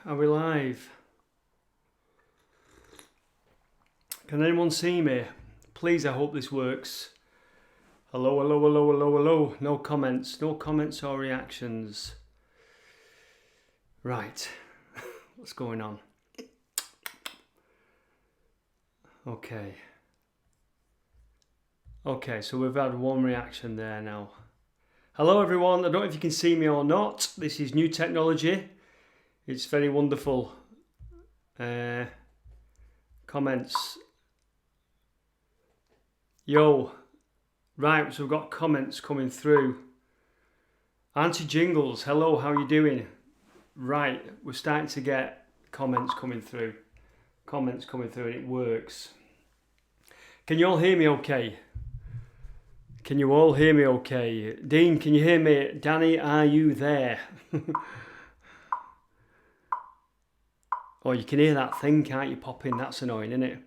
Are we live? Can anyone see me? Please, I hope this works. Hello, hello, hello, hello, hello. No comments or reactions. Right. What's going on? Okay. Okay, so we've had one reaction there now. Hello everyone, I don't know if you can see me or not. This is new technology. It's very wonderful. Comments. Yo. Right, so we've got comments coming through. Auntie Jingles, hello, how are you doing? Right, we're starting to get comments coming through. Comments coming through and it works. Can you all hear me okay? Can you all hear me okay? Dean, can you hear me? Danny, are you there? Oh, you can hear that thing, can't you, popping? That's annoying, isn't it?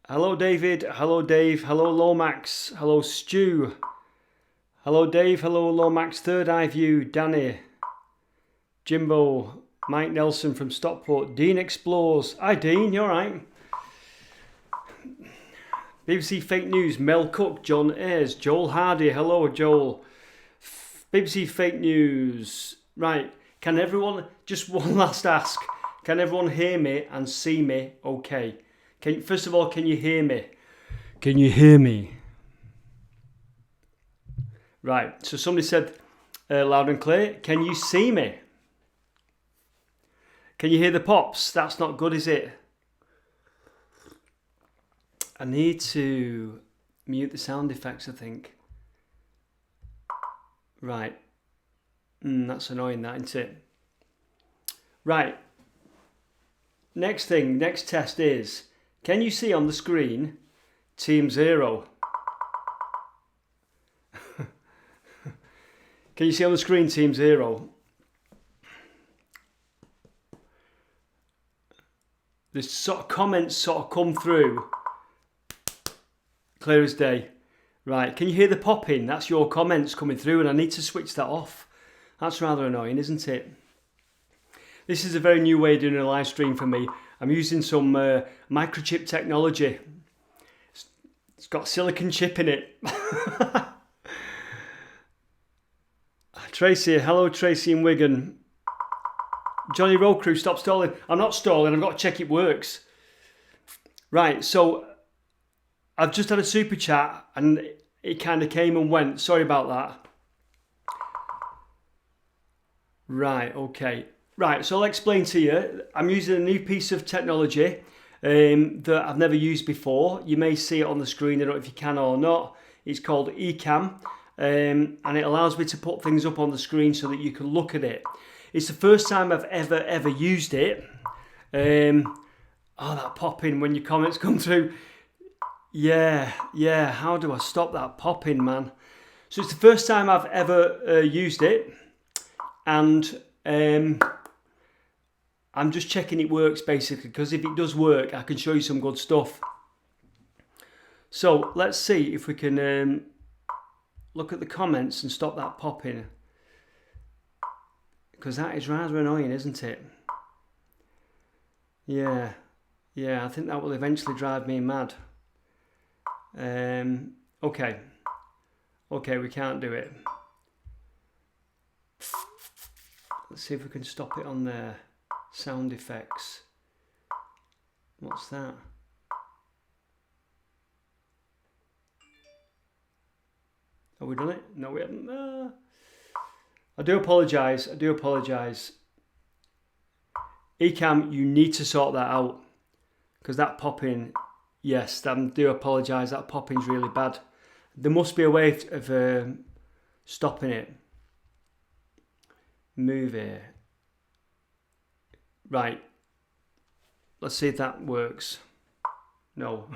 Hello, David. Hello, Dave. Hello, Lomax. Hello, Stu. Hello, Dave. Hello, Lomax. Third Eye View. Danny. Jimbo. Mike Nelson from Stockport. Dean Explores. Hi, Dean. You all right? BBC Fake News. Mel Cook. John Ayres. Joel Hardy. Hello, Joel. BBC Fake News. Right. Can everyone, just one last ask. Can everyone hear me and see me okay? First of all, can you hear me? Can you hear me? Right. So somebody said loud and clear. Can you see me? Can you hear the pops? That's not good, is it? I need to mute the sound effects, I think. Right. That's annoying, that, isn't it? Right. Next test is, can you see on the screen Team Zero? Can you see on the screen Team Zero? The sort of comments sort of come through clear as day. Right, can you hear the popping? That's your comments coming through and I need to switch that off. That's rather annoying, isn't it? This is a very new way of doing a live stream for me. I'm using some microchip technology. It's got silicon chip in it. Tracy, hello Tracy in Wigan. Johnny Road Crew, stop stalling. I'm not stalling, I've got to check it works. Right, so I've just had a super chat and it kind of came and went. Sorry about that. Right, okay. Right, so I'll explain to you. I'm using a new piece of technology that I've never used before. You may see it on the screen, I don't know if you can or not. It's called Ecamm, and it allows me to put things up on the screen so that you can look at it. It's the first time I've ever used it. Oh, that popping when your comments come through. Yeah, how do I stop that popping, man? So it's the first time I've ever used it, and I'm just checking it works basically, because if it does work, I can show you some good stuff. So let's see if we can look at the comments and stop that popping, because that is rather annoying, isn't it? Yeah, I think that will eventually drive me mad. Okay, we can't do it. Let's see if we can stop it on there. Sound effects. What's that? Have we done it? No, we haven't. I do apologise. Ecamm, you need to sort that out, because that popping, yes, I do apologise, that popping's really bad. There must be a way of stopping it. Move here. Right. Let's see if that works. No.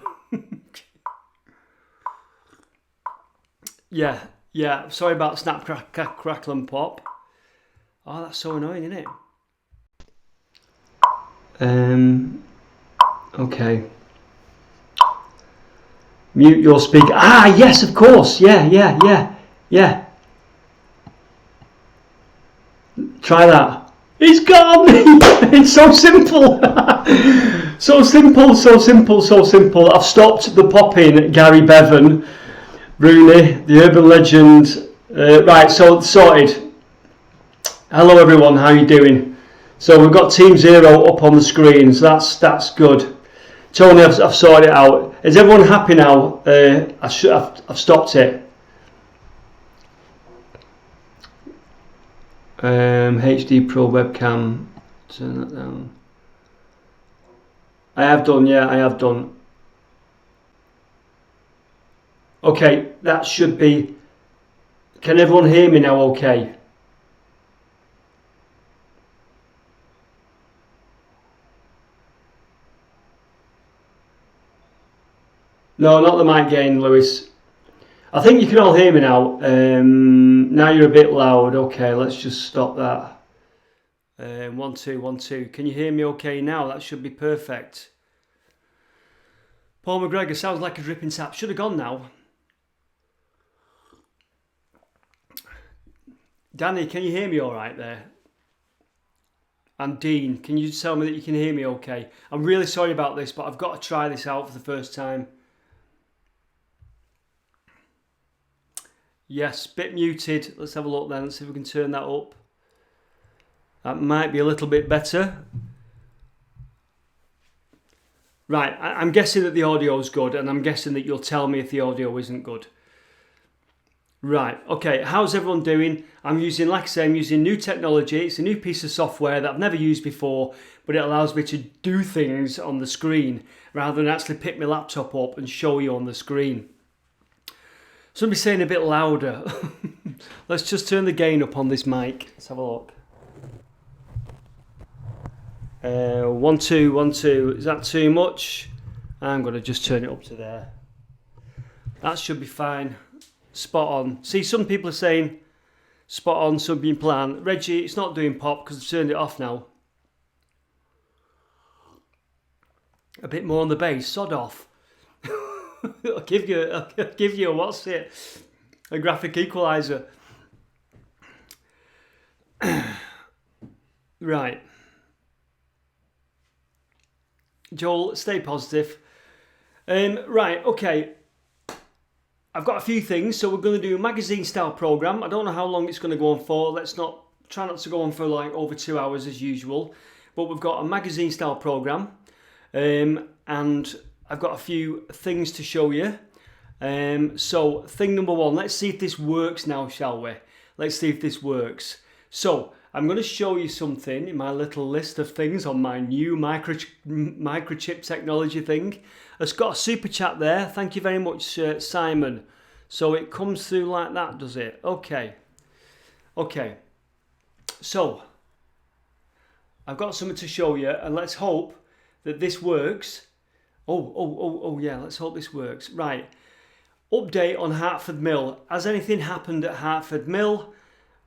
Yeah. Sorry about snap, crackle and pop. Oh, that's so annoying, isn't it? Okay. Mute your speaker. Ah, yes, of course. Yeah. Try that. It's gone! It's so simple! So simple, so simple, so simple. I've stopped the popping, Gary Bevan, Rooney, the urban legend. Right, so sorted. Hello everyone, how are you doing? So we've got Team Zero up on the screen, so that's good. Tony, I've sorted it out. Is everyone happy now? I've stopped it. HD Pro webcam, turn that down. I have done, yeah, I have done. Okay, that should be. Can everyone hear me now? Okay. No, not the mic gain, Lewis. I think you can all hear me now. Now you're a bit loud. Okay, let's just stop that. 1 2 1 2. Can you hear me okay now? That should be perfect. Paul McGregor sounds like a dripping tap. Should have gone now. Danny, can you hear me all right there? And Dean, can you just tell me that you can hear me okay? I'm really sorry about this, but I've got to try this out for the first time. Yes, bit muted. Let's have a look then. Let's see if we can turn that up. That might be a little bit better. Right, I'm guessing that the audio is good, and I'm guessing that you'll tell me if the audio isn't good. Right, okay, how's everyone doing? I'm using new technology. It's a new piece of software that I've never used before, but it allows me to do things on the screen rather than actually pick my laptop up and show you on the screen. Somebody's saying a bit louder. Let's just turn the gain up on this mic. Let's have a look. 1 2 1 2. Is that too much? I'm going to just turn it up to there. That should be fine. Spot on. See, some people are saying spot on, subbing plan. Reggie, it's not doing pop because I've turned it off now. A bit more on the bass. Sod off. I'll give you a what's it? A graphic equalizer. Right. Joel, stay positive. Right, okay. I've got a few things, so we're going to do a magazine style program. I don't know how long it's going to go on for. Try not to go on for like over 2 hours as usual. But we've got a magazine style program, and I've got a few things to show you. So thing number one, let's see if this works now, shall we? Let's see if this works. So I'm going to show you something in my little list of things on my new microchip technology thing. It's got a super chat there. Thank you very much, Simon. So it comes through like that, does it? Okay. Okay. So I've got something to show you, and let's hope that this works. Oh, yeah, let's hope this works. Right. Update on Hertford Mill. Has anything happened at Hertford Mill?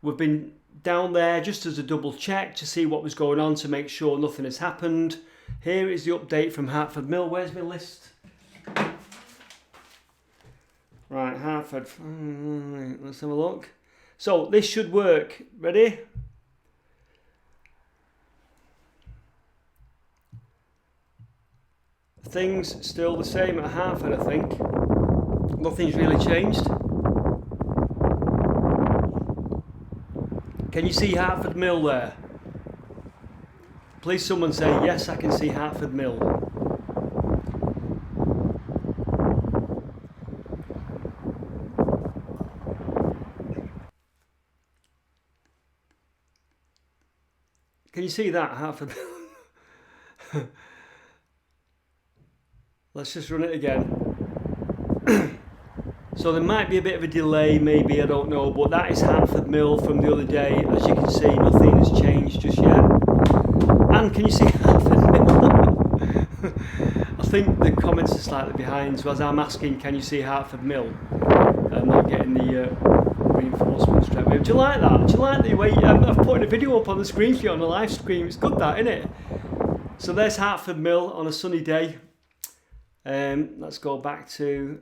We've been down there just as a double check to see what was going on to make sure nothing has happened. Here is the update from Hertford Mill. Where's my list? Right, Hertford. Let's have a look. So this should work. Ready? Things still the same at Hertford, I think. Nothing's really changed. Can you see Hertford Mill there? Please someone say, yes, I can see Hertford Mill. Can you see that, Hertford Mill? Let's just run it again. So there might be a bit of a delay, maybe, I don't know, but that is Hertford Mill from the other day. As you can see, nothing has changed just yet. And can you see Hertford Mill? I think the comments are slightly behind, so as I'm asking, can you see Hertford Mill? I'm not getting the reinforcement straight away. Do you like that? Do you like the way I've put a video up on the screen for you on the live stream? It's good, that, isn't it? So there's Hertford Mill on a sunny day. Let's go back to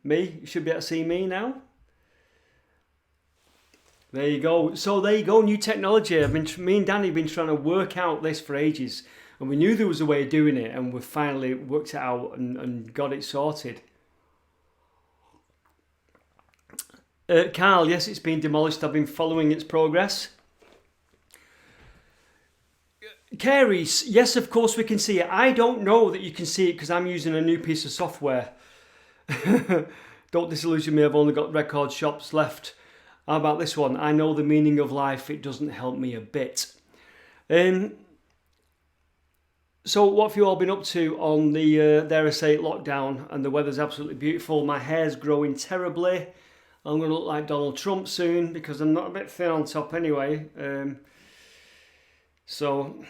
me. You should be able to see me now. There you go. So there you go, new technology. Me and Danny have been trying to work out this for ages, and we knew there was a way of doing it, and we finally worked it out and got it sorted. Carl, yes, it's been demolished. I've been following its progress. Caries, yes, of course we can see it. I don't know that you can see it because I'm using a new piece of software. Don't disillusion me, I've only got record shops left. How about this one? I know the meaning of life, it doesn't help me a bit. So what have you all been up to on the, dare I say, lockdown? And the weather's absolutely beautiful. My hair's growing terribly. I'm going to look like Donald Trump soon because I'm not a bit thin on top anyway. So,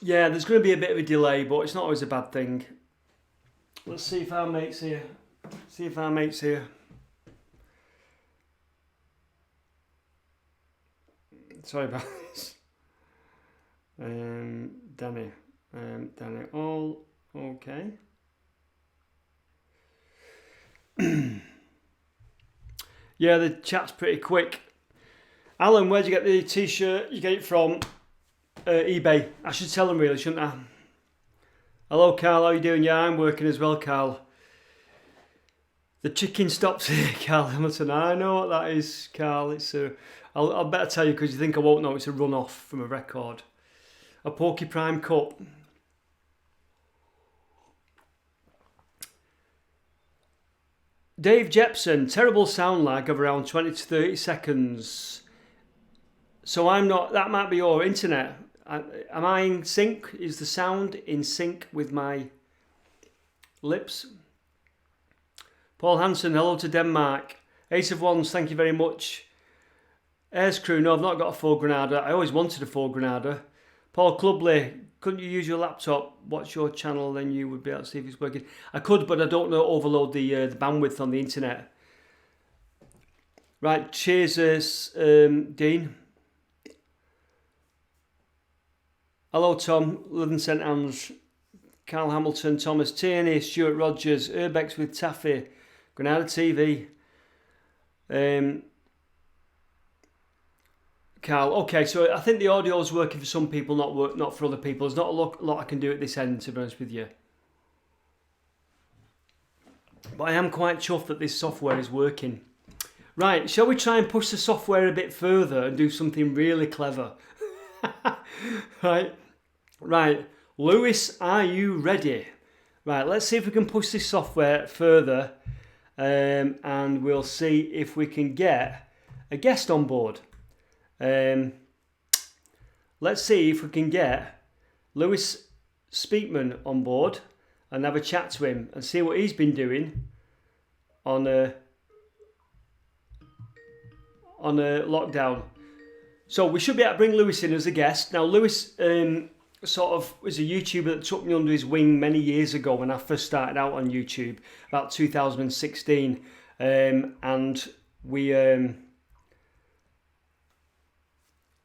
yeah, there's going to be a bit of a delay, but it's not always a bad thing. Let's see if our mate's here. Sorry about this. Danny, all okay. Yeah, the chat's pretty quick. Alan, where'd you get the t-shirt? You get it from eBay. I should tell them really, shouldn't I? Hello, Carl. How you doing? Yeah, I'm working as well, Carl. The chicken stops here, Carl Hamilton. I know what that is, Carl. It's I'll better tell you because you think I won't know. It's a runoff from a record. A Porky Prime Cup. Dave Jepson, terrible sound lag of around 20 to 30 seconds. So I'm not, that might be your internet. Am I in sync? Is the sound in sync with my lips? Paul Hansen, hello to Denmark. Ace of Wands, thank you very much. Airs Crew, no, I've not got a 4 Granada. I always wanted a 4 Granada. Paul Clubley, couldn't you use your laptop? Watch your channel, then you would be able to see if it's working. I could, but I don't know overload the bandwidth on the internet. Right, cheers, Dean. Hello, Tom. London St Anne's. Carl Hamilton, Thomas Tierney, Stuart Rogers, Urbex with Taffy, Granada TV. Carl, okay, so I think the audio is working for some people, not for other people. There's not a lot I can do at this end, to be honest with you. But I am quite chuffed that this software is working. Right, shall we try and push the software a bit further and do something really clever? Right. Lewis, are you ready? Right, let's see if we can push this software further and we'll see if we can get a guest on board. Let's see if we can get Lewis Speakman on board and have a chat to him and see what he's been doing on a lockdown. So we should be able to bring Lewis in as a guest. Now Lewis sort of was a YouTuber that took me under his wing many years ago when I first started out on YouTube, about 2016, and we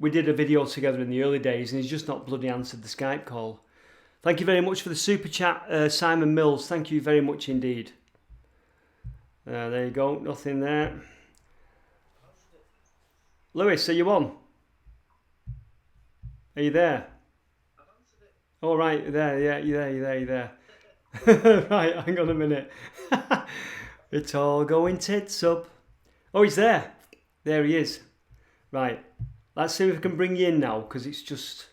did a video together in the early days, and he's just not bloody answered the Skype call. Thank you very much for the super chat, Simon Mills. Thank you very much indeed. There you go, nothing there. Lewis, are you on? Are you there? Oh, right, there, yeah, you're there. Right, hang on a minute. It's all going tits up. Oh, he's there. There he is. Right, let's see if we can bring you in now, because it's just...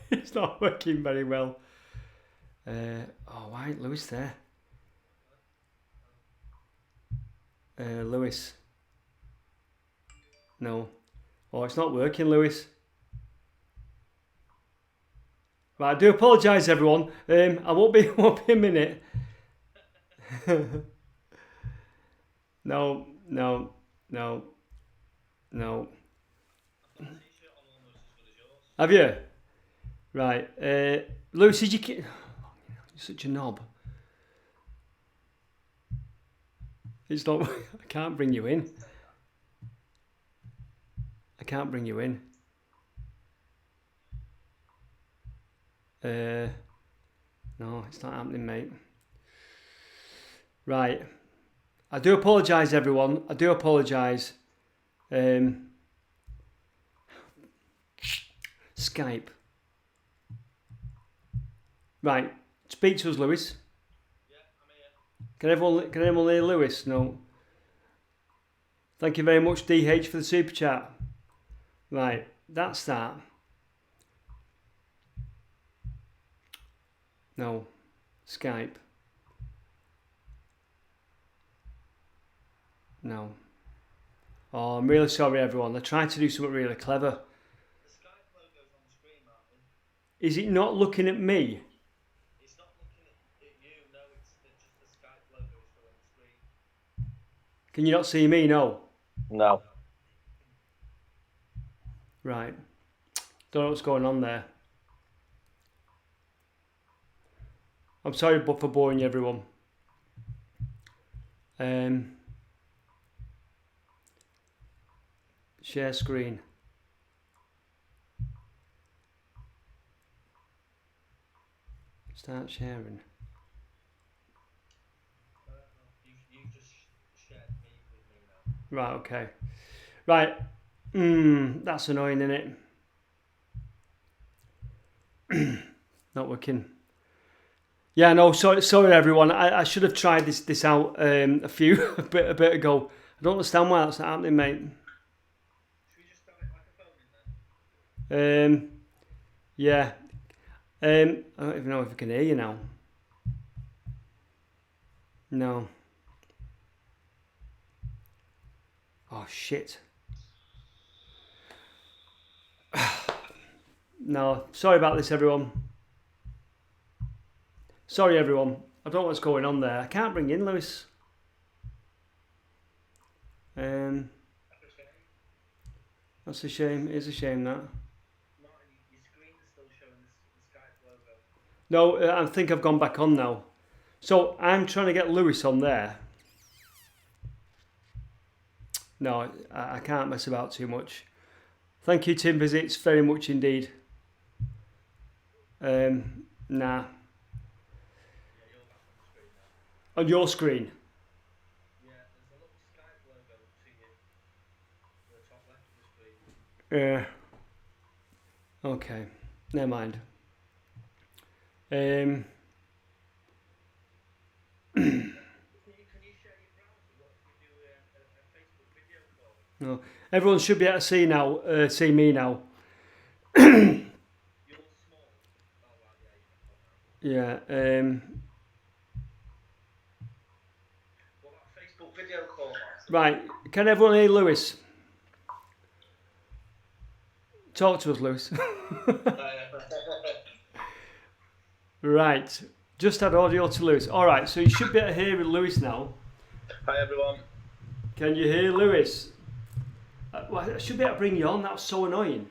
it's not working very well. Oh, why ain't Lewis there? Lewis. No. Oh, it's not working, Lewis. Right, I do apologise, everyone. I won't be a minute. No. Have you? Right. Lewis, did you... You're such a knob. It's not... I can't bring you in. No, it's not happening, mate. Right. I do apologise, everyone. I do apologise. Skype. Right. Speak to us, Lewis. Yeah, I'm here. Can anyone hear Lewis? No. Thank you very much, DH, for the super chat. Right. That's that. No. Skype. No. Oh, I'm really sorry, everyone. I tried to do something really clever. The Skype logo's on the screen, Martin. Is it not looking at me? It's not looking at you. No, just the Skype logo is still on the screen. Can you not see me? No. No. Right. Don't know what's going on there. I'm sorry for boring you, everyone. Share screen. Start sharing. You just shared me with me now. Right, okay. Right. That's annoying, isn't it? Not working. Yeah, no, sorry everyone. I should have tried this out a bit ago. I don't understand why that's not happening, mate. Should we just have it like a phone in then? Yeah. I don't even know if I can hear you now. No. Oh shit. No, sorry about this, everyone. Sorry, everyone. I don't know what's going on there. I can't bring in Lewis. That's a shame. It is a shame, that. Martin, your screen is still showing the Skype logo. No, I think I've gone back on now. So I'm trying to get Lewis on there. No, I can't mess about too much. Thank you, Tim Visits, very much indeed. Nah. Yeah, you're back on the screen now. On your screen? Yeah, there's a little Skype logo to the top left of the screen. Okay, never mind. Can you share your browser? What if we do a Facebook video call? No, everyone should be able to see now. See me now. You're small. Oh, right, yeah, Yeah. What about Facebook video call, Martin? Right. Can everyone hear Lewis? Talk to us, Lewis. Right. Just had audio to Lewis. All right. So you should be able to hear Lewis now. Hi, everyone. Can you hear Lewis? Well, I should be able to bring you on. That was so annoying.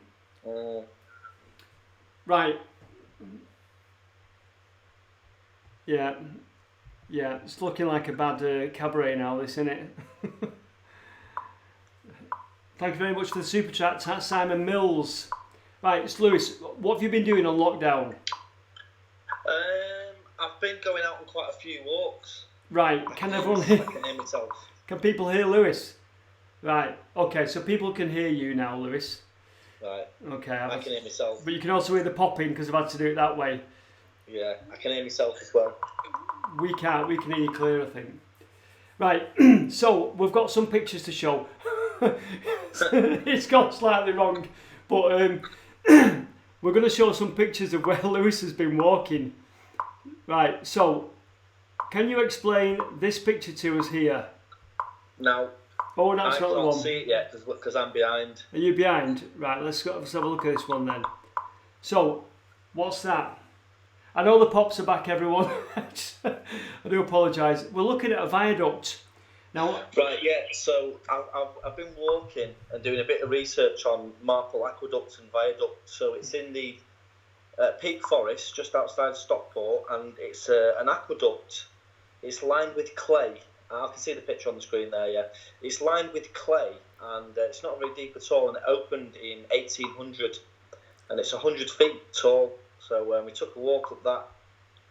Right. Yeah. Yeah. It's looking like a bad cabaret now, this, isn't it? Thank you very much for the super chat, Simon Mills. Right, it's Lewis. What have you been doing on lockdown? I've been going out on quite a few walks. Right, can everyone hear? I can hear myself. Can people hear Lewis? Right, okay, so people can hear you now, Lewis. Right. Okay. I can hear myself. But you can also hear the popping because I've had to do it that way. Yeah, I can hear myself as well. We can hear you clear, I think. Right, so we've got some pictures to show. It's gone slightly wrong, but we're going to show some pictures of where Lewis has been walking. Right, so can you explain this picture to us here? No. Oh, that's not the one. I can't see it yet because I'm behind. Are you behind? Right, let's have a look at this one then. So, what's that? I know the pops are back, everyone. I do apologise. We're looking at a viaduct. Now, right, yeah, so I've been walking and doing a bit of research on Marple Aqueduct and Viaduct. So it's in the Peak Forest, just outside Stockport, and it's an aqueduct. It's lined with clay. I can see the picture on the screen there, yeah. It's lined with clay, and it's not very deep at all, and it opened in 1800, and it's 100 feet tall. So we took a walk up that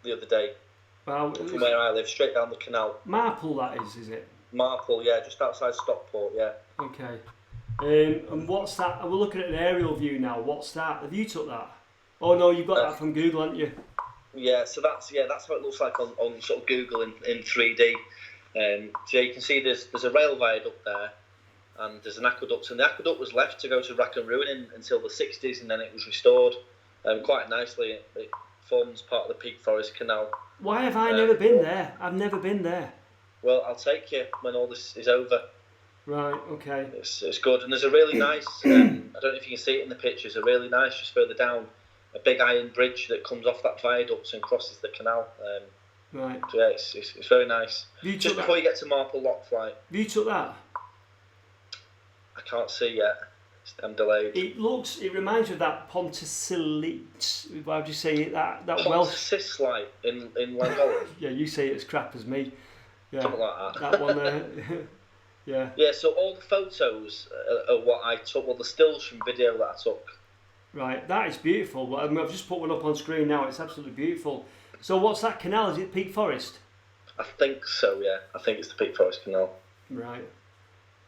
the other day, from where I live, straight down the canal. Marple, that is it? Marple, yeah, just outside Stockport, yeah. Okay. And what's that? We're looking at an aerial view now. What's that? Have you took that? Oh no, you've got that from Google, haven't you? Yeah, so that's how it looks like on sort of Google in 3D. So you can see there's a rail viaduct there, and there's an aqueduct, and the aqueduct was left to go to rack and ruin until the 60s, and then it was restored quite nicely. It forms part of the Peak Forest Canal. Why have I never been there? I've never been there. Well, I'll take you when all this is over. Right, okay. It's good, and there's a really nice, I don't know if you can see it in the pictures, a really nice, just further down, a big iron bridge that comes off that viaduct and crosses the canal. Right. So yeah, it's very nice. Just before you get to Marple Lockflight. Have you took that? I can't see yet. I'm delayed. It reminds me of that Pontyclun. How would you say it? That Welsh. Pontyclun in Llangollen. Yeah, you say it as crap as me. Yeah. Something like that. That one there. Yeah. Yeah, so all the photos are what I took, well, the stills from video that I took. Right, that is beautiful. Well, I mean, I've just put one up on screen now. It's absolutely beautiful. So what's that canal? Is it Peak Forest? I think so, yeah. I think it's the Peak Forest Canal. Right.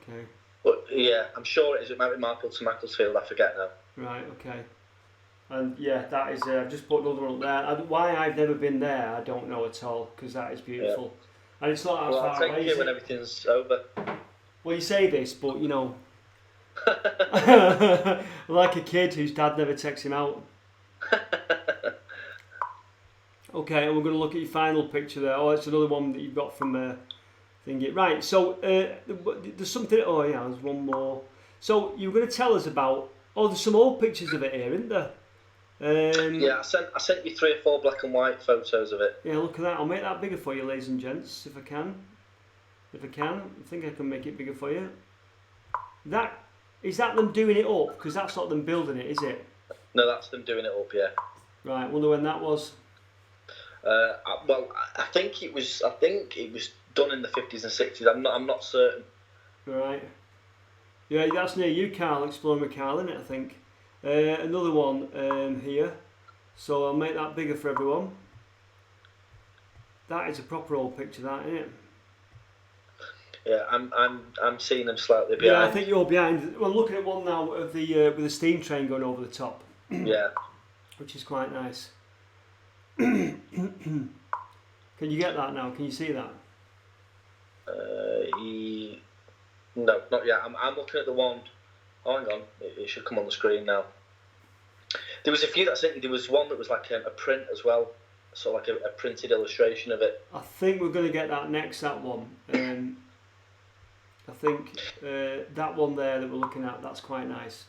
Okay. But yeah, I'm sure it is. It might be Marple to Macclesfield. I forget now. Right. Okay. And yeah, that is. I've just put another one up there. Why I've never been there, I don't know at all, because that is beautiful. Yeah. And it's not as far I'll take you when everything's over. Well, you say this, but you know, like a kid whose dad never takes him out. Okay, and we're going to look at your final picture there. Oh, it's another one that you've got from thingy. Right, so there's something. Oh yeah, there's one more. So you were going to tell us about. Oh, there's some old pictures of it here, isn't there? Yeah, I sent you 3 or 4 black and white photos of it. Yeah, look at that. I'll make that bigger for you, ladies and gents, if I can. I think I can make it bigger for you. Is that them doing it up? Because that's not them building it, is it? No, that's them doing it up. Yeah. Right. Wonder when that was. Well, I think it was done in the 50s and 60s. I'm not certain. Right. Yeah, that's near you, Carl. Exploring with Carl, isn't it? I think. Another one here. So I'll make that bigger for everyone. That is a proper old picture, that, isn't it? Yeah, I'm seeing them slightly behind. Yeah, I think you're behind. We're looking at one now of the with the steam train going over the top. Yeah. Which is quite nice. Can you get that now? Can you see that? No, not yet. I'm looking at the one. Oh, hang on. It should come on the screen now. There was a few that I sent you. There was one that was like a print as well. So like a printed illustration of it. I think we're going to get that next, that one. I think that one there that we're looking at, that's quite nice.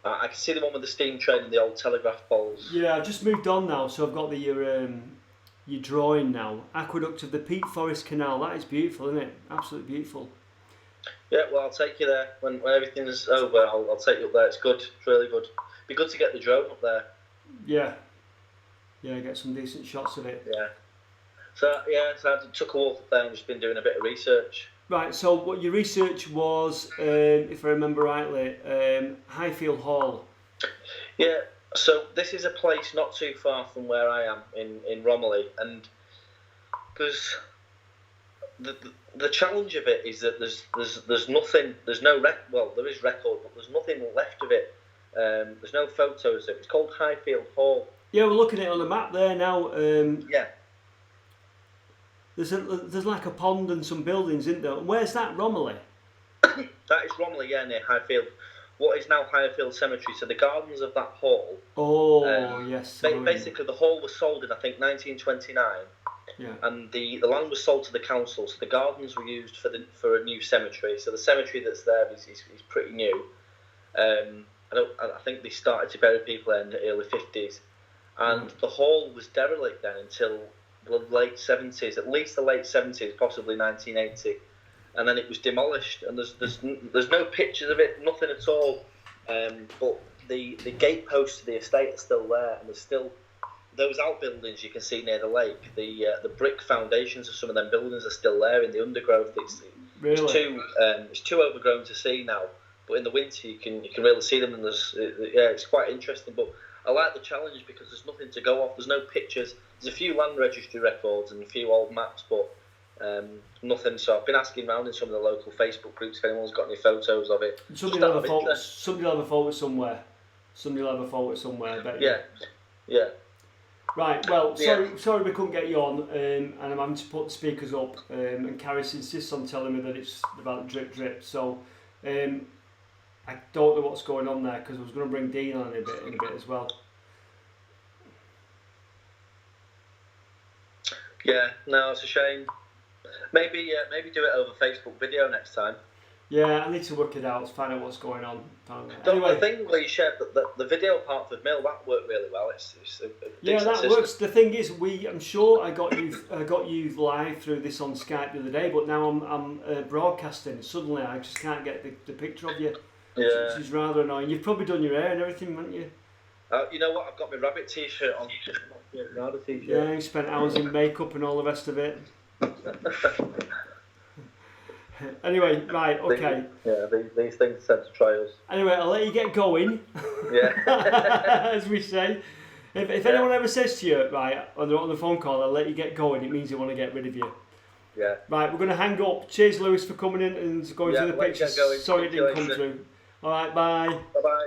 I can see the one with the steam train and the old telegraph poles. Yeah, I've just moved on now, so I've got your drawing now. Aqueduct of the Peak Forest Canal. That is beautiful, isn't it? Absolutely beautiful. Yeah, well, I'll take you there when everything's over. I'll take you up there. It's good. It's really good. Be good to get the drone up there. Yeah. Yeah, get some decent shots of it. Yeah. So I took a walk up there and just been doing a bit of research. Right, so what your research was, if I remember rightly, Highfield Hall. Yeah, so this is a place not too far from where I am in Romiley, and there's the challenge of it is that there's nothing, there is record, but there's nothing left of it. There's no photos of it. It's called Highfield Hall. Yeah, we're looking at it on the map there now. Yeah. There's like a pond and some buildings, isn't there? Where's that, Romiley? That is Romiley, yeah, near Highfield. What is now Highfield Cemetery. So the gardens of that hall. Oh, yes. Basically, the hall was sold in, I think, 1929. Yeah. And the land was sold to the council, so the gardens were used for a new cemetery. So the cemetery that's there is pretty new. I think they started to bury people in the early 50s. And the hall was derelict then until the late 70s, at least the late 70s, possibly 1980, and then it was demolished. And there's no pictures of it, nothing at all. But the gateposts to the estate are still there, and there's still those outbuildings you can see near the lake. The brick foundations of some of them buildings are still there in the undergrowth. It's too overgrown to see now, but in the winter you can really see them, and it's quite interesting. But I like the challenge because there's nothing to go off. There's no pictures. There's a few land registry records and a few old maps, but Nothing. So I've been asking around in some of the local Facebook groups if anyone's got any photos of it. Somebody will have a photo. Somebody will have a photo somewhere. Somebody will have a photo somewhere. I bet you. Yeah. Right. Well, sorry we couldn't get you on, and I'm having to put the speakers up. And Caris insists on telling me that it's about drip. So, I don't know what's going on there because I was going to bring Dean on in a bit as well. Yeah. No, it's a shame. Maybe do it over Facebook video next time. Yeah, I need to work it out, find out what's going on. Anyway. The thing where you shared the video of Hartford Mill, that worked really well. It's that system. Works. The thing is, I'm sure I got you live through this on Skype the other day, but now I'm broadcasting. Suddenly, I just can't get the picture of you. Yeah. Which is rather annoying. You've probably done your hair and everything, haven't you? You know what? I've got my rabbit t-shirt on. Yeah, you spent hours in makeup and all the rest of it. Anyway, right, okay. These things tend to try us. Anyway, I'll let you get going. Yeah. As we say. If anyone ever says to you, right, on the phone call, I'll let you get going, it means they want to get rid of you. Yeah. Right, we're going to hang up. Cheers, Lewis, for coming in and going through the pictures. Sorry it didn't come through. Alright, bye. Bye.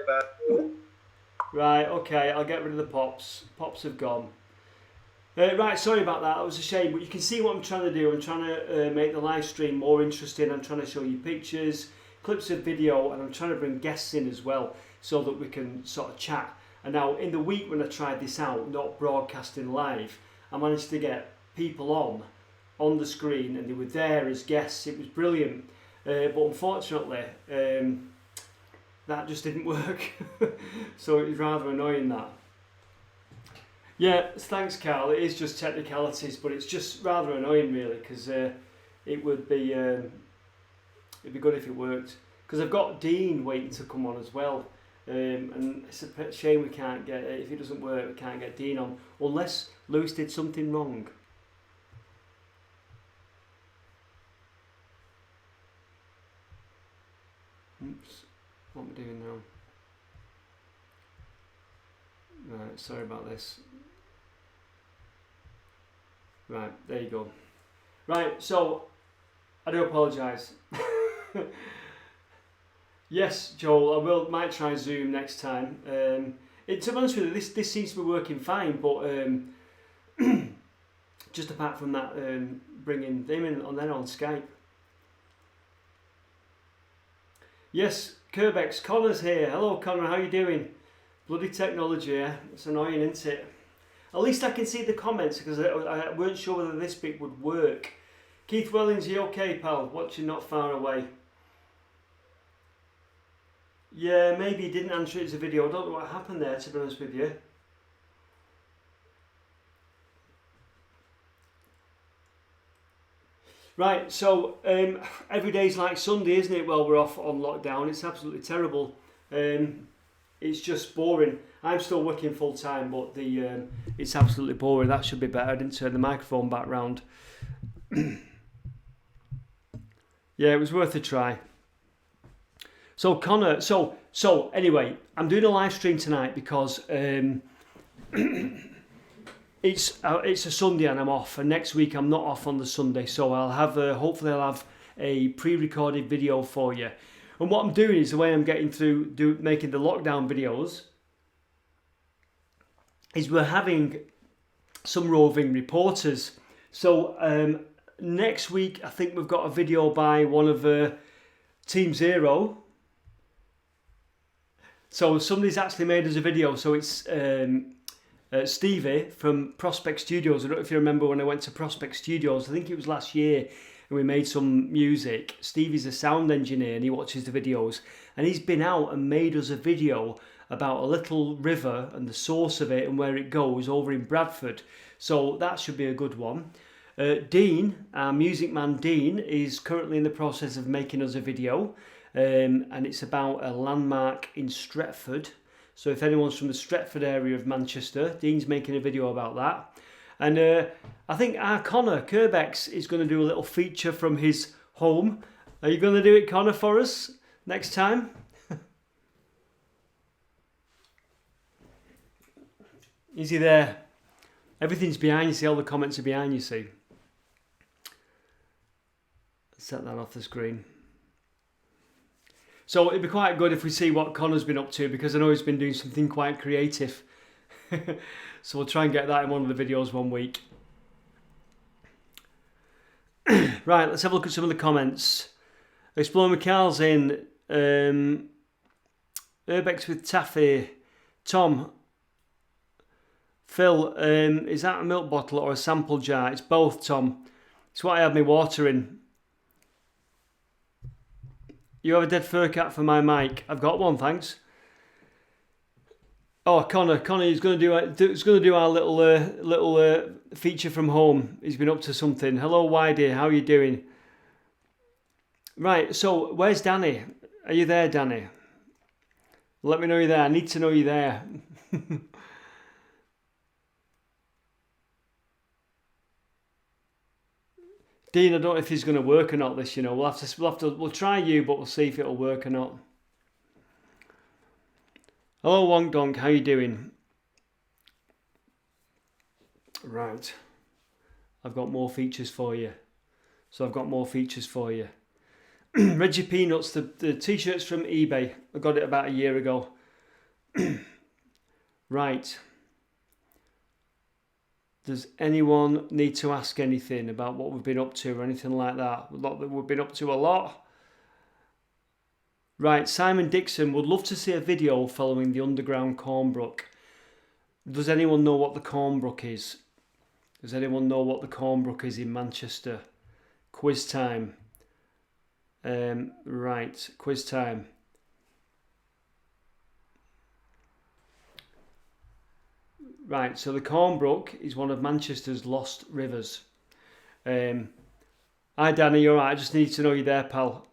Right, okay, I'll get rid of the pops. Pops have gone. Right, sorry about that. That was a shame, but you can see what I'm trying to do. I'm trying to make the live stream more interesting. I'm trying to show you pictures, clips of video, and I'm trying to bring guests in as well so that we can sort of chat. And now, in the week when I tried this out, not broadcasting live, I managed to get people on the screen, and they were there as guests. It was brilliant, but unfortunately, that just didn't work. So it was rather annoying that. Yeah, thanks, Carl. It is just technicalities, but it's just rather annoying, really, because it would be it'd be good if it worked. Because I've got Dean waiting to come on as well, and it's a shame we can't get if it doesn't work. We can't get Dean on unless Lewis did something wrong. Oops, what am I doing now? Right, sorry about this. Right, there you go. Right, so I do apologise. Yes, Joel, might try Zoom next time. To be honest with you, this seems to be working fine, but just apart from that, bringing them in on Skype. Yes, Kerbex, Connor's here. Hello, Connor, how you doing? Bloody technology, yeah? It's annoying, isn't it? At least I can see the comments because I weren't sure whether this bit would work. Keith Wellings, you okay, pal? Watching not far away. Yeah, maybe he didn't answer it as a video. I don't know what happened there, to be honest with you. Right, so every day's like Sunday, isn't it? Well, we're off on lockdown. It's absolutely terrible. It's just boring. I'm still working full time, but it's absolutely boring. That should be better. I didn't turn the microphone back round. Yeah, it was worth a try. So Connor, so anyway, I'm doing a live stream tonight because it's a Sunday and I'm off, and next week I'm not off on the Sunday, so I'll have hopefully I'll have a pre-recorded video for you. And what I'm doing is the way I'm getting through making the lockdown videos is we're having some roving reporters. So next week I think we've got a video by one of Team Zero. So somebody's actually made us a video. So it's Stevie from Prospect Studios. I don't know if you remember when I went to Prospect Studios. I think it was last year. And we made some music. Stevie's a sound engineer and he watches the videos. And he's been out and made us a video about a little river and the source of it and where it goes over in Bradford. So that should be a good one. Dean, our music man Dean, is currently in the process of making us a video. And it's about a landmark in Stretford. So if anyone's from the Stretford area of Manchester, Dean's making a video about that. And I think our Connor Kerbex is going to do a little feature from his home. Are you going to do it, Connor, for us next time? Is he there? Everything's behind you, see, all the comments are behind you, see. Set that off the screen. So it'd be quite good if we see what Connor's been up to, because I know he's been doing something quite creative. So we'll try and get that in one of the videos one week. Right, let's have a look at some of the comments. Explore McCall's in. Urbex with Taffy. Tom. Phil, is that a milk bottle or a sample jar? It's both, Tom. It's what I had my water in. You have a dead fur cat for my mic. I've got one, thanks. Oh, Connor is going to do our little feature from home. He's been up to something. Hello, Widey. How are you doing? Right. So, where's Danny? Are you there, Danny? Let me know you're there. I need to know you're there. Dean, I don't know if he's going to work or not. We'll try you, but we'll see if it'll work or not. Hello, Wonk Donk. How you doing? Right. I've got more features for you. Reggie Peanuts, the t-shirts from eBay. I got it about a year ago. Right. Does anyone need to ask anything about what we've been up to or anything like that? We've been up to a lot. Right, Simon Dixon would love to see a video following the underground Cornbrook. Does anyone know what the Cornbrook is? Does anyone know what the Cornbrook is in Manchester? Quiz time. Right, quiz time. Right, so the Cornbrook is one of Manchester's lost rivers. Hi Danny, you're right. I just need to know you're there, pal.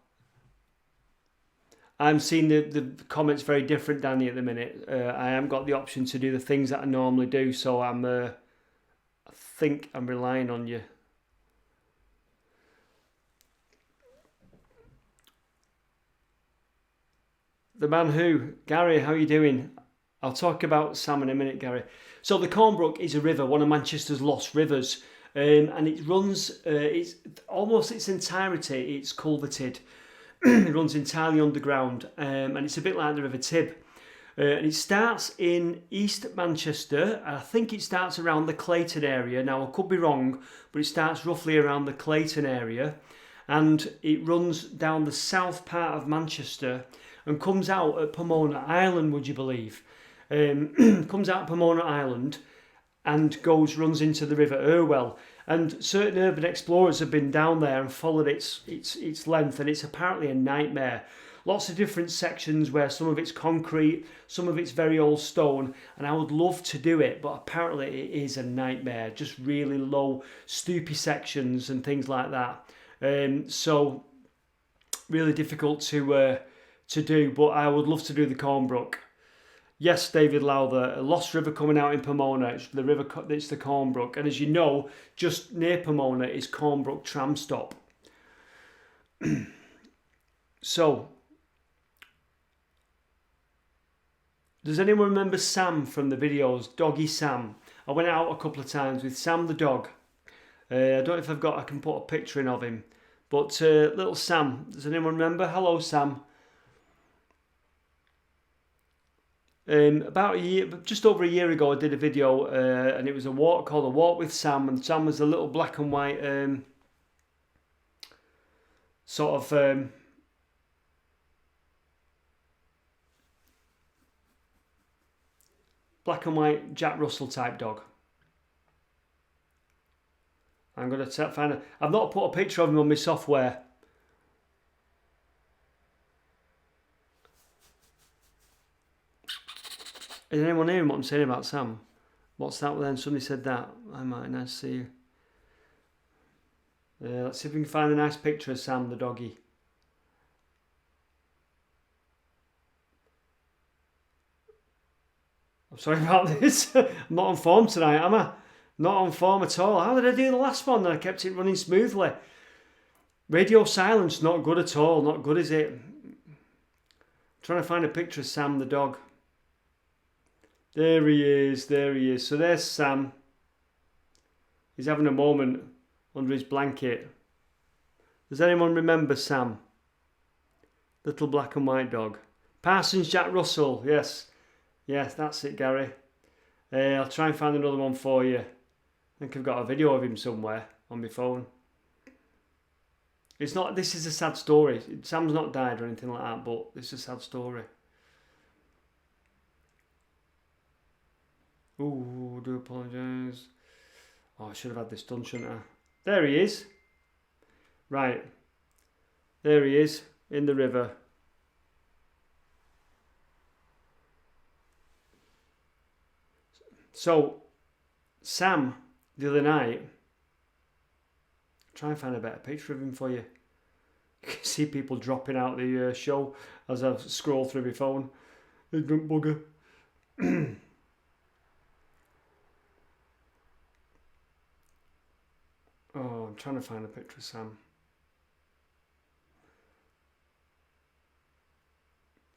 I'm seeing the comments very different, Danny, at the minute. I haven't got the option to do the things that I normally do, so I think I'm relying on you. The man who? Gary, how are you doing? I'll talk about Sam in a minute, Gary. So the Cornbrook is a river, one of Manchester's lost rivers, and it runs, it's almost its entirety, it's culverted. It runs entirely underground, and it's a bit like the River Tib. And it starts in East Manchester. I think it starts around the Clayton area. Now, I could be wrong, but it starts roughly around the Clayton area. And it runs down the south part of Manchester and comes out at Pomona Island, would you believe? Comes out at Pomona Island and runs into the River Irwell. And certain urban explorers have been down there and followed its length, and it's apparently a nightmare. Lots of different sections where some of it's concrete, some of it's very old stone, and I would love to do it, but apparently it is a nightmare. Just really low, stoopy sections and things like that. So really difficult to do, but I would love to do the Cornbrook. Yes, David Lowther, a lost river coming out in Pomona. It's the Cornbrook, and as you know, just near Pomona is Cornbrook tram stop. So, does anyone remember Sam from the videos? Doggy Sam. I went out a couple of times with Sam the dog. I don't know if I can put a picture in of him, but little Sam. Does anyone remember? Hello, Sam. About a year, just over a year ago, I did a video, and it was a walk called A Walk with Sam, and Sam was a little black and white black and white Jack Russell type dog. I'm going to find a... I've not put a picture of him on my software. Is anyone hearing what I'm saying about Sam? What's that then? Somebody said that. I might nice to see you. Let's see if we can find a nice picture of Sam the doggy. I'm sorry about this. I'm not on form tonight, am I? Not on form at all. How did I do the last one? I kept it running smoothly. Radio silence, not good at all. Not good, is it? I'm trying to find a picture of Sam the dog. There he is, there he is. So there's Sam. He's having a moment under his blanket. Does anyone remember Sam? Little black and white dog. Parsons Jack Russell, yes. Yes, that's it, Gary. I'll try and find another one for you. I think I've got a video of him somewhere on my phone. It's not. This is a sad story. Sam's not died or anything like that, but it's a sad story. Ooh, do apologise. Oh, I should have had this done, shouldn't I? There he is. Right. There he is, in the river. So, Sam, the other night, try and find a better picture of him for you. You can see people dropping out the show as I scroll through my phone. Ignorant bugger. Oh, I'm trying to find a picture of Sam.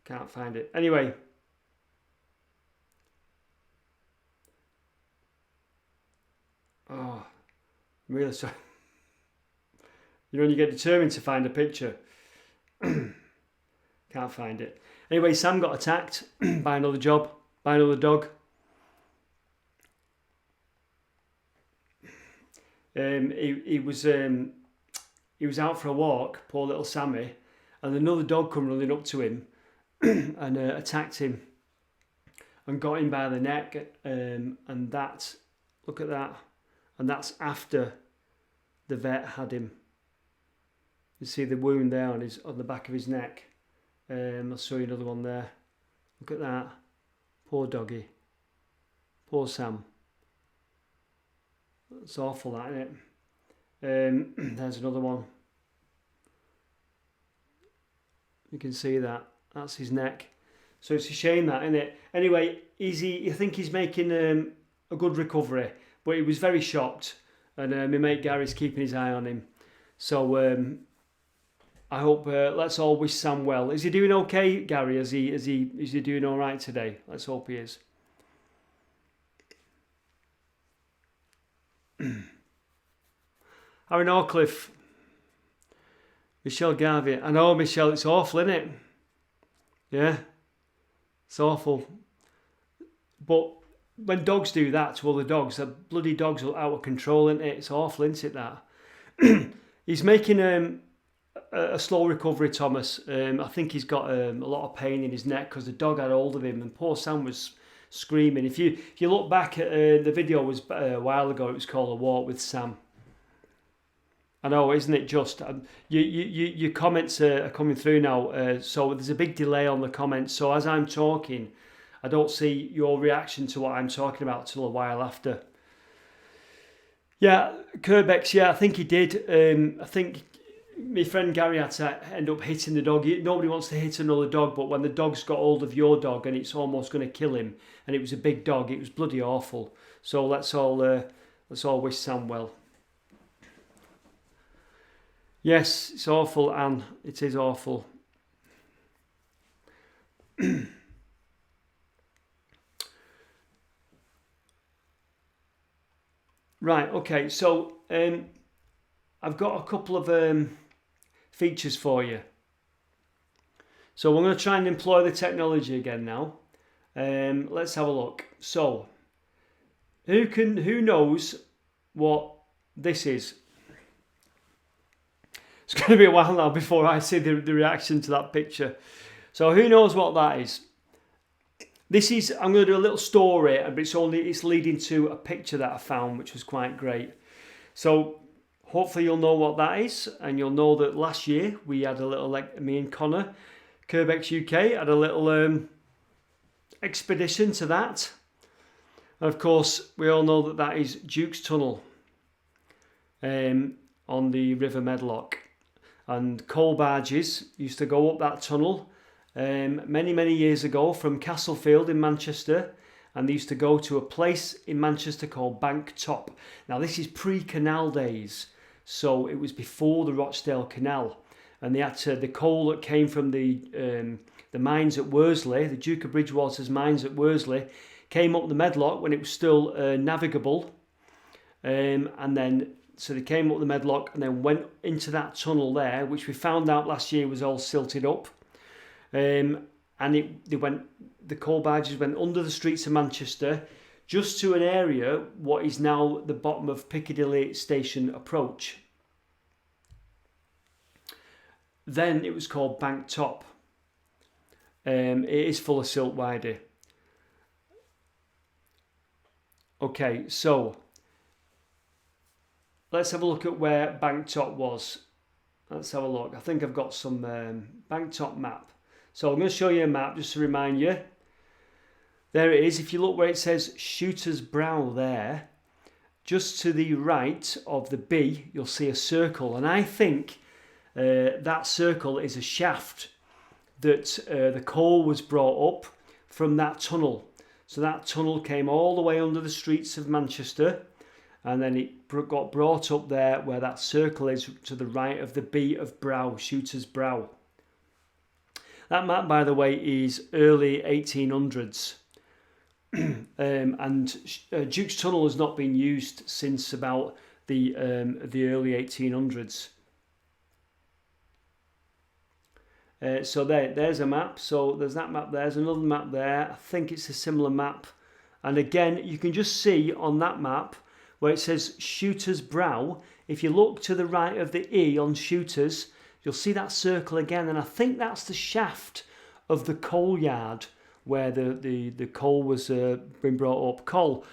Can't find it. Anyway. Oh, I'm really sorry. You know when you get determined to find a picture. Can't find it. Anyway, Sam got attacked by another dog. He was out for a walk, poor little Sammy, and another dog come running up to him and attacked him and got him by the neck, and that, look at that, and that's after the vet had him. You see the wound there on the back of his neck. I'll show you another one there. Look at that, poor doggy, poor Sam. It's awful, that, isn't it? There's another one. You can see that. That's his neck. So it's a shame, that, isn't it? Anyway, I think he's making a good recovery, but he was very shocked, and my mate Gary's keeping his eye on him. So I hope let's all wish Sam well. Is he doing okay, Gary? Is he doing all right today? Let's hope he is. Aaron Orcliffe, Michelle Garvey. I know, Michelle, it's awful, isn't it? Yeah, it's awful. But when dogs do that to other dogs, the bloody dogs are out of control, isn't it? It's awful, isn't it, that? He's making a slow recovery, Thomas. I think he's got a lot of pain in his neck because the dog had hold of him, and poor Sam was screaming. If you look back at the video, was a while ago. It was called A Walk with Sam. I know, isn't it just? Your comments are coming through now, so there's a big delay on the comments. So as I'm talking, I don't see your reaction to what I'm talking about till a while after. Yeah, Kerbex, yeah, I think he did. I think my friend Gary had to end up hitting the dog. Nobody wants to hit another dog, but when the dog's got hold of your dog and it's almost going to kill him, and it was a big dog, it was bloody awful. So let's all wish Sam well. Yes, it's awful, Anne. It is awful. Right, okay, so I've got a couple of features for you. So we're going to try and employ the technology again now. Let's have a look. So, who knows what this is? It's going to be a while now before I see the reaction to that picture. So who knows what that is? This is, I'm going to do a little story, but it's leading to a picture that I found, which was quite great. So hopefully you'll know what that is, and you'll know that last year we had a little, like me and Connor, Kerbex UK, had a little expedition to that. And of course, we all know that that is Duke's Tunnel on the River Medlock. And coal barges used to go up that tunnel many years ago from Castlefield in Manchester, and they used to go to a place in Manchester called Bank Top. Now this is pre-canal days, so it was before the Rochdale Canal, and they had the coal that came from the mines at Worsley, the Duke of Bridgewater's mines at Worsley, came up the Medlock when it was still navigable, and then So they came up the Medlock and then went into that tunnel there, which we found out last year was all silted up. And the coal barges went under the streets of Manchester, just to an area what is now the bottom of Piccadilly Station approach. Then it was called Bank Top. It is full of silt wider. Okay, so let's have a look at where Bank Top was. Let's have a look. I think I've got some Bank Top map. So I'm going to show you a map just to remind you. There it is. If you look where it says Shooter's Brow there, just to the right of the B, you'll see a circle. And I think that circle is a shaft that the coal was brought up from that tunnel. So that tunnel came all the way under the streets of Manchester, and then it got brought up there where that circle is to the right of the B of Brow, Shooter's Brow. That map, by the way, is early 1800s. And Duke's Tunnel has not been used since about the early 1800s. So there's a map. So there's that map. There's another map there. I think it's a similar map. And again, you can just see on that map where it says Shooter's Brow. If you look to the right of the E on Shooters, you'll see that circle again. And I think that's the shaft of the coal yard where the coal was being brought up. Coal,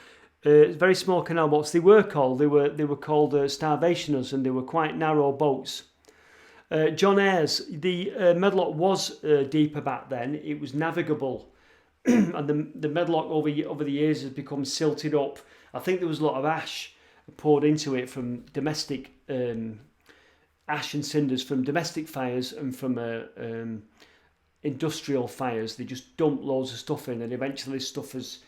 very small canal boats. They were called starvationers, and they were quite narrow boats. John Ayres, the Medlock was deeper back then. It was navigable, and the Medlock over the years has become silted up. I think there was a lot of ash poured into it from domestic ash and cinders from domestic fires and from industrial fires. They just dumped loads of stuff in, and eventually stuff has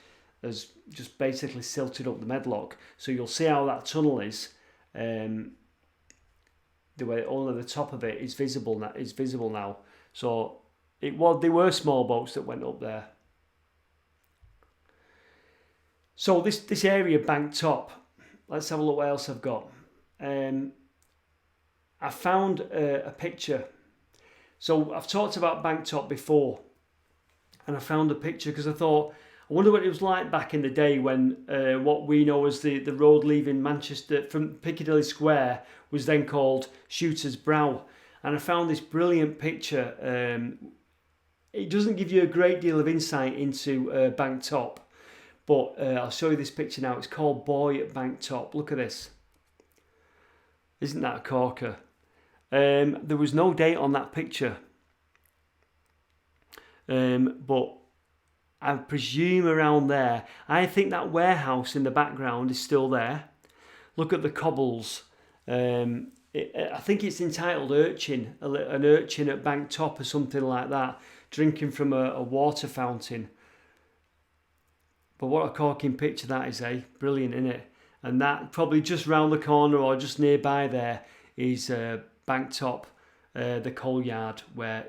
just basically silted up the Medlock. So you'll see how that tunnel is. The way only the top of it is visible now. So they were small boats that went up there. So this area, Bank Top. Let's have a look what else I've got. I found a picture. So I've talked about Bank Top before, and I found a picture because I thought, I wonder what it was like back in the day when what we know as the road leaving Manchester from Piccadilly Square was then called Shooter's Brow. And I found this brilliant picture. It doesn't give you a great deal of insight into Bank Top, but I'll show you this picture now. It's called Boy at Bank Top. Look at this. Isn't that a corker? There was no date on that picture, but I presume around there. I think that warehouse in the background is still there. Look at the cobbles. I think it's entitled Urchin, an urchin at Bank Top or something like that, drinking from a water fountain. But what a corking picture that is, eh? Brilliant, isn't it? And that probably just round the corner or just nearby there is Bank Top, the coal yard where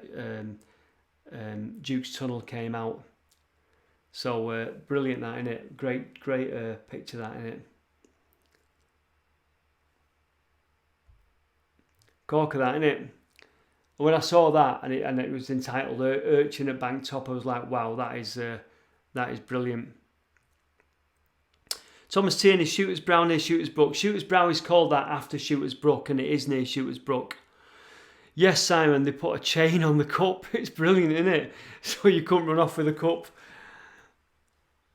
Duke's Tunnel came out. So brilliant that, innit? Great picture that, innit? Cork of that, innit? When I saw that and it was entitled Urchin at Bank Top, I was like, wow, that is brilliant. Thomas Tierney, Shooters Brow near Shooters Brook. Shooters Brow is called that after Shooters Brook, and it is near Shooters Brook. Yes, Simon, they put a chain on the cup. It's brilliant, isn't it? So you couldn't run off with a cup.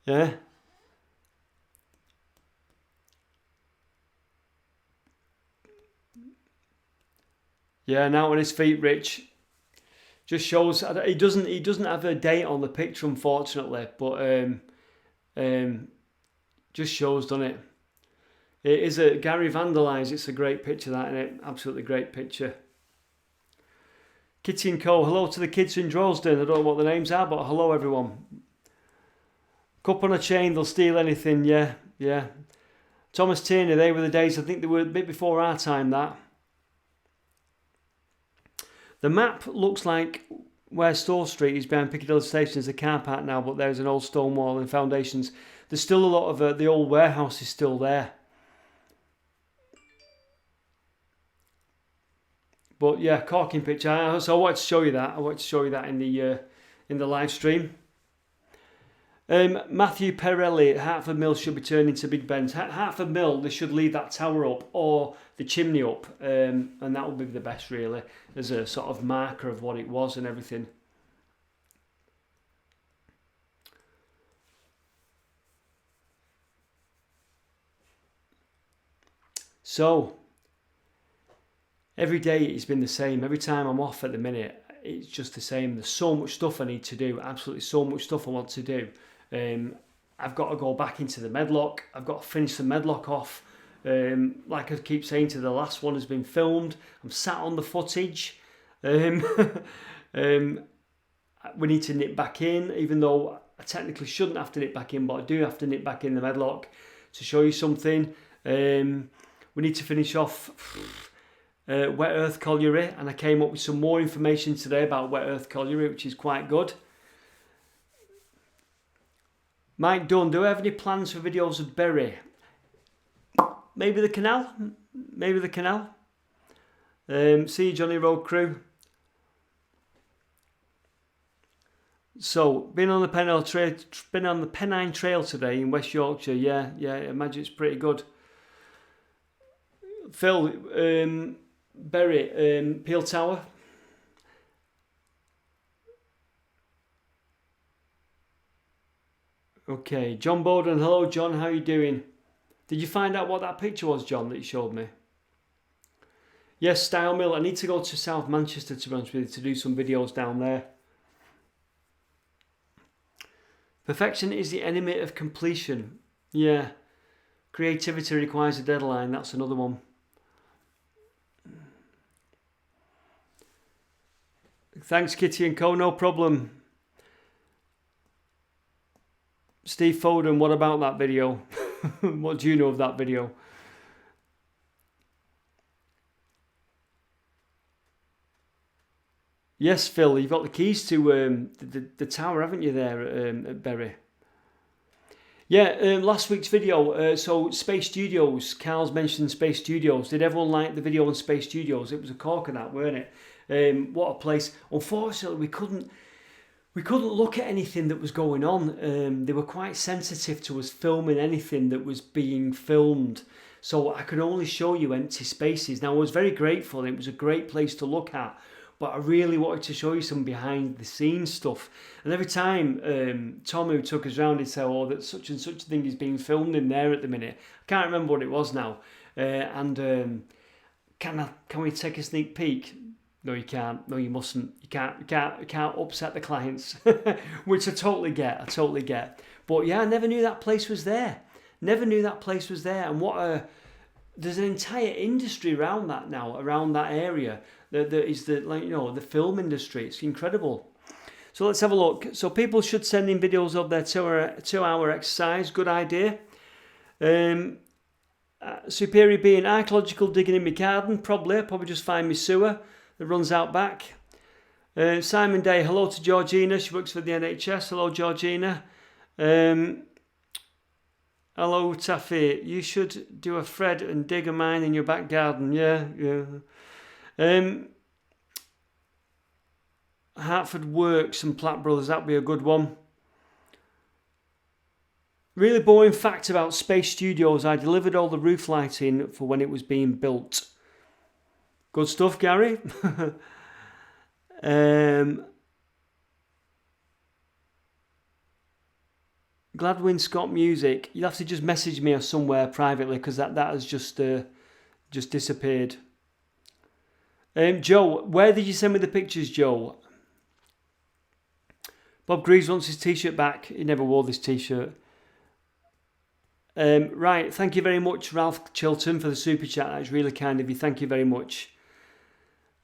Yeah. Yeah, now on his feet, Rich. Just shows he doesn't have a date on the picture, unfortunately, but just shows, doesn't it? It is a Gary Vandalize. It's a great picture, that, isn't it? Absolutely great picture. Kitty and Co. Hello to the kids in Droylsden. I don't know what the names are, but hello everyone. Cup on a chain, they'll steal anything. Yeah. Thomas Tierney, they were the days. I think they were a bit before our time. That. The map looks like where Store Street is behind Piccadilly Station is a car park now, but there's an old stone wall and foundations. There's still a lot of the old warehouse is still there. But yeah, corking pitch. So I wanted to show you that. I wanted to show you that in the live stream. Matthew Perelli, Hertford Mill should be turned into Big Ben's. Hertford Mill, they should leave that tower up or the chimney up, and that would be the best really, as a sort of marker of what it was and everything. So, every day it's been the same. Every time I'm off at the minute, it's just the same. There's so much stuff I need to do, absolutely so much stuff I want to do. I've got to go back into the medlock. I've got to finish the medlock off. Like I keep saying, to the last one has been filmed. I'm sat on the footage. We need to nip back in, even though I technically shouldn't have to nip back in, but I do have to nip back in the medlock to show you something. We need to finish off Wet Earth Colliery, and I came up with some more information today about Wet Earth Colliery, which is quite good. Mike Dunn, do I have any plans for videos of Bury? Maybe the canal? Maybe the canal? See you, Johnny Road Crew. So, been on the Pennine Trail today in West Yorkshire. Yeah, I imagine it's pretty good. Phil, Bury, Peel Tower. Okay, John Bowden. Hello, John. How are you doing? Did you find out what that picture was, John, that you showed me? Yes, Style Mill. I need to go to South Manchester, to be honest with you, to do some videos down there. Perfection is the enemy of completion. Yeah. Creativity requires a deadline. That's another one. Thanks, Kitty and Co. No problem. Steve Foden, what about that video? What do you know of that video? Yes, Phil, you've got the keys to the tower, haven't you, there at Bury? Yeah, last week's video, so Space Studios, Carl's mentioned Space Studios. Did everyone like the video on Space Studios? It was a corker, that, weren't it? What a place. Unfortunately, we couldn't look at anything that was going on. They were quite sensitive to us filming anything that was being filmed. So I could only show you empty spaces. Now, I was very grateful. It was a great place to look at. But I really wanted to show you some behind the scenes stuff. And every time Tom, who took us round, he'd say, oh, that such and such a thing is being filmed in there at the minute. I can't remember what it was now. Can we take a sneak peek? No, you can't. No, you mustn't. You can't upset the clients, which I totally get. But yeah, I never knew that place was there. And there's an entire industry around that now, around that area. That is the film industry. It's incredible. So let's have a look. So people should send in videos of their 2-hour exercise. Good idea. Superior being archaeological digging in my garden. Probably just find my sewer that runs out back. Simon Day, hello to Georgina. She works for the NHS. Hello, Georgina. Hello, Taffy. You should do a Fred and dig a mine in your back garden. Yeah. Hartford Works and Platt Brothers. That'd be a good one. Really boring fact about Space Studios. I delivered all the roof lighting for when it was being built. Good stuff, Gary. Gladwin Scott Music. You'll have to just message me or somewhere privately, because that has just disappeared. Joe, where did you send me the pictures, Joe? Bob Greaves wants his t-shirt back. He never wore this t-shirt. Right, thank you very much, Ralph Chilton, for the super chat. That's really kind of you. Thank you very much.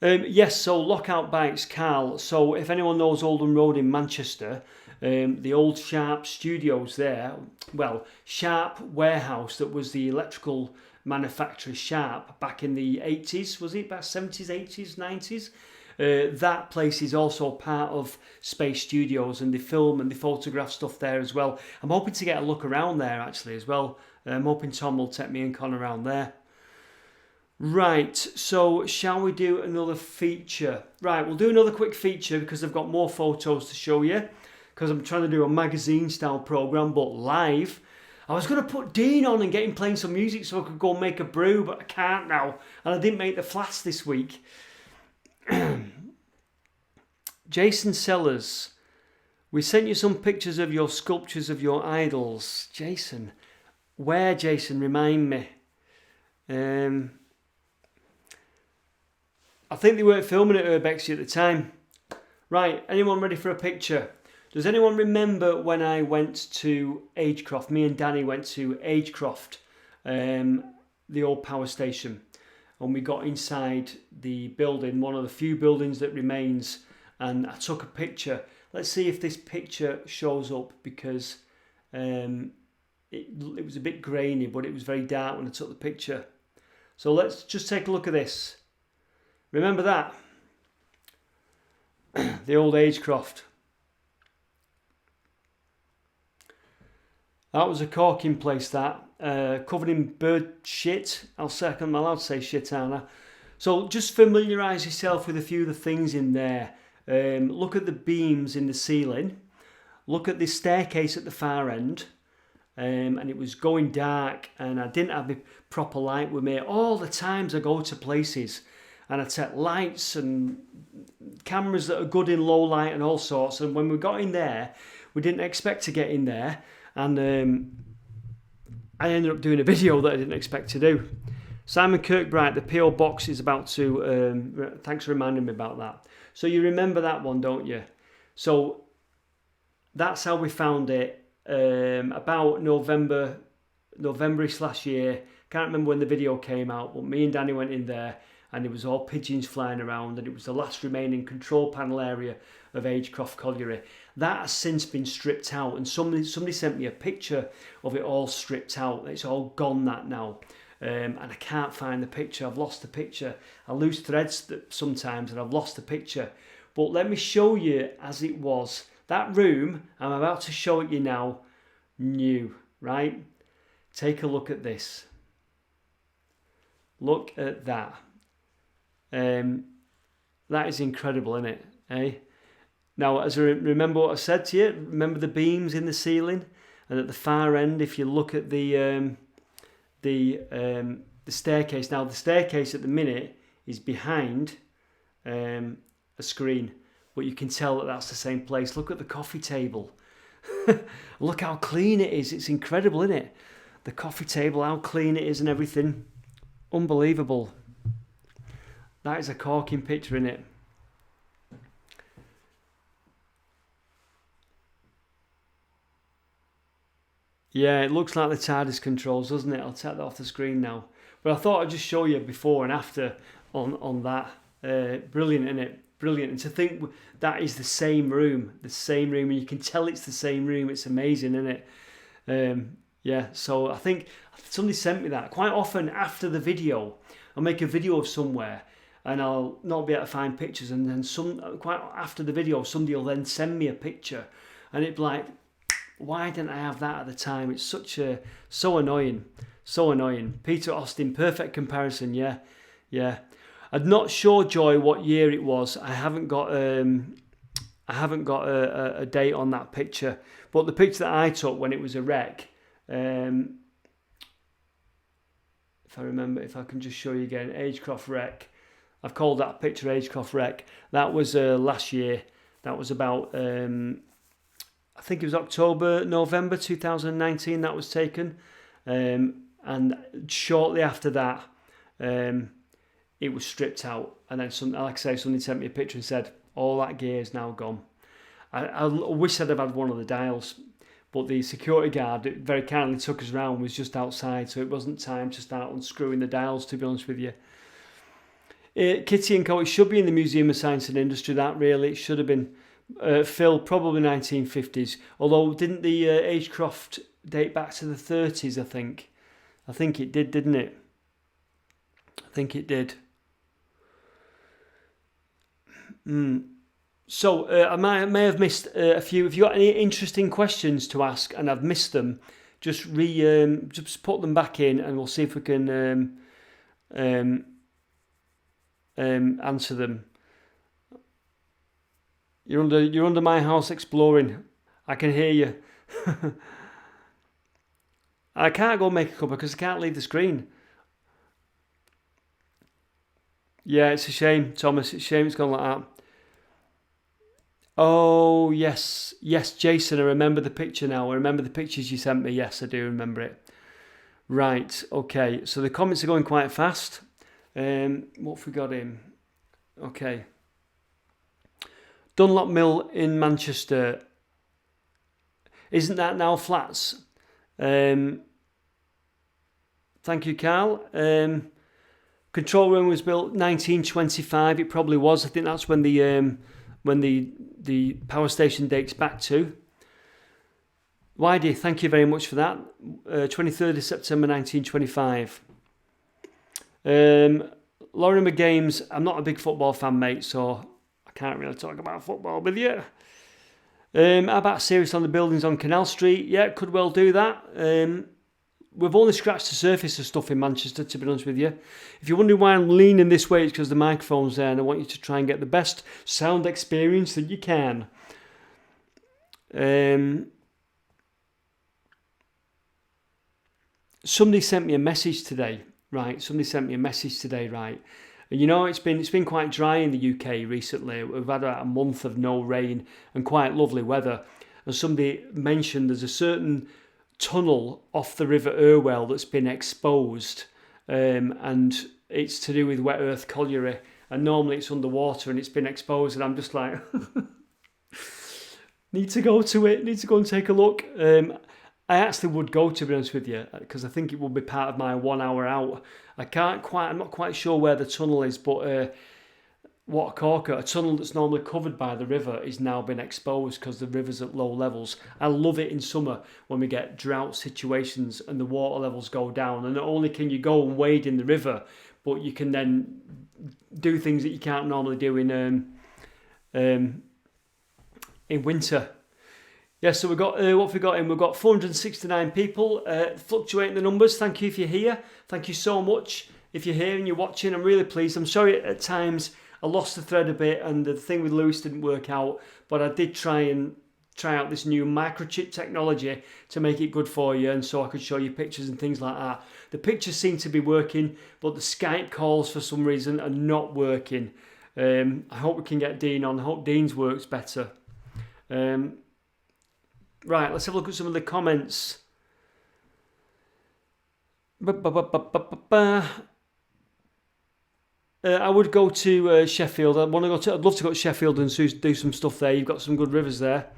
Yes, so Lockout Bikes, Carl. So if anyone knows Oldham Road in Manchester, the old Sharp studios there, well, Sharp warehouse that was the electrical manufacturer Sharp back in the 80s, was it? Back 70s, 80s, 90s? That place is also part of Space Studios, and they film and they photograph stuff there as well. I'm hoping to get a look around there actually as well. I'm hoping Tom will take me and Con around there. Right, so shall we do another feature? Right, we'll do another quick feature because I've got more photos to show you, because I'm trying to do a magazine style program but live. I was going to put Dean on and get him playing some music so I could go and make a brew, but I can't now, and I didn't make the flask this week. Jason Sellers, we sent you some pictures of your sculptures of your idols. Jason, where, Jason? Remind me. I think they weren't filming at Urbexy at the time. Right, anyone ready for a picture? Does anyone remember when I went to Agecroft? Me and Danny went to Agecroft, the old power station, and we got inside the building, one of the few buildings that remains, and I took a picture. Let's see if this picture shows up, because it was a bit grainy, but it was very dark when I took the picture. So let's just take a look at this. Remember that? The old Agecroft. That was a corking place, that. Covered in bird shit. I'm allowed to say shit, aren't I? So just familiarise yourself with a few of the things in there. Look at the beams in the ceiling. Look at the staircase at the far end. And it was going dark, and I didn't have the proper light with me. All the times I go to places and I take lights and cameras that are good in low light and all sorts, and when we got in there, we didn't expect to get in there, and I ended up doing a video that I didn't expect to do. Simon Kirkbright, the PO box is about to, thanks for reminding me about that. So you remember that one, don't you? So that's how we found it, about November-ish last year. Can't remember when the video came out, but me and Danny went in there, and it was all pigeons flying around, and it was the last remaining control panel area of Agecroft Colliery. That has since been stripped out, and somebody sent me a picture of it all stripped out. It's all gone, that now, and I can't find the picture. I've lost the picture. I lose threads sometimes, and I've lost the picture. But let me show you as it was. That room, I'm about to show it you now, new, right? Take a look at this. Look at that. That is incredible, isn't it? Eh? Now, as I remember what I said to you, remember the beams in the ceiling, and at the far end, if you look at the staircase. Now, the staircase at the minute is behind a screen, but you can tell that that's the same place. Look at the coffee table. Look how clean it is. It's incredible, isn't it? The coffee table, how clean it is and everything. Unbelievable. That is a corking picture, isn't it? Yeah, it looks like the TARDIS controls, doesn't it? I'll take that off the screen now. But I thought I'd just show you before and after on that. Brilliant, isn't it? Brilliant. And to think that is the same room, and you can tell it's the same room. It's amazing, isn't it? Yeah, so I think somebody sent me that. Quite often after the video, I'll make a video of somewhere, and I'll not be able to find pictures, and then quite after the video, somebody will then send me a picture, and it'd be like, why didn't I have that at the time? It's so annoying. Peter Austin, perfect comparison. Yeah. I'm not sure, Joy, what year it was. I haven't got a date on that picture, but the picture that I took when it was a wreck. If I remember, if I can just show you again, Agecroft wreck. I've called that picture Agecroft wreck. That was last year. That was about, I think it was October, November 2019 that was taken. And shortly after that, it was stripped out. And then, like I say, somebody sent me a picture and said, all that gear is now gone. I wish I'd have had one of the dials, but the security guard that very kindly took us around was just outside, so it wasn't time to start unscrewing the dials, to be honest with you. Kitty and Co, it should be in the Museum of Science and Industry, that really, it should have been. Phil, probably 1950s, although didn't the Agecroft date back to the 30s, I think. I think it did, didn't it? I think it did. So I may have missed a few. If you've got any interesting questions to ask and I've missed them, just put them back in, and we'll see if we can answer them. You're under my house exploring. I can hear you. I can't go make a cuppa because I can't leave the screen. Yeah, it's a shame, Thomas. It's a shame it's gone like that. Oh, yes. Yes, Jason, I remember the picture now. I remember the pictures you sent me. Yes, I do remember it. Right, okay. So the comments are going quite fast. What have we got in? Okay. Dunlop Mill in Manchester. Isn't that now flats? Thank you, Carl. Control room was built 1925. It probably was. I think that's when the power station dates back to. Widey, thank you very much for that. 23rd of September 1925. Lauren McGames, I'm not a big football fan, mate, so I can't really talk about football with you. How about a series on the buildings on Canal Street? Yeah, could well do that. We've only scratched the surface of stuff in Manchester, to be honest with you. If you're wondering why I'm leaning this way, it's because the microphone's there and I want you to try and get the best sound experience that you can. Somebody sent me a message today, right? And you know, it's been quite dry in the UK recently. We've had about a month of no rain and quite lovely weather. And somebody mentioned there's a certain tunnel off the River Irwell that's been exposed, and it's to do with wet earth colliery. And normally it's underwater and it's been exposed, and I'm just like, need to go to it. Need to go and take a look. I actually would go, to be honest with you, because I think it will be part of my 1 hour out. I'm not quite sure where the tunnel is, but Wat Corker, a tunnel that's normally covered by the river, is now been exposed because the river's at low levels. I love it in summer when we get drought situations and the water levels go down. And not only can you go and wade in the river, but you can then do things that you can't normally do in winter. Yeah, so we've got, what have we got in? We've got 469 people, fluctuating the numbers. Thank you if you're here. Thank you so much. If you're here and you're watching, I'm really pleased. I'm sorry at times I lost the thread a bit and the thing with Lewis didn't work out, but I did try out this new microchip technology to make it good for you, and so I could show you pictures and things like that. The pictures seem to be working, but the Skype calls for some reason are not working. I hope we can get Dean on. I hope Dean's works better. Right, let's have a look at some of the comments. I would go to Sheffield. I'd love to go to Sheffield and do some stuff there. You've got some good rivers there.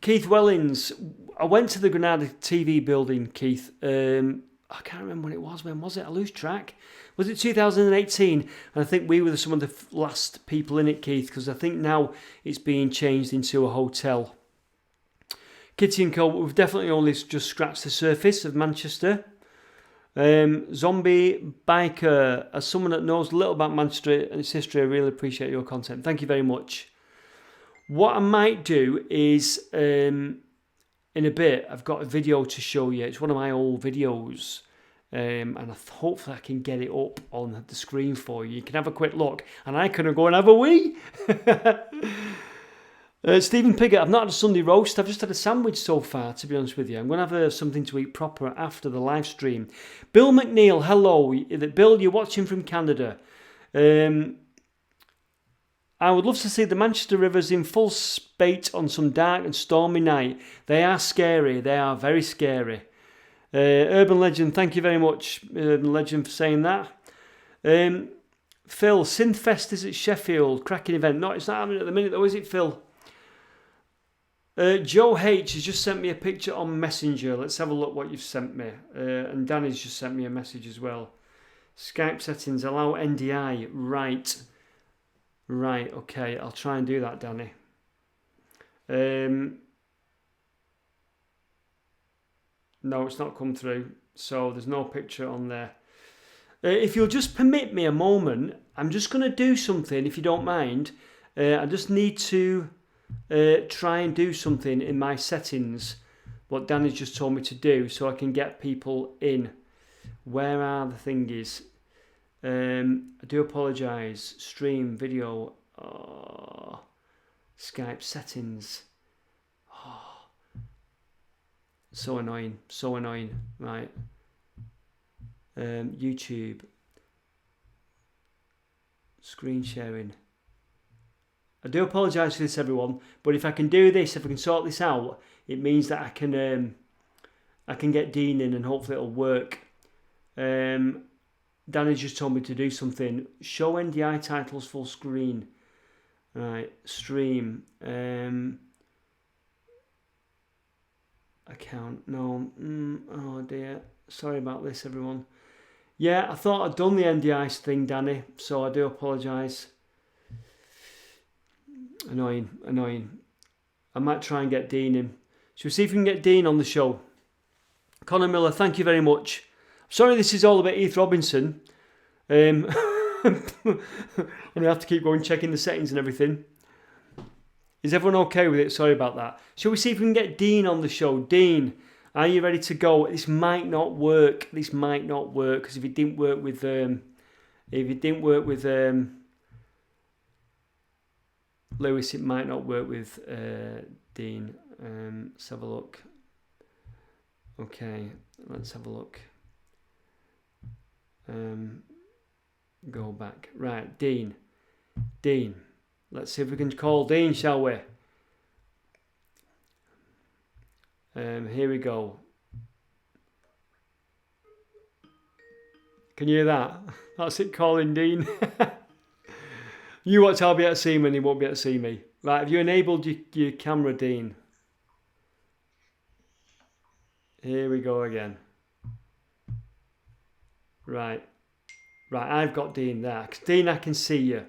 Keith Wellings. I went to the Granada TV building, Keith. I can't remember when it was. When was it? I lose track. Was it 2018? And I think we were some of the last people in it, Keith, because I think now it's being changed into a hotel. Kitty and Co. We've definitely only just scratched the surface of Manchester. Zombie Biker. As someone that knows a little about Manchester and its history, I really appreciate your content. Thank you very much. What I might do is, in a bit, I've got a video to show you. It's one of my old videos. And hopefully I can get it up on the screen for you. You can have a quick look, and I can go and have a wee. Stephen Piggott, I've not had a Sunday roast. I've just had a sandwich so far, to be honest with you. I'm going to have something to eat proper after the live stream. Bill McNeil, hello. Bill, you're watching from Canada. I would love to see the Manchester rivers in full spate on some dark and stormy night. They are scary. They are very scary. Urban Legend, thank you very much, Urban Legend, for saying that. Phil, Synthfest is at Sheffield, cracking event. No, it's not happening at the minute though, is it, Phil? Joe H has just sent me a picture on Messenger. Let's have a look what you've sent me. And Danny's just sent me a message as well. Skype settings, allow NDI. Right, okay, I'll try and do that, Danny. No, it's not come through, so there's no picture on there. If you'll just permit me a moment, I'm just going to do something, if you don't mind. I just need to try and do something in my settings, what Danny's just told me to do, so I can get people in. Where are the thingies? I do apologise. Stream, video, Skype settings. Oh, so annoying. So annoying. Right. YouTube. Screen sharing. I do apologise for this, everyone, but if I can do this, if I can sort this out, it means that I can get Dean in and hopefully it'll work. Danny just told me to do something. Show NDI titles full screen. Right, stream. Account. No. Oh dear. Sorry about this, everyone. Yeah, I thought I'd done the NDI thing, Danny, so I do apologise. Annoying. I might try and get Dean in. Shall we see if we can get Dean on the show? Connor Miller, thank you very much. Sorry this is all about Heath Robinson. And I have to keep going checking the settings and everything. Is everyone okay with it? Sorry about that. Shall we see if we can get Dean on the show? Dean, are you ready to go? This might not work. Because if it didn't work with Lewis, it might not work with Dean. Let's have a look. Okay, let's have a look. Go back. Right, Dean. Let's see if we can call Dean, shall we? Here we go. Can you hear that? That's it, calling Dean. You watch, I'll be able to see him and he won't be able to see me. Right, have you enabled your camera, Dean? Here we go again. Right, I've got Dean there. Dean, I can see you.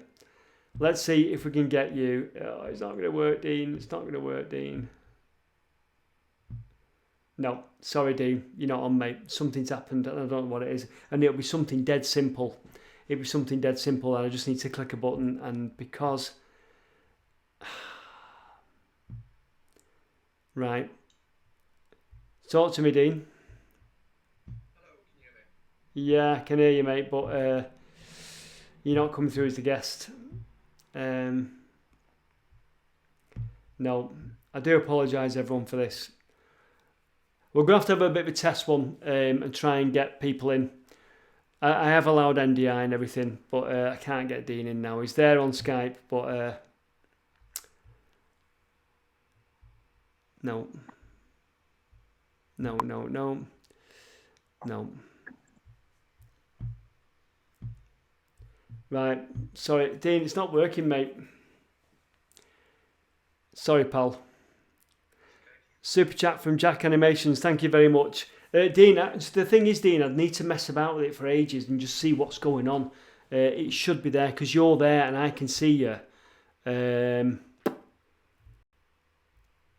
Let's see if we can get you. Oh, it's not going to work, Dean. It's not going to work, Dean. No, sorry, Dean. You're not on, mate. Something's happened and I don't know what it is. And it'll be something dead simple. And I just need to click a button, and because... Right. Talk to me, Dean. Hello, can you hear me? Yeah, I can hear you, mate, but you're not coming through as the guest. No, I do apologise, everyone, for this. We're going to have a bit of a test one and try and get people in. I have allowed NDI and everything, but I can't get Dean in now. He's there on Skype, but no. Right, sorry, Dean, it's not working, mate. Sorry, pal. Super chat from Jack Animations, thank you very much. Dean, the thing is, Dean, I'd need to mess about with it for ages and just see what's going on. It should be there because you're there and I can see you.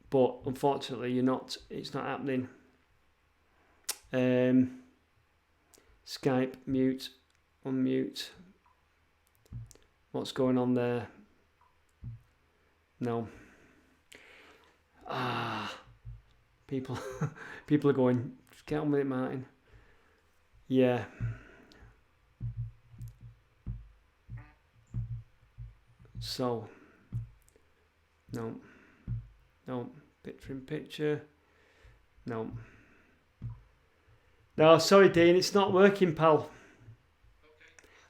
But unfortunately, you're not. It's not happening. Skype, mute, unmute. What's going on there? No. People are going, get on with it, Martin. Yeah. So, no. Picture in picture. No, sorry, Dean, it's not working, pal. Okay.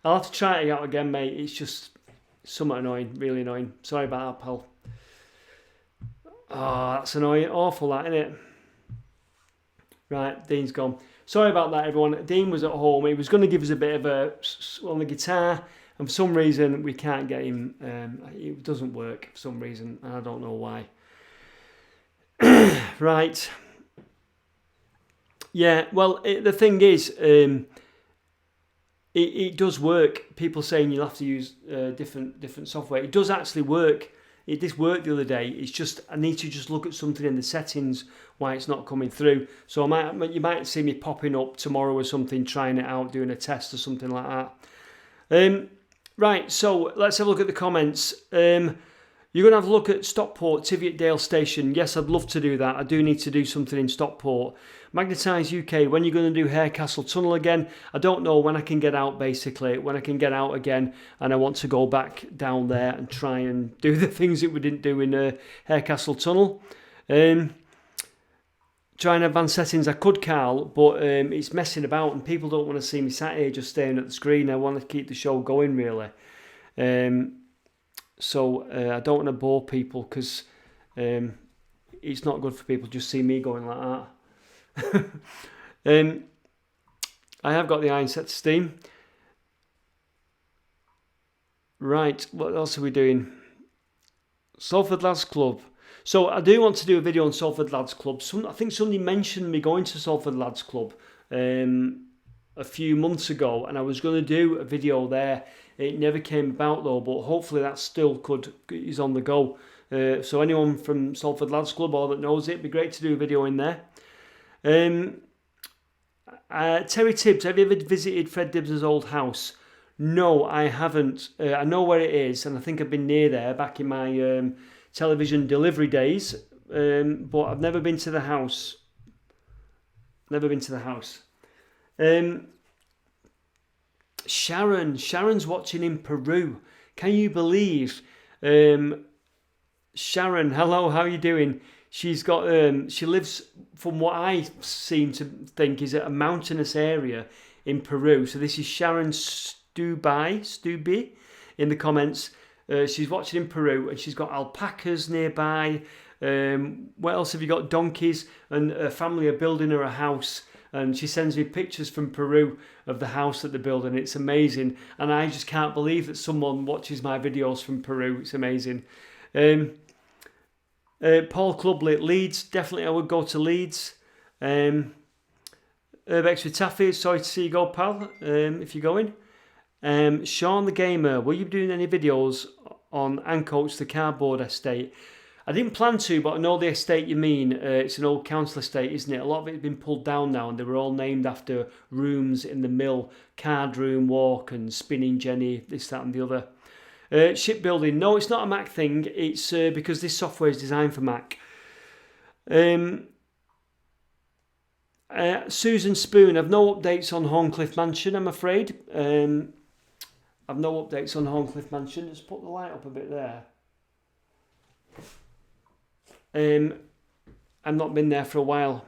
I'll have to try it out again, mate. It's just somewhat annoying, really annoying. Sorry about that, pal. Oh, that's annoying. Awful, that, isn't it? Right, Dean's gone. Sorry about that, everyone. Dean was at home. He was going to give us a bit of a on the guitar, and for some reason we can't get him. It doesn't work for some reason, and I don't know why. Right. Yeah, well, the thing is, it does work. People saying you'll have to use different software. It does actually work. It did work the other day. It's just I need to just look at something in the settings why it's not coming through. So you might see me popping up tomorrow or something, trying it out, doing a test or something like that. Right, so let's have a look at the comments. You're going to have a look at Stockport, Tiviotdale Station. Yes, I'd love to do that. I do need to do something in Stockport. Magnetise UK, when you're going to do Harecastle Tunnel again. I don't know when I can get out, basically. When I can get out again and I want to go back down there and try and do the things that we didn't do in Harecastle Tunnel. Try and advance settings. I could, Carl, but it's messing about and people don't want to see me sat here just staring at the screen. I want to keep the show going, really. So I don't want to bore people because it's not good for people to just see me going like that. I have got the iron set to steam. Right, what else are we doing? Salford Lads Club. So I do want to do a video on Salford Lads Club. I think somebody mentioned me going to Salford Lads Club a few months ago, and I was going to do a video there. It never came about though, but hopefully that still is on the go. So anyone from Salford Lads Club or that knows it, it'd be great to do a video in there. Terry Tibbs, have you ever visited Fred Dibbs' old house? No, I haven't. I know where it is, and I think I've been near there back in my television delivery days, but I've never been to the house. Sharon's watching in Peru. Can you believe? Sharon, hello, how are you doing? She's got she lives, from what I seem to think, is a mountainous area in Peru. So this is Sharon Stubby in the comments. She's watching in Peru and she's got alpacas nearby. What else have you got? Donkeys, and her family are building her a house. And she sends me pictures from Peru of the house that they're building. It's amazing. And I just can't believe that someone watches my videos from Peru. It's amazing. Paul Clubley at Leeds. Definitely I would go to Leeds. Urbex with Taffy. Sorry to see you go, pal, if you're going. Sean the Gamer. Will you be doing any videos on Ancoats, the cardboard estate? I didn't plan to, but I know the estate you mean. It's an old council estate, isn't it? A lot of it has been pulled down now, and they were all named after rooms in the mill. Card Room, Walk, and Spinning Jenny, this, that, and the other. Shipbuilding. No, it's not a Mac thing. It's because this software is designed for Mac. Susan Spoon. I've no updates on Horncliffe Mansion, I'm afraid. I've no updates on Horncliffe Mansion. Just put the light up a bit there. I've not been there for a while.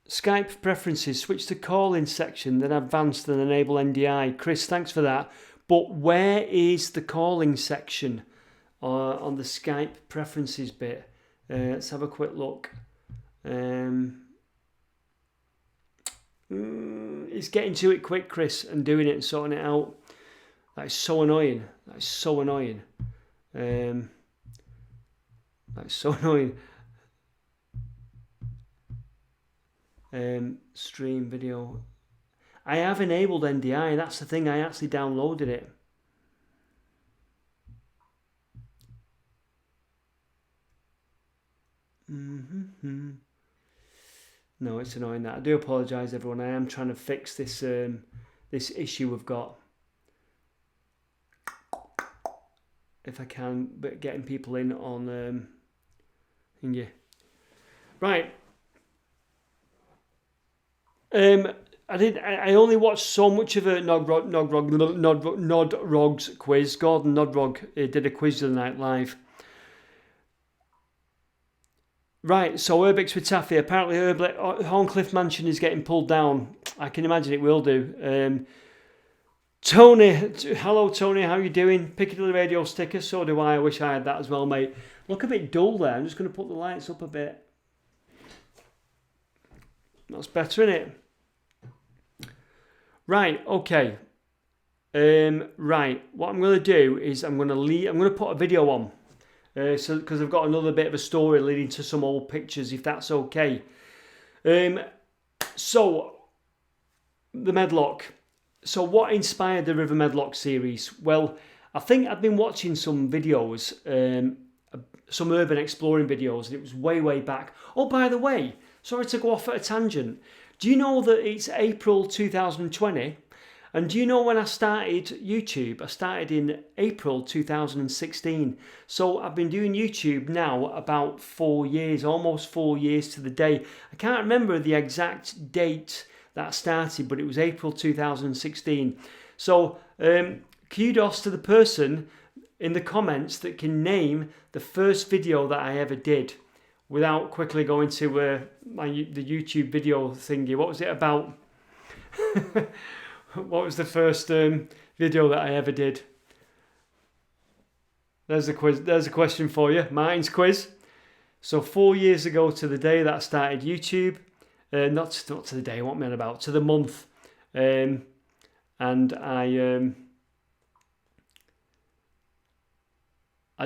Skype preferences, switch to call-in section, then advanced and enable NDI. Chris, thanks for that. But where is the calling section on the Skype preferences bit? Let's have a quick look. It's getting to it quick, Chris, and doing it and sorting it out. That is so annoying. That's so annoying. Stream video. I have enabled NDI. That's the thing. I actually downloaded it. No, it's annoying that. I do apologise, everyone. I am trying to fix this this issue we've got. If I can, but getting people in on yeah. Right. I only watched so much of a Nodrog's quiz. Gordon Nodrog did a quiz the other night live. Right, so Urbex with Taffy. Apparently Horncliffe Mansion is getting pulled down. I can imagine it will do. Tony, hello Tony, how you doing? Piccadilly Radio sticker, so do I. I wish I had that as well, mate. Look a bit dull there. I'm just going to put the lights up a bit. That's better, isn't it? Right, okay. Right, what I'm going to do is I'm going to put a video on. So because I've got another bit of a story leading to some old pictures, if that's okay. So the Medlock. So what inspired the River Medlock series? Well, I think I've been watching some videos, some urban exploring videos, and it was way back. Oh, by the way, sorry to go off at a tangent. Do you know that it's April 2020 And do you know when I started YouTube? I started in April 2016. So I've been doing YouTube now about 4 years, almost 4 years to the day. I can't remember the exact date that I started, but it was April 2016. So kudos to the person in the comments that can name the first video that I ever did without quickly going to the YouTube video thingy. What was it about? What was the first video that I ever did? There's a quiz. There's a question for you. Martin's quiz. So 4 years ago to the day that I started YouTube, not to the day. What am I on about? To the month, and I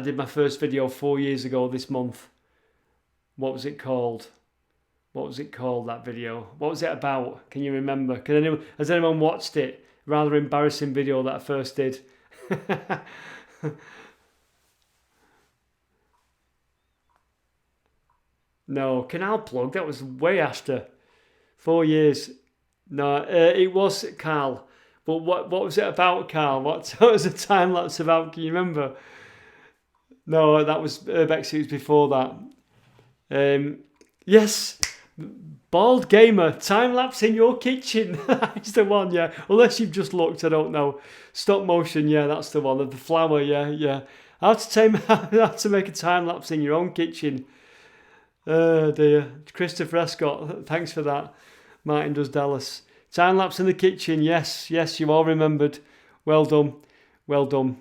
did my first video 4 years ago this month. What was it called? What was it called, that video? What was it about? Can you remember? Has anyone watched it? Rather embarrassing video that I first did. No, Canal Plug, that was way after. 4 years. No, it was Carl. But what was it about, Carl? What was the time lapse about? Can you remember? No, that was Urbex. It was before that. Yes, Bald Gamer, time lapse in your kitchen. That's the one, yeah. Unless you've just looked, I don't know. Stop motion, yeah, that's the one. Of the flower, yeah. How to make a time lapse in your own kitchen. Oh dear. Christopher Escott, thanks for that. Martin does Dallas. Time lapse in the kitchen, yes, you all remembered. Well done.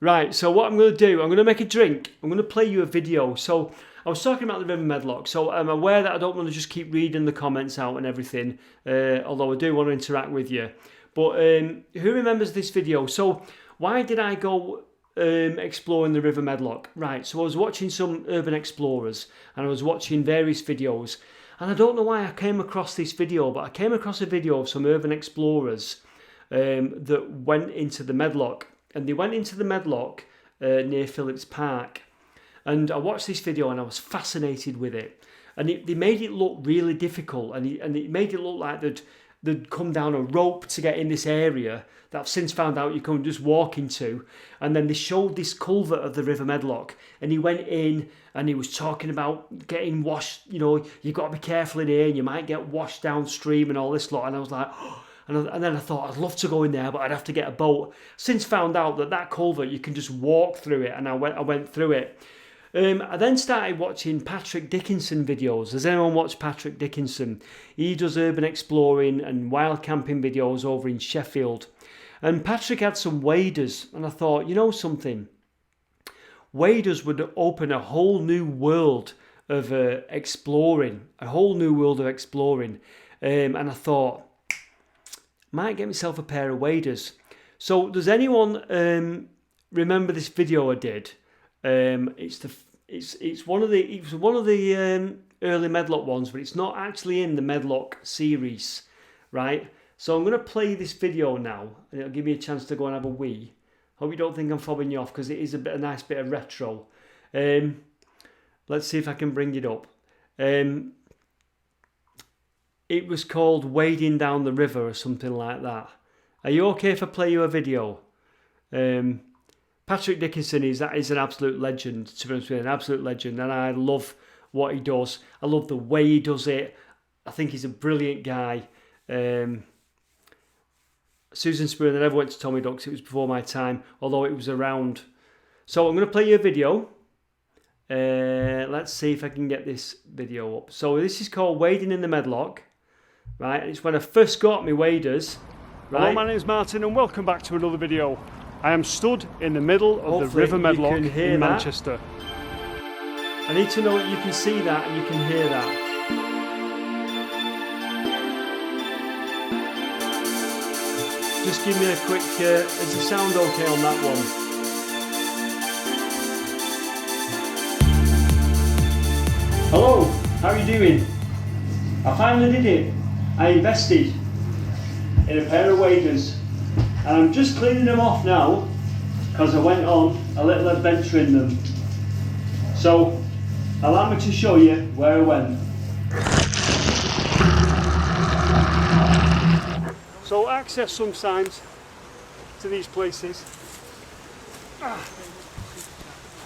Right, so what I'm going to do, I'm going to make a drink. I'm going to play you a video. So I was talking about the River Medlock, so I'm aware that I don't want to just keep reading the comments out and everything, although I do want to interact with you. But who remembers this video? So why did I go exploring the River Medlock? Right, so I was watching some urban explorers and I was watching various videos, and I don't know why I came across this video, but I came across a video of some urban explorers that went into the Medlock, and they went into the Medlock near Phillips Park. And I watched this video and I was fascinated with it. And they made it look really difficult, and it made it look like they'd come down a rope to get in this area that I've since found out you can just walk into. And then they showed this culvert of the River Medlock, and he went in and he was talking about getting washed. You know, you've got to be careful in here and you might get washed downstream and all this lot. And I was like, oh. And then I thought I'd love to go in there, but I'd have to get a boat. Since found out that culvert, you can just walk through it, and I went through it. I then started watching Patrick Dickinson videos. Has anyone watched Patrick Dickinson? He does urban exploring and wild camping videos over in Sheffield. And Patrick had some waders, and I thought, you know something? Waders would open a whole new world of exploring, and I thought, might get myself a pair of waders. So does anyone remember this video I did? It's one of the early Medlock ones, but it's not actually in the Medlock series, right? So I'm going to play this video now, and it'll give me a chance to go and have a wee. Hope you don't think I'm fobbing you off, because it is a nice bit of retro. Let's see if I can bring it up. It was called Wading Down the River or something like that. Are you okay if I play you a video? Patrick Dickinson is an absolute legend, to be honest with you, an absolute legend, and I love what he does. I love the way he does it. I think he's a brilliant guy. Susan Spooner, I never went to Tommy Ducks, it was before my time, although it was around. So I'm going to play you a video. Let's see if I can get this video up. So this is called Wading in the Medlock. Right, it's when I first got my waders. Right. Hello, my name is Martin and welcome back to another video. I am stood in the middle of the River Medlock in Manchester. I need to know that you can see that and you can hear that. Just give me a quick, is the sound okay on that one? Hello, how are you doing? I finally did it. I invested in a pair of waders, and I'm just cleaning them off now because I went on a little adventure in them. So allow me to show you where I went. So access sometimes to these places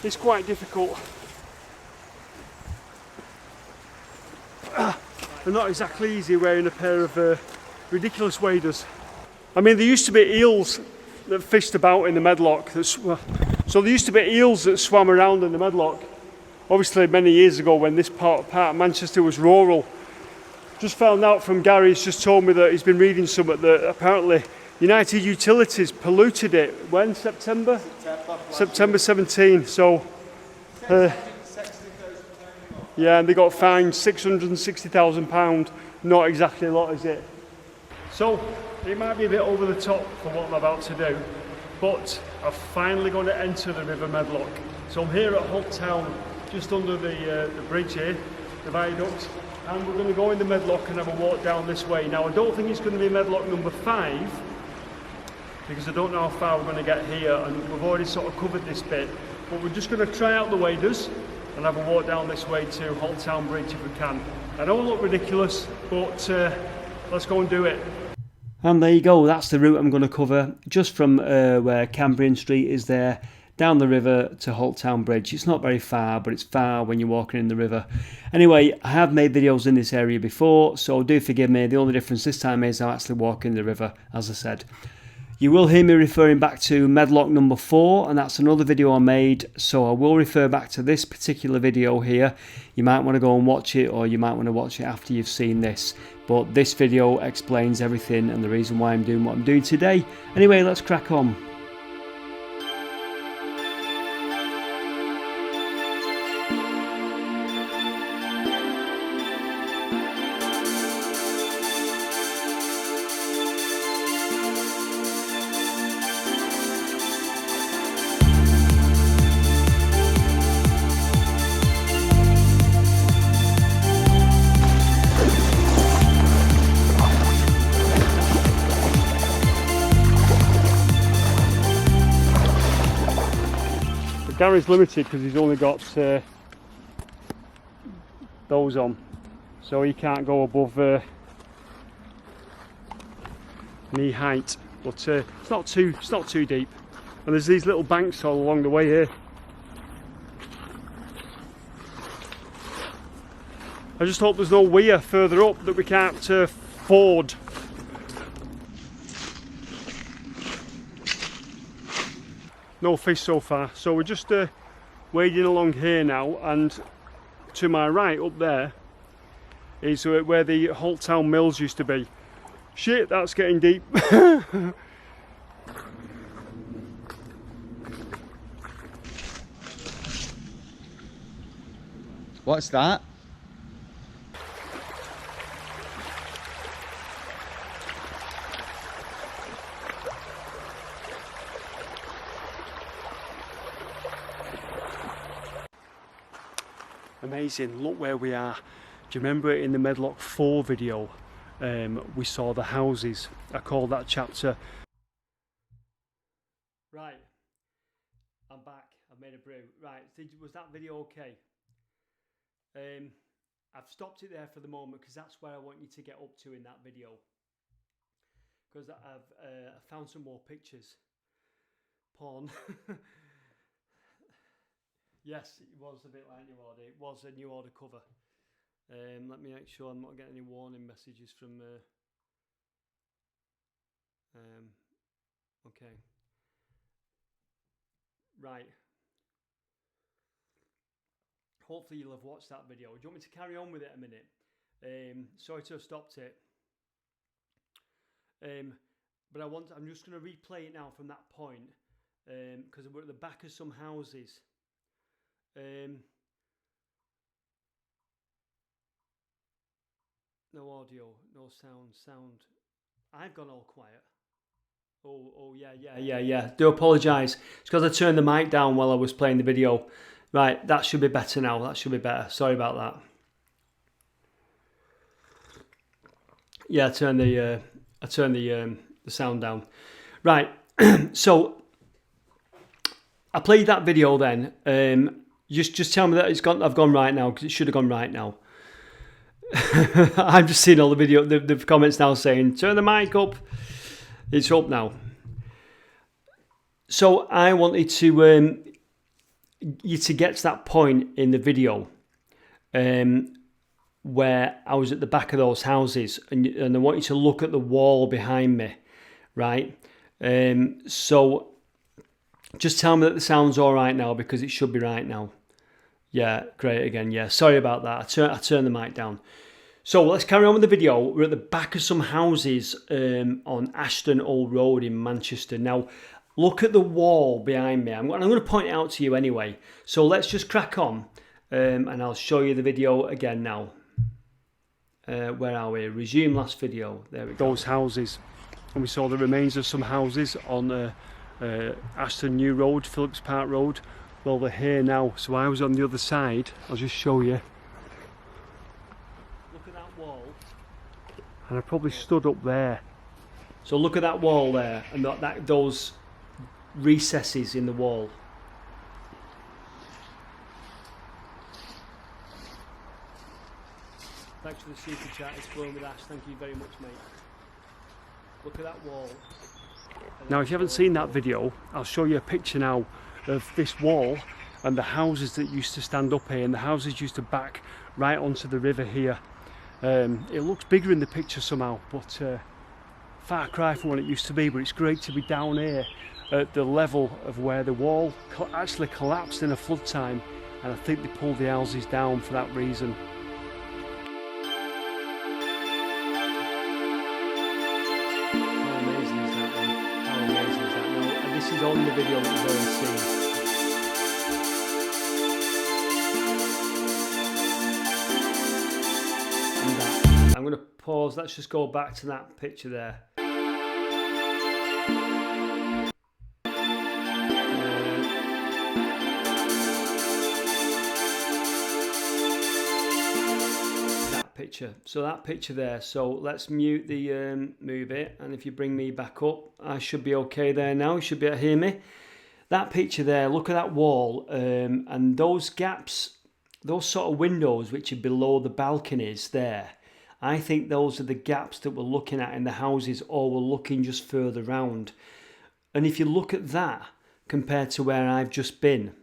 is quite difficult. And not exactly easy wearing a pair of ridiculous waders. I mean, there used to be eels that fished about in the Medlock. So there used to be eels that swam around in the Medlock. Obviously many years ago when this part of Manchester was rural. Just found out from Gary, he's just told me that he's been reading something that apparently United Utilities polluted it. When? September 17. So yeah, and they got fined £660,000. Not exactly a lot, is it? So it might be a bit over the top for what I'm about to do, but I'm finally going to enter the River Medlock. So I'm here at Holt Town, just under the bridge here, the viaduct, and we're going to go in the Medlock and have a walk down this way. Now I don't think it's going to be Medlock number 5, because I don't know how far we're going to get here, and we've already sort of covered this bit, but we're just going to try out the waders and have a walk down this way to Holt Town Bridge if we can. I know it look ridiculous, but let's go and do it. And there you go, that's the route I'm going to cover, just from where Cambrian Street is there, down the river to Holt Town Bridge. It's not very far, but it's far when you're walking in the river. Anyway, I have made videos in this area before, so do forgive me. The only difference this time is I'm actually walking the river, as I said. You will hear me referring back to Medlock number 4, and that's another video I made, so I will refer back to this particular video here. You might want to go and watch it, or you might want to watch it after you've seen this. But this video explains everything and the reason why I'm doing what I'm doing today. Anyway, let's crack on. Gary's limited because he's only got those on, so he can't go above knee height. But it's not too deep, and there's these little banks all along the way here. I just hope there's no weir further up that we can't ford. No fish so far, so we're just wading along here now, and to my right up there is where the Holt Town Mills used to be. Shit, that's getting deep. What's that? Amazing, look where we are. Do you remember in the Medlock 4 video we saw the houses? I called that chapter. Right, I'm back, I've made a brew. Right, was that video okay? I've stopped it there for the moment because that's where I want you to get up to in that video. Because I've found some more pictures. Porn. Yes, it was a bit like New Order. It was a New Order cover. Let me make sure I'm not getting any warning messages from... okay. Right. Hopefully you'll have watched that video. Do you want me to carry on with it a minute? Sorry to have stopped it. But I'm just going to replay it now from that point. Because we're at the back of some houses. No audio, no sound. I've gone all quiet. Oh yeah. Do apologise. It's because I turned the mic down while I was playing the video. Right, that should be better now. That should be better. Sorry about that. Yeah, I turned the sound down. Right. So I played that video then. Just tell me that I've gone right now, because it should have gone right now. I'm just seeing all the video, the comments now saying, turn the mic up. It's up now. So I wanted to you to get to that point in the video where I was at the back of those houses, and I want you to look at the wall behind me, right? So just tell me that the sound's all right now, because it should be right now. Yeah, great again. Yeah, sorry about that. I turned the mic down. So let's carry on with the video. We're at the back of some houses on Ashton Old Road in Manchester. Now, look at the wall behind me. I'm going to point it out to you anyway. So let's just crack on, and I'll show you the video again now. Where are we? Resume last video. There we go. Those houses, and we saw the remains of some houses on Ashton New Road, Phillips Park Road. Well, they're here now. So I was on the other side. I'll just show you. Look at that wall. And I probably stood up there. So look at that wall there, and those recesses in the wall. Thanks for the super chat. It's Flowing with Ash. Thank you very much, mate. Look at that wall. Now, if you haven't seen that video, I'll show you a picture now of this wall and the houses that used to stand up here, and the houses used to back right onto the river here. It looks bigger in the picture somehow, but far cry from what it used to be. But it's great to be down here at the level of where the wall actually collapsed in a flood time, and I think they pulled the houses down for that reason. How amazing is that, then? How amazing is that? Now, and this is on the video that you've already seen. And that. I'm going to pause. Let's just go back to that picture there. Picture. So that picture there. So let's mute the movie, and if you bring me back up, I should be okay there now. You should be able to hear me. That picture there. Look at that wall, and those gaps, those sort of windows which are below the balconies there. I think those are the gaps that we're looking at in the houses, or we're looking just further round. And if you look at that compared to where I've just been,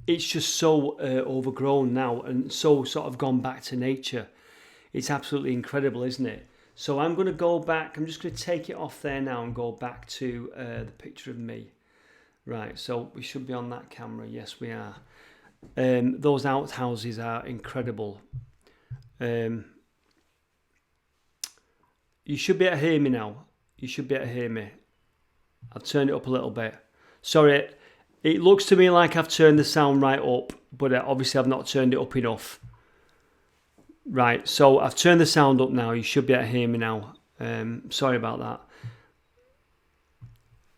it's just so overgrown now, and so sort of gone back to nature. It's absolutely incredible, isn't it? So I'm going to go back. I'm just going to take it off there now and go back to the picture of me. Right, so we should be on that camera. Yes, we are. Those outhouses are incredible. You should be able to hear me now. You should be able to hear me. I've turned it up a little bit. Sorry. It looks to me like I've turned the sound right up, but obviously I've not turned it up enough. Right, so I've turned the sound up now. You should be able to hear me now. Sorry about that.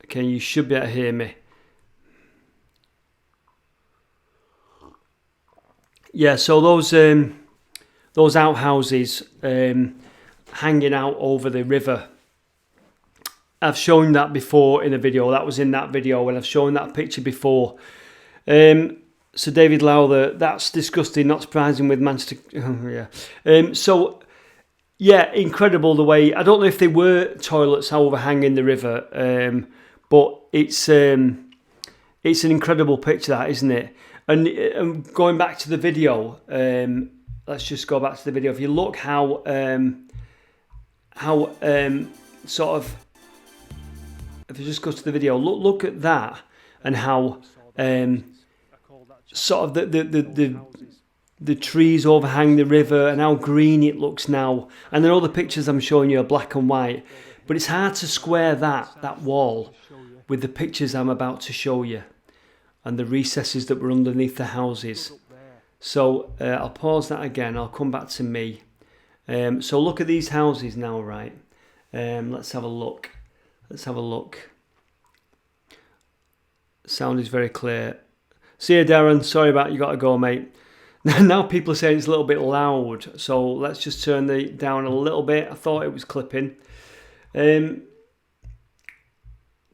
Okay, you should be able to hear me. Yeah, so those outhouses hanging out over the river. I've shown that before in a video. That was in that video, and I've shown that picture before. So David Lowther, that's disgusting, not surprising with Manchester. Yeah. So yeah, incredible the way. I don't know if they were toilets overhanging the river, but it's an incredible picture, that, isn't it? And going back to the video, let's just go back to the video. If you look how sort of. If you just go to the video, look at that, and how sort of the trees overhang the river, and how green it looks now. And then all the pictures I'm showing you are black and white, but it's hard to square that wall with the pictures I'm about to show you, and the recesses that were underneath the houses. So I'll pause that again. I'll come back to me. So look at these houses now, right? Let's have a look. Let's have a look. Sound is very clear. See you, Darren. Sorry about you got to go, mate. Now people are saying it's a little bit loud, so let's just turn the down a little bit. I thought it was clipping. Where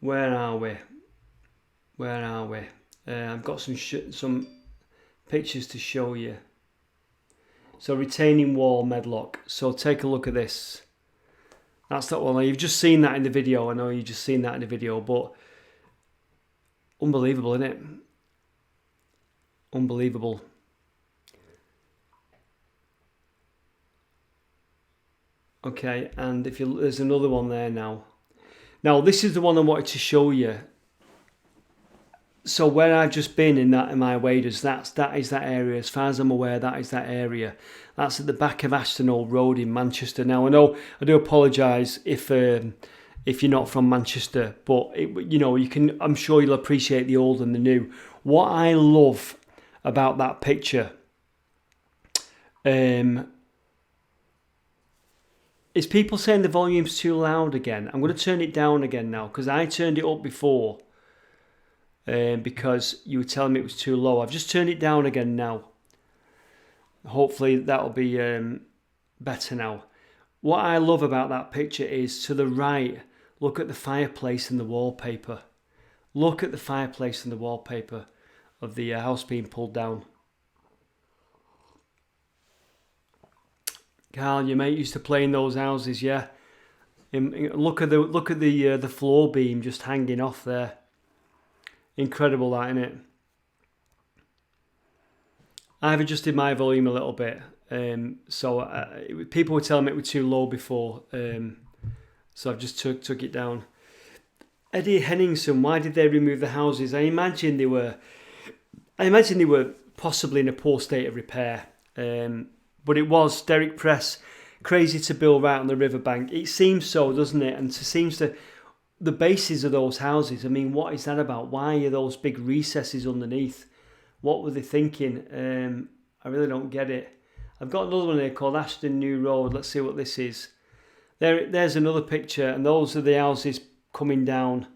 are we? Where are we? I've got some pictures to show you. So retaining wall Medlock. So take a look at this. That's that one. You've just seen that in the video. I know you've just seen that in the video, but unbelievable, isn't it? Unbelievable. Okay, and if you, there's another one there now. Now this is the one I wanted to show you. So where I've just been in my waders, that is that area. As far as I'm aware, that is that area. That's at the back of Ashton Old Road in Manchester. Now I know I do apologise if you're not from Manchester, but you know, you can. I'm sure you'll appreciate the old and the new. What I love about that picture is people saying the volume's too loud again. I'm going to turn it down again now because I turned it up before. Because you were telling me it was too low. I've just turned it down again now. Hopefully that'll be better now. What I love about that picture is to the right, look at the fireplace and the wallpaper. Look at the fireplace and the wallpaper of the house being pulled down. Carl, your mate used to play in those houses, yeah. Look at the floor beam just hanging off there. Incredible, that, isn't it? I've adjusted my volume a little bit, so people were telling me it was too low before, so I've just took it down. Eddie Henningsen, why did they remove the houses? I imagine they were possibly in a poor state of repair, but it was Derek Press, crazy to build right on the riverbank. It seems so, doesn't it? And it seems to. The bases of those houses, I mean, what is that about? Why are those big recesses underneath? What were they thinking? I really don't get it. I've got another one here called Ashton New Road. Let's see what this is. There's another picture, and those are the houses coming down.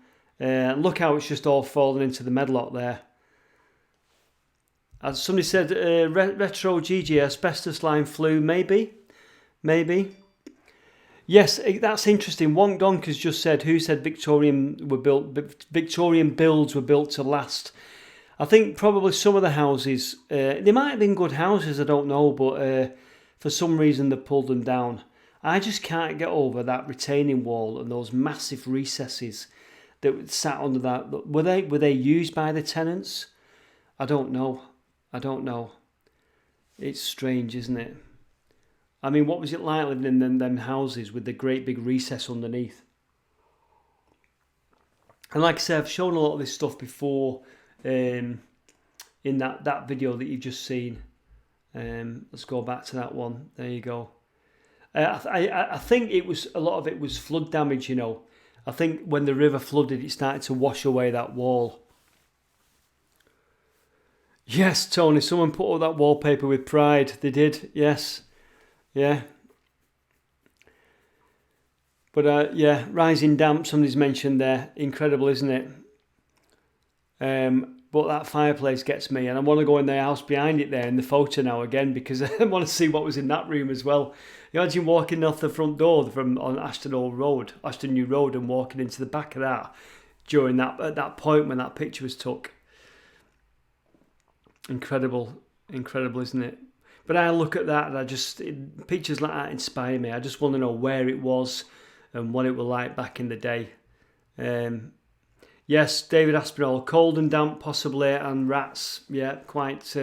Look how it's just all fallen into the Medlock there. As somebody said, retro GG, asbestos line flu, maybe. Yes, that's interesting. Wonk Donk has just said, who said Victorian builds were built to last? I think probably some of the houses, they might have been good houses, I don't know, but for some reason they pulled them down. I just can't get over that retaining wall and those massive recesses that sat under that. Were they used by the tenants? I don't know. It's strange, isn't it? I mean, what was it like living in them houses with the great big recess underneath? And like I said, I've shown a lot of this stuff before in that video that you've just seen. Let's go back to that one. There you go. I think a lot of it was flood damage, you know. I think when the river flooded, it started to wash away that wall. Yes, Tony, someone put all that wallpaper with pride. They did, yes. Yeah. But yeah, rising damp, somebody's mentioned there. Incredible, isn't it? But that fireplace gets me, and I want to go in the house behind it there in the photo now again, because I want to see what was in that room as well. You imagine walking off the front door on Ashton New Road, and walking into the back of that during at that point when that picture was took. Incredible, isn't it? But I look at that and pictures like that inspire me. I just want to know where it was and what it was like back in the day. Yes, David Aspinall, cold and damp possibly, and rats. Yeah, quite.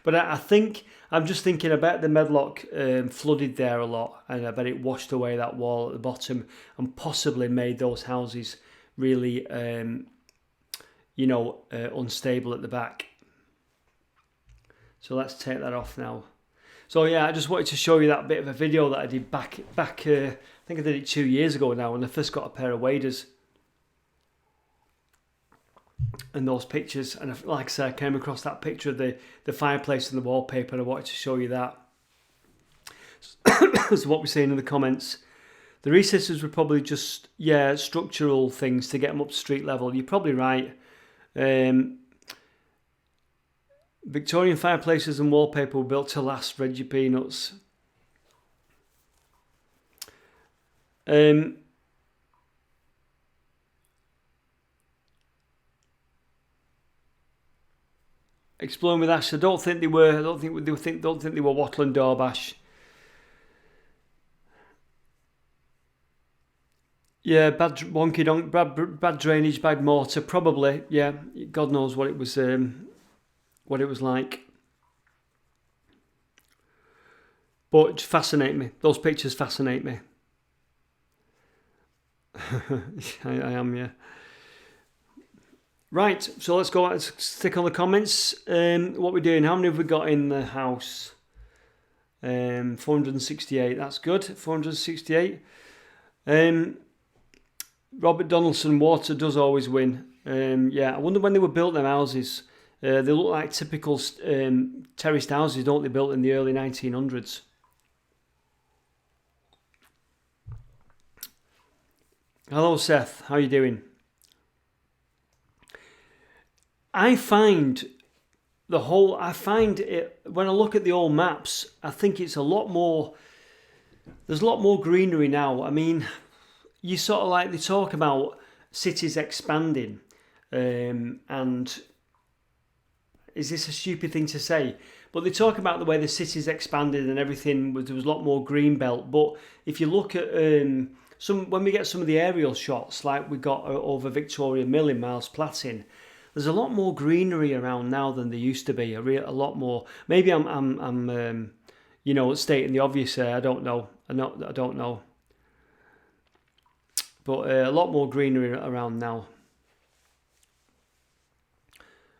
But I think, I'm just thinking, I bet the Medlock flooded there a lot, and I bet it washed away that wall at the bottom and possibly made those houses really, unstable at the back. So let's take that off now. So yeah, I just wanted to show you that bit of a video that I did back. I think I did it 2 years ago now when I first got a pair of waders. And those pictures, and like I said, I came across that picture of the fireplace and the wallpaper, and I wanted to show you that. So what we're saying in the comments, the recesses were probably just, structural things to get them up to street level. You're probably right. Victorian fireplaces and wallpaper were built to last, Reggie Peanuts. Exploring with Ash. I don't think they were. Don't think they were Wattle and Daub, Ash. Yeah, bad wonky donk, bad drainage, bad mortar, probably. Yeah, God knows what it was like. But fascinate me. Those pictures fascinate me. I am, yeah. Right, so let's go. Let's stick on the comments. What we're doing? How many have we got in the house? 468. That's good. 468. Robert Donaldson, water does always win. Yeah, I wonder when they were built, them houses. They look like typical terraced houses, don't they? Built in the early 1900s. Hello, Seth. How are you doing? I find it, when I look at the old maps, I think it's a lot more, there's a lot more greenery now. I mean, you sort of like, they talk about cities expanding, and is this a stupid thing to say? But they talk about the way the cities expanded and everything, there was a lot more green belt. But if you look at when we get some of the aerial shots, like we got over Victoria Mill in Miles Platting, there's a lot more greenery around now than there used to be. A lot more. Maybe I'm stating the obvious here. I don't know. I don't know. But a lot more greenery around now.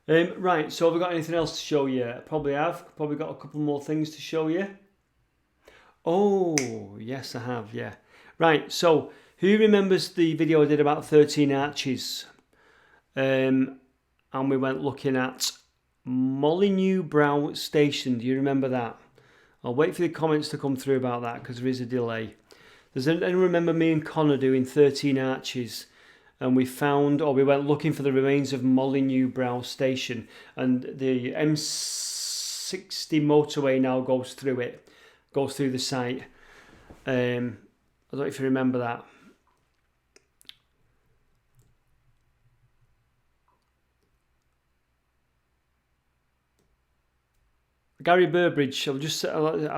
Right, so have we got anything else to show you? Probably have. Probably got a couple more things to show you. Oh, yes I have, yeah. Right, so who remembers the video I did about 13 Arches? And we went looking at Molyneux Brow Station. Do you remember that? I'll wait for the comments to come through about that because there is a delay. Does anyone remember me and Connor doing 13 Arches? And we went looking for the remains of Molyneux Brow Station. And the M60 motorway now goes through the site. I don't know if you remember that. Gary Burbridge, have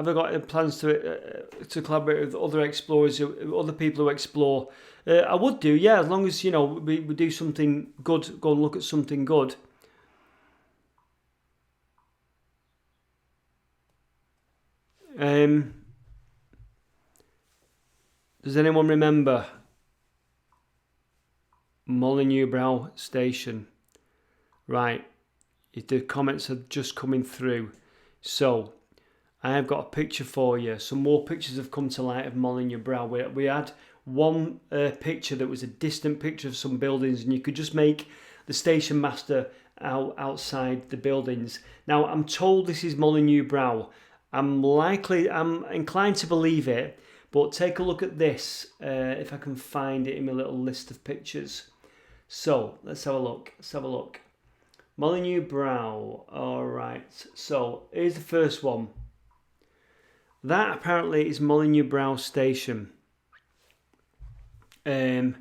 I got plans to collaborate with other explorers, other people who explore? I would do, yeah, as long as, we do something good, go and look at something good. Does anyone remember Molyneux Brow Station? Right, the comments are just coming through. So, I have got a picture for you. Some more pictures have come to light of Molyneux Brow. We had one picture that was a distant picture of some buildings, and you could just make the station master outside the buildings. Now, I'm told this is Molyneux Brow. I'm inclined to believe it, but take a look at this, if I can find it in my little list of pictures. So, let's have a look. Molyneux Brow. Alright, so here's the first one. That apparently is Molyneux Brow Station. It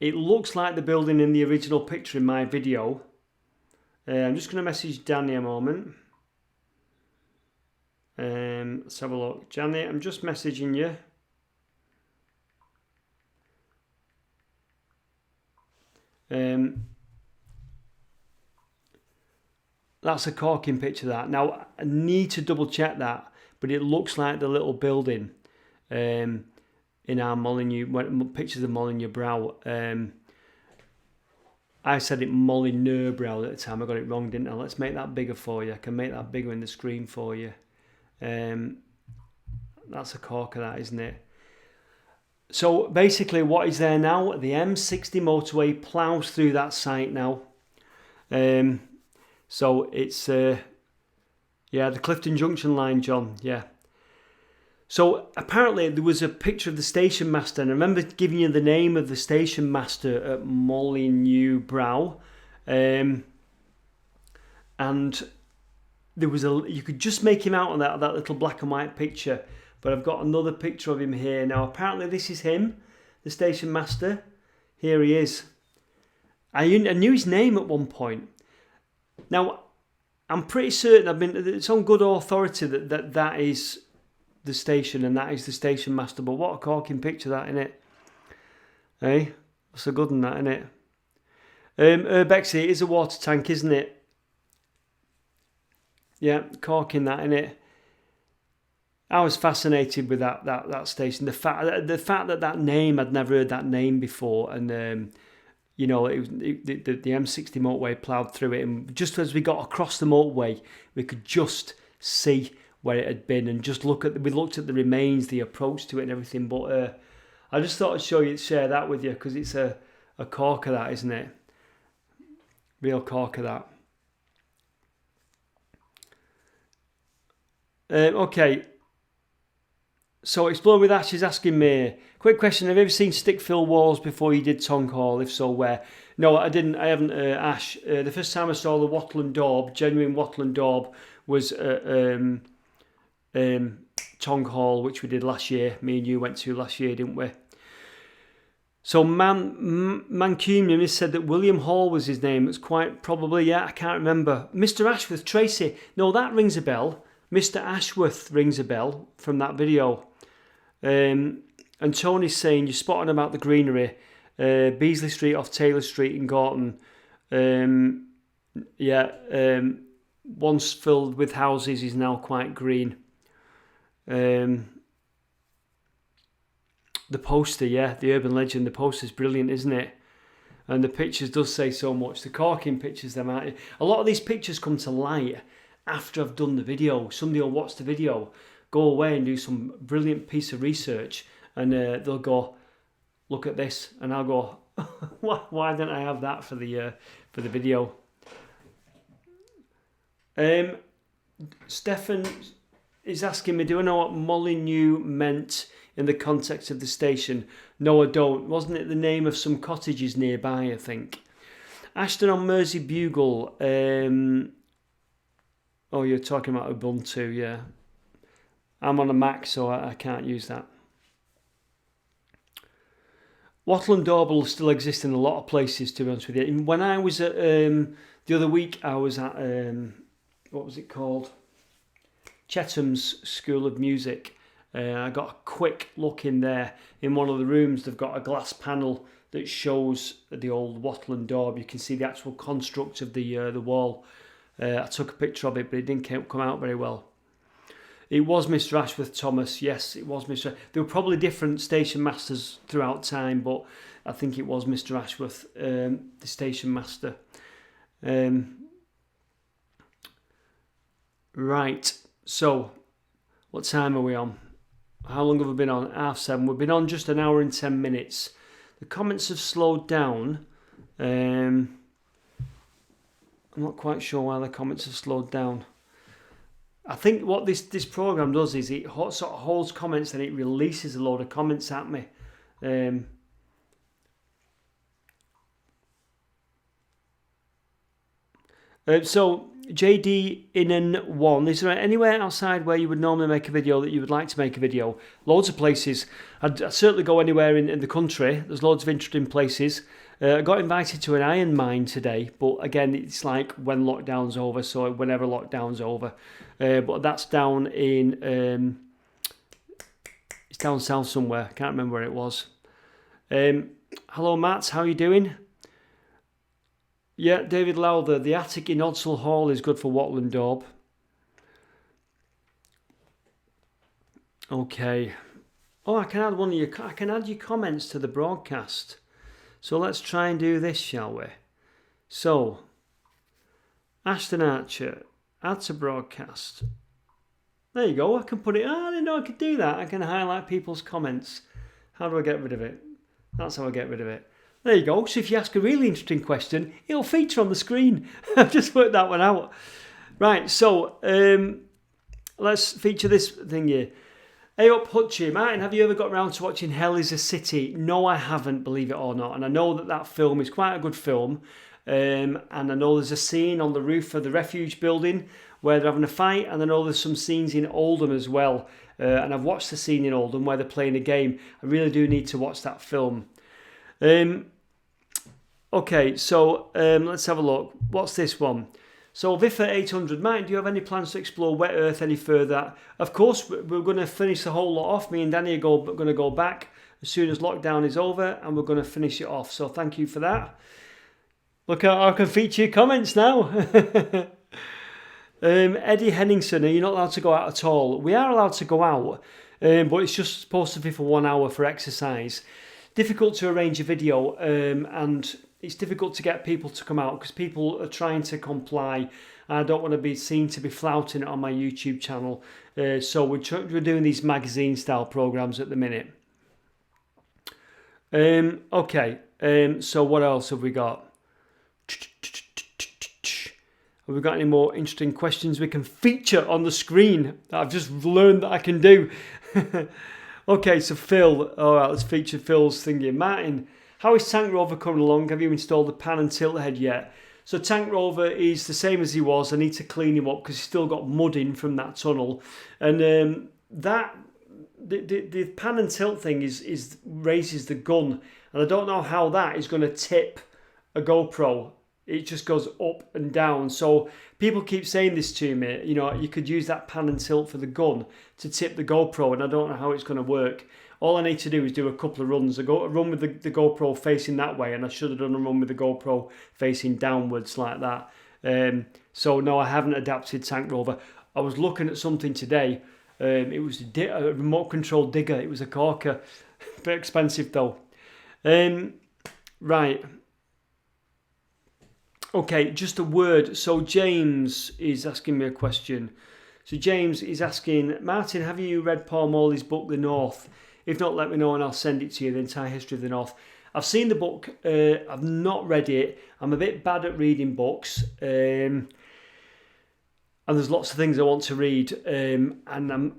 looks like the building in the original picture in my video. I'm just going to message Danny a moment. Let's have a look. Danny, I'm just messaging you. That's a corking picture, that. Now, I need to double check that, but it looks like the little building in our Molyneux, pictures of Molyneux Brow. I said it Molyneux Brow at the time. I got it wrong, didn't I? Let's make that bigger for you. I can make that bigger in the screen for you. That's a corker, that, isn't it? So, basically, what is there now? The M60 motorway ploughs through that site now. So it's, the Clifton Junction line, John, yeah. So apparently there was a picture of the station master, and I remember giving you the name of the station master at Molyneux Brow. And there was you could just make him out on that little black and white picture, but I've got another picture of him here. Now apparently this is him, the station master. Here he is. I knew his name at one point. Now, I'm pretty certain it's on good authority that is the station and that is the station master. But what a corking picture that, innit? Hey, that's a good one, that, innit? Urbexy, it is a water tank, isn't it? Yeah, corking that, innit? I was fascinated with that station. The fact that name, I'd never heard that name before, and you know, the M60 motorway ploughed through it, and just as we got across the motorway, we could just see where it had been, and just we looked at the remains, the approach to it, and everything. But I just thought I'd share that with you because it's a corker, that, isn't it? Real corker, that. Okay. So, Exploring with Ash is asking me, quick question, have you ever seen stick-fill walls before you did Tonk Hall? If so, where? No, I didn't. I haven't, Ash. The first time I saw the wattle and daub, genuine wattle and daub, was at Tonk Hall, which we did last year. Me and you went to last year, didn't we? So, Mancunian has said that William Hall was his name. It's quite probably, yeah, I can't remember. Mr. Ashworth, Tracy. No, that rings a bell. Mr. Ashworth rings a bell from that video. And Tony's saying you're spot on about the greenery. Beasley Street off Taylor Street in Gorton. Once filled with houses is now quite green. The poster, yeah, the urban legend, the poster's brilliant, isn't it? And the pictures does say so much. The corking pictures, them out. A lot of these pictures come to light after I've done the video. Somebody will watch the video, go away and do some brilliant piece of research, and they'll go, look at this, and I'll go, why don't I have that for the video? Stefan is asking me, do I know what Molyneux meant in the context of the station? No, I don't. Wasn't it the name of some cottages nearby, I think? Ashton on Mersey Bugle. Oh, you're talking about Ubuntu, yeah. I'm on a Mac, so I can't use that. Wattle and daub will still exist in a lot of places, to be honest with you. When I was at, the other week, I was at, what was it called? Chetham's School of Music. I got a quick look in there. In one of the rooms, they've got a glass panel that shows the old wattle and daub. You can see the actual construct of the wall. I took a picture of it, but it didn't come out very well. It was Mr. Ashworth, Thomas. Yes, it was Mr. There were probably different station masters throughout time, but I think it was Mr. Ashworth, the station master. Right, so what time are we on? How long have we been on? 7:30. We've been on just an hour and 10 minutes. The comments have slowed down. I'm not quite sure why the comments have slowed down. I think what this program does is it sort of holds comments and it releases a load of comments at me. So JD Inan1, is there anywhere outside where you would normally make a video that you would like to make a video? Loads of places. I'd certainly go anywhere in the country. There's loads of interesting places. I got invited to an iron mine today, but again, it's like when lockdown's over, so whenever lockdown's over. But that's down in, it's down south somewhere. I can't remember where it was. Hello, Matt. How are you doing? Yeah, David Lowther. The attic in Odsal Hall is good for wattle and daub. Okay. Oh, I can add I can add your comments to the broadcast. So let's try and do this, shall we? So, Ashton Archer, add to broadcast. There you go, I can put it, I didn't know I could do that. I can highlight people's comments. How do I get rid of it? That's how I get rid of it. There you go, so if you ask a really interesting question, it'll feature on the screen. I've just worked that one out. Right, so, let's feature this thing here. Hey up Hutchie, Martin, have you ever got around to watching Hell is a City? No, I haven't, believe it or not. And I know that film is quite a good film. And I know there's a scene on the roof of the refuge building where they're having a fight. And I know there's some scenes in Oldham as well. And I've watched the scene in Oldham where they're playing a game. I really do need to watch that film. Okay, so let's have a look. What's this one? So Vifa 800, Martin, do you have any plans to explore Wet Earth any further? Of course, we're going to finish the whole lot off. Me and Danny are going to go back as soon as lockdown is over, and we're going to finish it off. So thank you for that. Look, I can feature your comments now. Eddie Henningson, are you not allowed to go out at all? We are allowed to go out, but it's just supposed to be for 1 hour for exercise. Difficult to arrange a video, and it's difficult to get people to come out because people are trying to comply. I don't want to be seen to be flouting it on my YouTube channel. So we're doing these magazine style programs at the minute. Okay, so what else have we got? Have we got any more interesting questions we can feature on the screen that I've just learned that I can do? Okay, so Phil, all right, let's feature Phil's thingy. Martin, how is Tank Rover coming along? Have you installed the pan and tilt head yet? So Tank Rover is the same as he was. I need to clean him up because he's still got mud in from that tunnel. And the pan and tilt thing is raises the gun. And I don't know how that is going to tip a GoPro. It just goes up and down. So people keep saying this to me, you know, you could use that pan and tilt for the gun to tip the GoPro, and I don't know how it's going to work. All I need to do is do a couple of runs. I go run with the GoPro facing that way, and I should have done a run with the GoPro facing downwards like that. So no, I haven't adapted Tank Rover. I was looking at something today. It was a remote control digger. It was a corker. Bit expensive though. Right. Okay, just a word. So James is asking me a question. So James is asking, Martin, have you read Paul Morley's book, The North? If not, let me know and I'll send it to you, The Entire History of the North. I've seen the book. I've not read it. I'm a bit bad at reading books. And there's lots of things I want to read. And I'm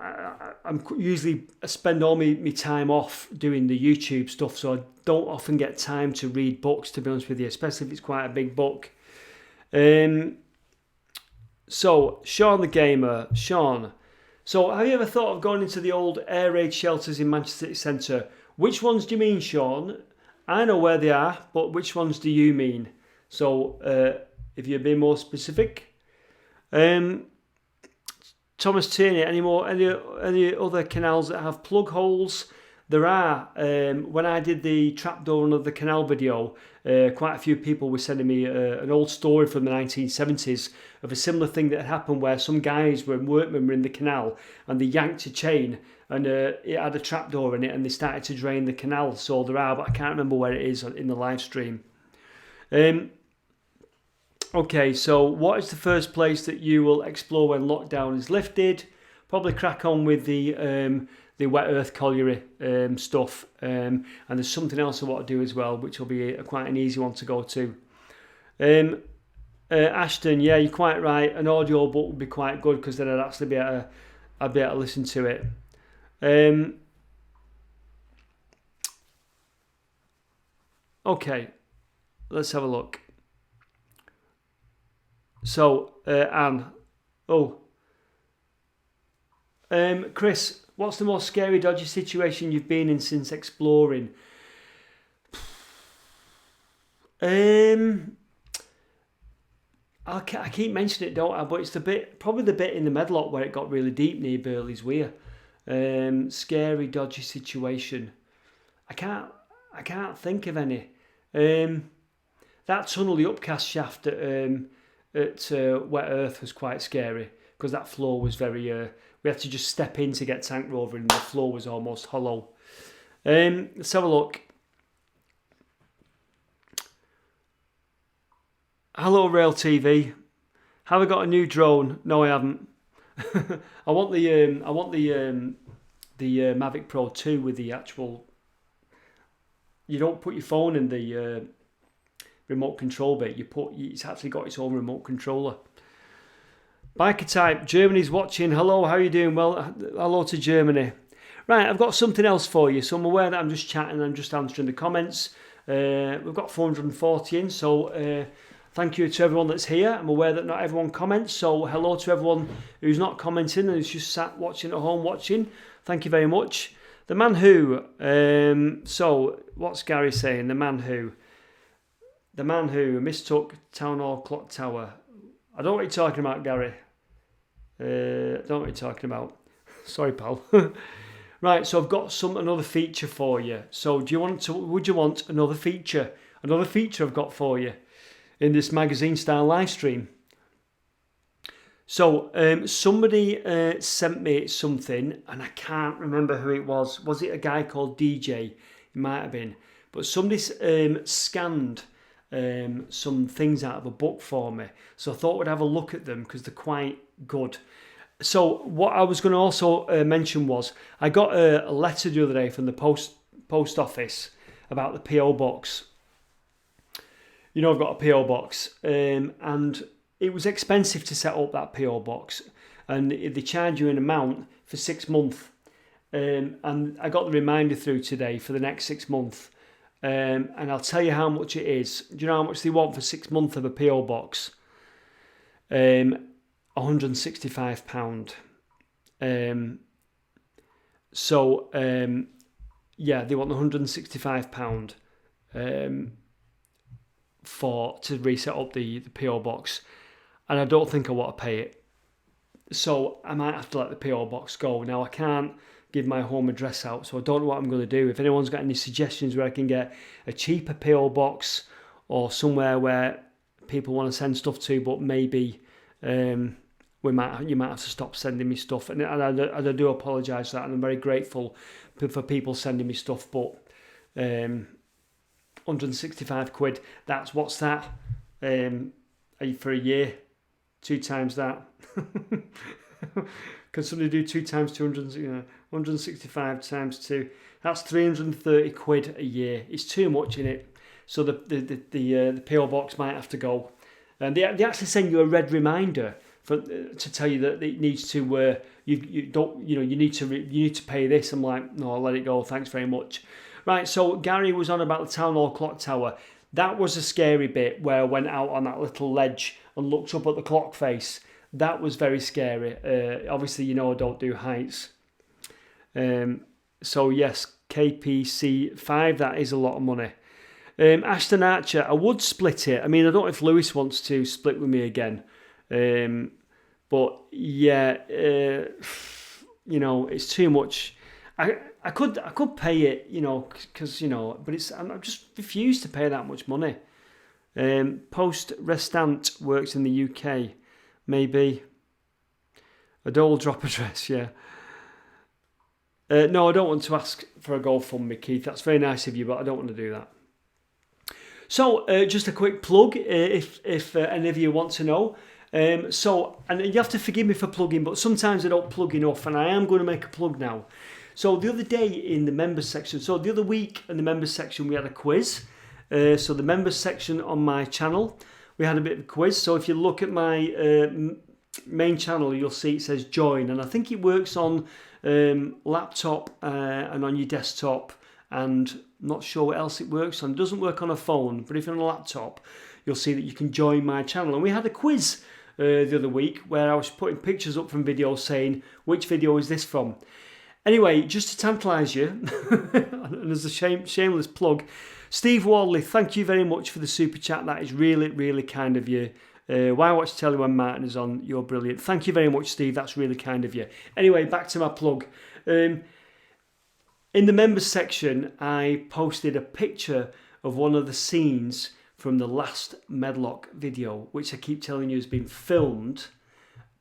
usually, I spend all my time off doing the YouTube stuff, so I don't often get time to read books, to be honest with you, especially if it's quite a big book. So, Sean the Gamer. Sean, so have you ever thought of going into the old air raid shelters in Manchester City Centre? Which ones do you mean, Sean? I know where they are, but which ones do you mean? So, if you're being more specific. Thomas Tierney, any other canals that have plug holes? There are. When I did the trapdoor under the canal video, quite a few people were sending me an old story from the 1970s of a similar thing that had happened where some workmen were in the canal and they yanked a chain and it had a trapdoor in it and they started to drain the canal. So there are, but I can't remember where it is in the live stream. Okay, so what is the first place that you will explore when lockdown is lifted? Probably crack on with the Wet Earth colliery stuff, and there's something else I want to do as well, which will be quite an easy one to go to. Ashton, yeah, you're quite right. An audio book would be quite good because then I'd actually be able to listen to it. Okay, let's have a look. So, Anne. Chris, what's the most scary, dodgy situation you've been in since exploring? I keep mentioning it, don't I? But it's probably the bit in the Medlock where it got really deep near Burley's Weir. Scary, dodgy situation. I can't think of any. That tunnel, the upcast shaft at Wet Earth was quite scary because that floor was very. We had to just step in to get Tank Rover, and the floor was almost hollow. Let's have a look. Hello, Rail TV. Have I got a new drone? No, I haven't. I want the Mavic Pro 2 with the actual. You don't put your phone in the remote control bit. It's actually got its own remote controller. Biker Type, Germany's watching. Hello, how are you doing? Well, hello to Germany. Right, I've got something else for you. So I'm aware that I'm just chatting, I'm just answering the comments. We've got 440 in, so thank you to everyone that's here. I'm aware that not everyone comments, so hello to everyone who's not commenting and who's just sat watching at home watching. Thank you very much. The Man Who. So, what's Gary saying? The Man Who mistook Town Hall Clock Tower. I don't know what you're talking about, Gary. I don't know what you're talking about. Sorry, pal. Right, so I've got another feature for you. So would you want another feature? Another feature I've got for you in this magazine style live stream. So somebody sent me something, and I can't remember who it was. Was it a guy called DJ? It might have been. But somebody scanned some things out of a book for me. So I thought we'd have a look at them because they're quite good. So what I was going to also mention was I got a letter the other day from the post office about the PO box. You know, I've got a PO box, and it was expensive to set up that PO box, and they charge you an amount for 6 months. And I got the reminder through today for the next 6 months, and I'll tell you how much it is. Do you know how much they want for 6 months of a PO box? £165. Yeah, they want £165 to reset up the PO box, and I don't think I want to pay it. So I might have to let the PO box go. Now I can't give my home address out, so I don't know what I'm going to do. If anyone's got any suggestions where I can get a cheaper PO box or somewhere where people want to send stuff to, but maybe you might have to stop sending me stuff, and I do apologise for that, and I'm very grateful for people sending me stuff, but £165, what's that for a year? 2 times that. Can somebody do 2 times 200? 165 times 2. That's £330 a year. It's too much in it. So the PO box might have to go. And they actually send you a red reminder to tell you that it needs to. You need to pay this. I'm like, no, I'll let it go. Thanks very much. Right. So Gary was on about the Town Hall clock tower. That was a scary bit where I went out on that little ledge and looked up at the clock face. That was very scary. Obviously, I don't do heights. So yes, KPC 5, that is a lot of money. Ashton Archer, I would split it. I mean, I don't know if Lewis wants to split with me again. But yeah, it's too much. I could pay it, because but I'm just refused to pay that much money. Post Restant works in the UK, maybe. A dole drop address, yeah. No, I don't want to ask for a GoFundMe, Keith. That's very nice of you, but I don't want to do that. So, just a quick plug, if any of you want to know. And you have to forgive me for plugging, but sometimes I don't plug enough, and I am going to make a plug now. So the other day in the members section, so the other week in the members section, we had a quiz. So the members section on my channel, we had a bit of a quiz. So if you look at my main channel, you'll see it says join, and I think it works on laptop and on your desktop, and I'm not sure what else it works on. It doesn't work on a phone, but if you're on a laptop, you'll see that you can join my channel. And we had a quiz the other week where I was putting pictures up from videos saying, which video is this from? Anyway, just to tantalise you, and as a shameless plug, Steve Wardley, thank you very much for the super chat. That is really, really kind of you. Why watch telly when Martin is on? You're brilliant. Thank you very much, Steve. That's really kind of you. Anyway, back to my plug. In the members section, I posted a picture of one of the scenes from the last Medlock video, which I keep telling you has been filmed,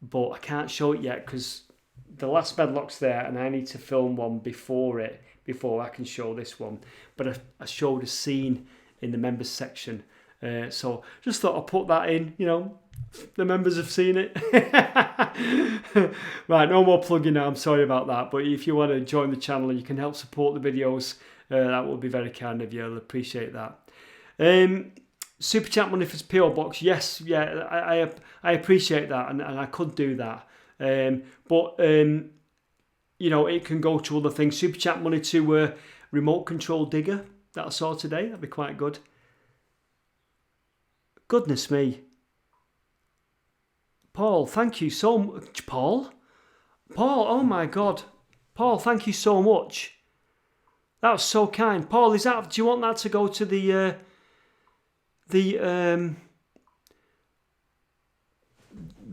but I can't show it yet because the last Medlock's there, and I need to film one before I can show this one. But I showed a scene in the members section. So just thought I'd put that in, the members have seen it. Right, no more plugging now, I'm sorry about that. But if you want to join the channel and you can help support the videos, that would be very kind of you. I'll appreciate that. Super chat money for PO Box, yes, yeah, I appreciate that, and I could do that. But it can go to other things. Super chat money to remote control digger that I saw today. That'd be quite good. Goodness me. Paul, thank you so much. Paul, oh my God. Paul, thank you so much. That was so kind. Paul, do you want that to go to the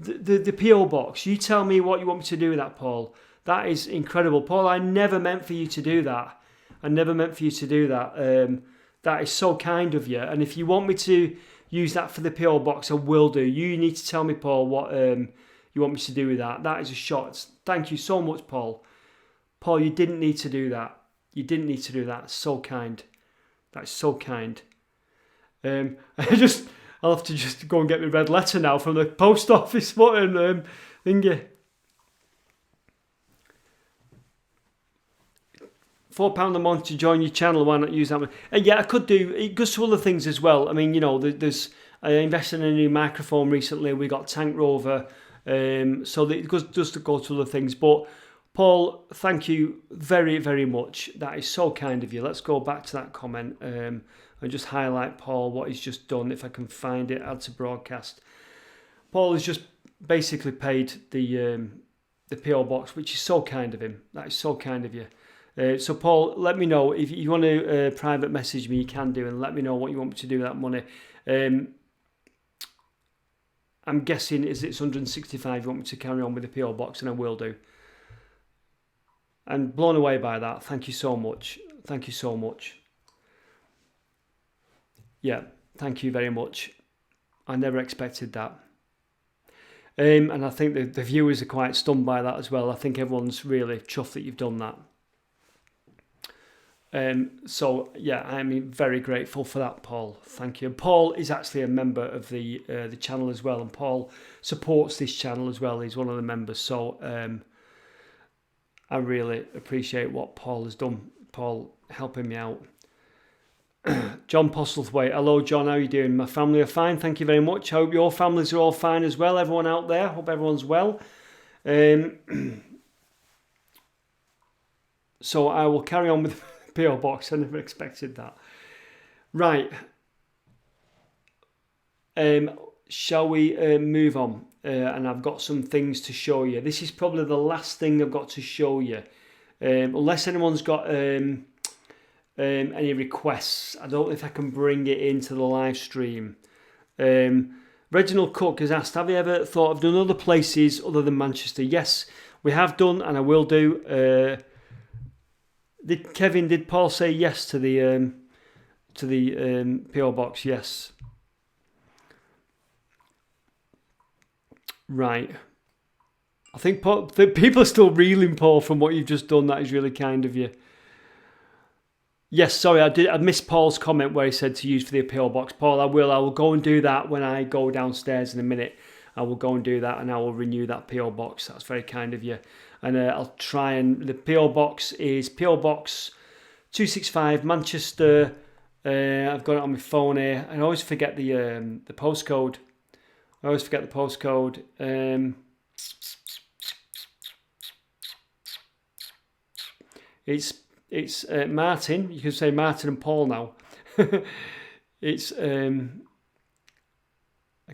the PO box. You tell me what you want me to do with that, Paul. That is incredible, Paul. I never meant for you to do that. That is so kind of you. And if you want me to use that for the PO box, I will do. You need to tell me, Paul, what you want me to do with that. That is a shot. Thank you so much, Paul. Paul, you didn't need to do that. You didn't need to do that. So kind. That's so kind. I'll have to just go and get my red letter now from the post office button thingy. £4 a month to join your channel. Why not use that one? Yeah, I could do. It goes to other things as well. I mean, there's. I invested in a new microphone recently. We got Tank Rover, so it goes just to go to other things. But Paul, thank you very, very much. That is so kind of you. Let's go back to that comment and just highlight Paul what he's just done. If I can find it, add to broadcast. Paul has just basically paid the PO box, which is so kind of him. That is so kind of you. So Paul, let me know if you want to private message me. You can do, and let me know what you want me to do with that money. I'm guessing it's 165. You want me to carry on with the PO box, and I will do. And blown away by that. Thank you so much. Thank you so much. Yeah, thank you very much. I never expected that. And I think the viewers are quite stunned by that as well. I think everyone's really chuffed that you've done that. So yeah, I'm very grateful for that, Paul. Thank you. Paul is actually a member of the channel as well, and Paul supports this channel as well. He's one of the members, so I really appreciate what Paul has done. Paul helping me out. John Postlethwaite. Hello, John. How are you doing? My family are fine. Thank you very much. I hope your families are all fine as well. Everyone out there. Hope everyone's well. So I will carry on with PO box. I never expected that. Right. Shall we move on? And I've got some things to show you. This is probably the last thing I've got to show you. Unless anyone's got any requests. I don't know if I can bring it into the live stream. Reginald Cook has asked, have you ever thought of doing other places other than Manchester? Yes, we have done, and I will do. Did Paul say yes to the PO box? Yes. Right. I think people are still reeling, Paul, from what you've just done. That is really kind of you. Yes, sorry, I missed Paul's comment where he said to use for the PO box. Paul, I will go and do that when I go downstairs in a minute. I will go and do that, and I will renew that PO box. That's very kind of you. And I'll try and the PO box is PO Box 265 Manchester. I've got it on my phone here. I always forget the postcode. It's Martin. You can say Martin and Paul now. It's I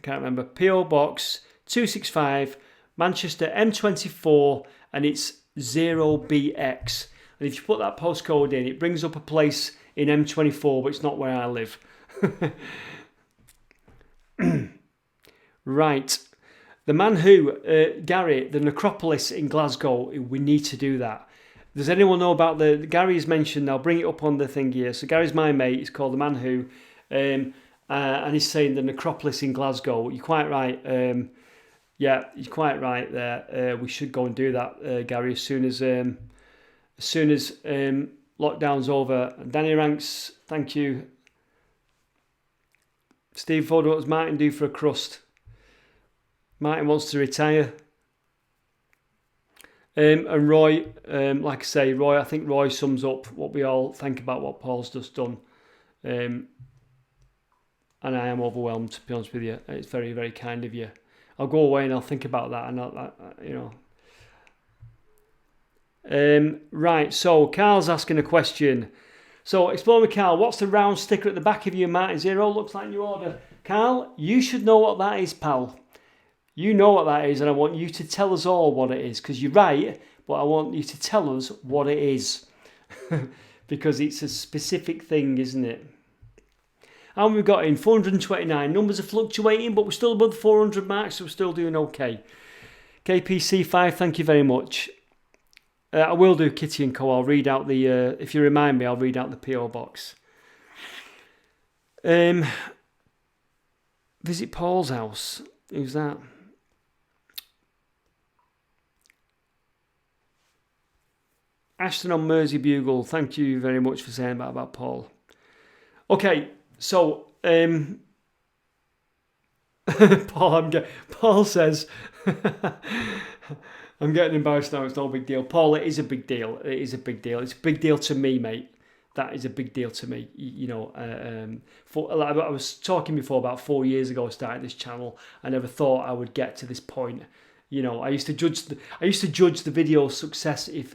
can't remember. PO Box 265 Manchester M24, and it's 0BX. And if you put that postcode in, it brings up a place in M24, but it's not where I live. Right. The Man Who, Gary, the Necropolis in Glasgow, we need to do that. Does anyone know about Gary's mentioned, I'll bring it up on the thing here. So Gary's my mate, he's called The Man Who, and he's saying the Necropolis in Glasgow. You're quite right. Yeah, you're quite right there. We should go and do that, Gary, as soon as lockdown's over. Danny Ranks, thank you. Steve Ford, what does Martin do for a crust? Martin wants to retire. And Roy, like I say, I think Roy sums up what we all think about what Paul's just done. And I am overwhelmed, to be honest with you. It's very, very kind of you. I'll go away and I'll think about that, and right, so Carl's asking a question. So, Explore with Carl, what's the round sticker at the back of your Martin Zero? Looks like new order. Carl, you should know what that is, pal. You know what that is, and I want you to tell us all what it is, because you're right, but I want you to tell us what it is. Because it's a specific thing, isn't it? How many we got in? 429. Numbers are fluctuating, but we're still above the 400 mark, so we're still doing okay. KPC5, thank you very much. I will do, Kitty and Co. I'll read out the, if you remind me, I'll read out the PO box. Visit Paul's house. Who's that? Ashton on Mersey Bugle, thank you very much for saying that about Paul. Okay, so Paul says, I'm getting embarrassed now, it's no big deal. Paul, it is a big deal. It is a big deal. It's a big deal to me, mate. That is a big deal to me. You know, I was talking before about 4 years ago I started this channel. I never thought I would get to this point. You know, I used to judge the video success if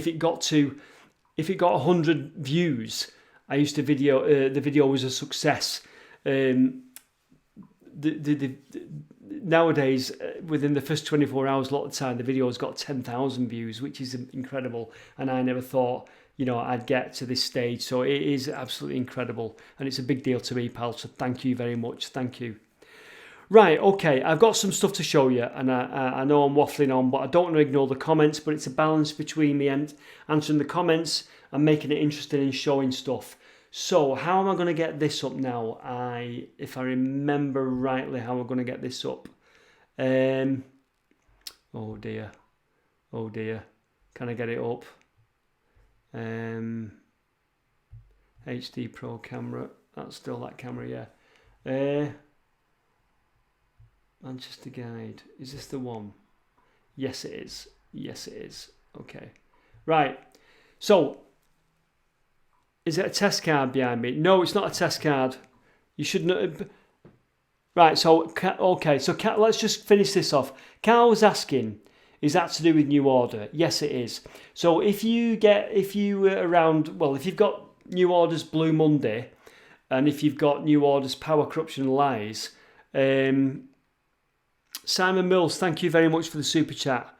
it got 100 views. I used to the video was a success. Nowadays, within the first 24 hours, a lot of the time, the video has got 10,000 views, which is incredible. And I never thought, you know, I'd get to this stage. So it is absolutely incredible, and it's a big deal to me, pal. So thank you very much. Thank you. Right, okay, I've got some stuff to show you, and I know I'm waffling on, but I don't want to ignore the comments, but it's a balance between me and answering the comments and making it interesting and showing stuff. So how am I going to get this up now? If I remember rightly how I'm going to get this up. Oh dear. Can I get it up? HD Pro camera. That's still that camera, yeah. Manchester Guide. Is this the one? Yes, it is. Yes, it is. Okay. Right. So, is it a test card behind me? No, it's not a test card. You shouldn't. Right. So, okay. So, let's just finish this off. Carl was asking, is that to do with New Order? Yes, it is. So, if you've got New Order's Blue Monday, and if you've got New Order's Power, Corruption and Lies, Simon Mills, thank you very much for the super chat.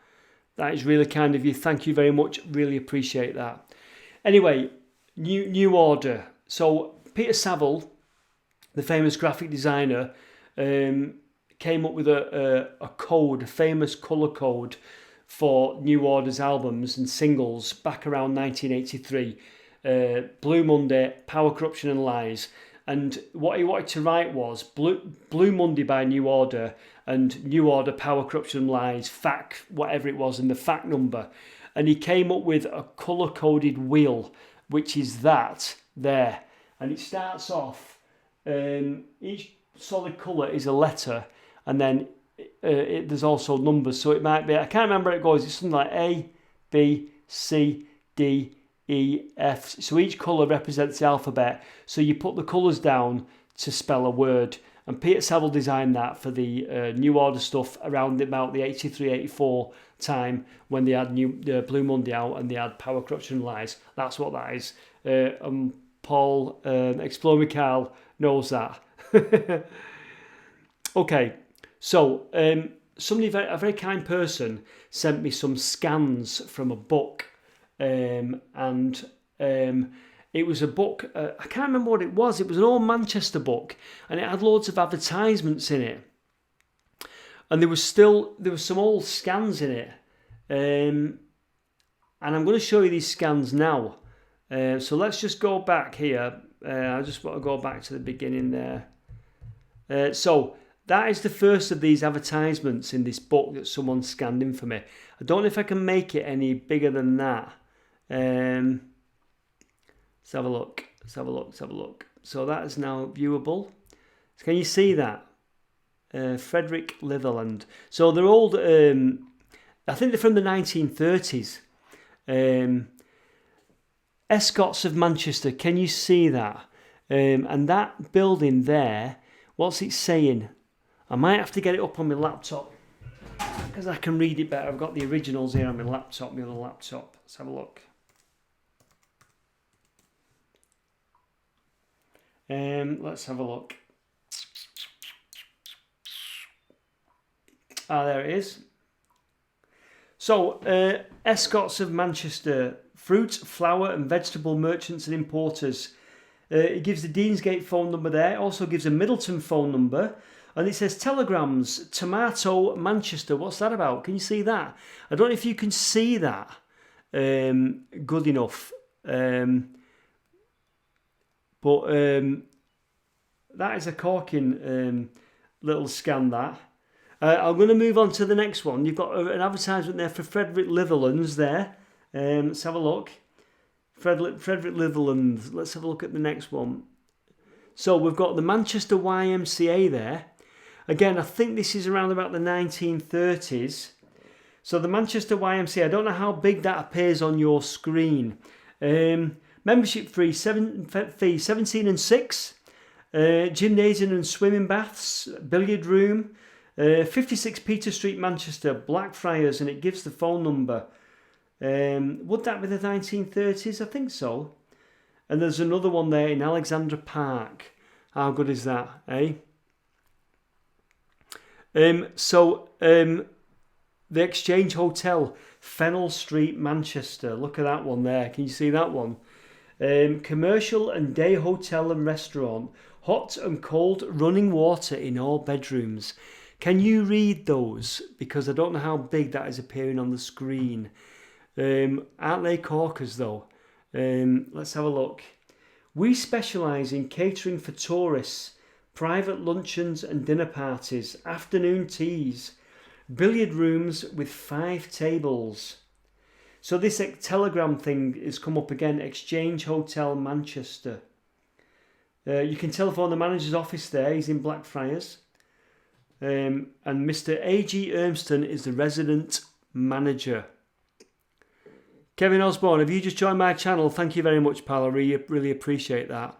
That is really kind of you. Thank you very much. Really appreciate that. Anyway, New Order. So Peter Saville, the famous graphic designer, came up with a code, a famous colour code for New Order's albums and singles back around 1983. Blue Monday, Power, Corruption and Lies. And what he wanted to write was Blue Monday by New Order and New Order, Power, Corruption and Lies, fact, whatever it was, and the fact number. And he came up with a colour-coded wheel, which is that there. And it starts off, each solid colour is a letter, and then there's also numbers. So it might be, I can't remember how it goes, it's something like A, B, C, D, E, F. So each colour represents the alphabet. So you put the colours down to spell a word. And Peter Saville designed that for the New Order stuff around about the 83-84 time when they had Blue Monday out and they had Power, Corruption and Lies. That's what that is. Paul, Explore Mikhail knows that. Okay, so somebody, a very kind person, sent me some scans from a book. It was a book, I can't remember what it was. It was an old Manchester book, and it had loads of advertisements in it. And there was some old scans in it. And I'm going to show you these scans now. So let's just go back here. I just want to go back to the beginning there. So that is the first of these advertisements in this book that someone scanned in for me. I don't know if I can make it any bigger than that. Let's have a look. So that is now viewable. So can you see that? Frederick Litherland. So they're old, I think they're from the 1930s. Escorts of Manchester, can you see that? And that building there, what's it saying? I might have to get it up on my laptop because I can read it better. I've got the originals here on my laptop, my other laptop. Let's have a look. Let's have a look. There it is. So, Escorts of Manchester, fruit, flower and vegetable merchants and importers. It gives the Deansgate phone number there. It also gives a Middleton phone number. And it says telegrams, Tomato, Manchester. What's that about? Can you see that? I don't know if you can see that good enough. But that is a corking little scan, that. I'm going to move on to the next one. You've got an advertisement there for Frederick Litherlands there. Let's have a look. Frederick Litherlands. Let's have a look at the next one. So we've got the Manchester YMCA there. Again, I think this is around about the 1930s. So the Manchester YMCA, I don't know how big that appears on your screen. Membership fee 17 and 6. Gymnasium and swimming baths, billiard room. 56 Peter Street, Manchester, Blackfriars, and it gives the phone number. Would that be the 1930s? I think so. And there's another one there in Alexandra Park. How good is that, eh? The Exchange Hotel, Fennell Street, Manchester. Look at that one there. Can you see that one? Commercial and day hotel and restaurant. Hot and cold running water in all bedrooms. Can you read those? Because I don't know how big that is appearing on the screen. Aren't they corkers though? Let's have a look. We specialise in catering for tourists, private luncheons and dinner parties, afternoon teas, billiard rooms with 5 tables. So this telegram thing has come up again, Exchange Hotel Manchester. You can telephone the manager's office there, he's in Blackfriars. And Mr. A.G. Ermston is the resident manager. Kevin Osborne, have you just joined my channel? Thank you very much, pal. I really appreciate that.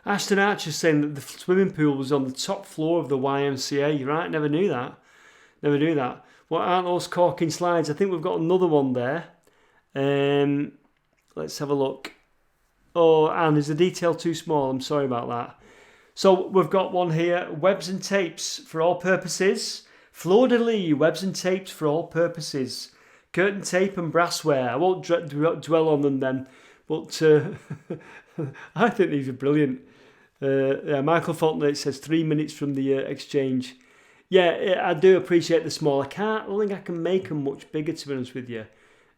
Ashton Archer's saying that the swimming pool was on the top floor of the YMCA. Right, never knew that. Never knew that. What aren't those corking slides? I think we've got another one there. Let's have a look. Oh, and is the detail too small? I'm sorry about that. So we've got one here. Webs and tapes for all purposes. Fleur de lis, webs and tapes for all purposes. Curtain tape and brassware. I won't dwell on them then, but I think these are brilliant. Michael Fulton says 3 minutes from the exchange. Yeah, I do appreciate the small. I don't think I can make them much bigger, to be honest with you.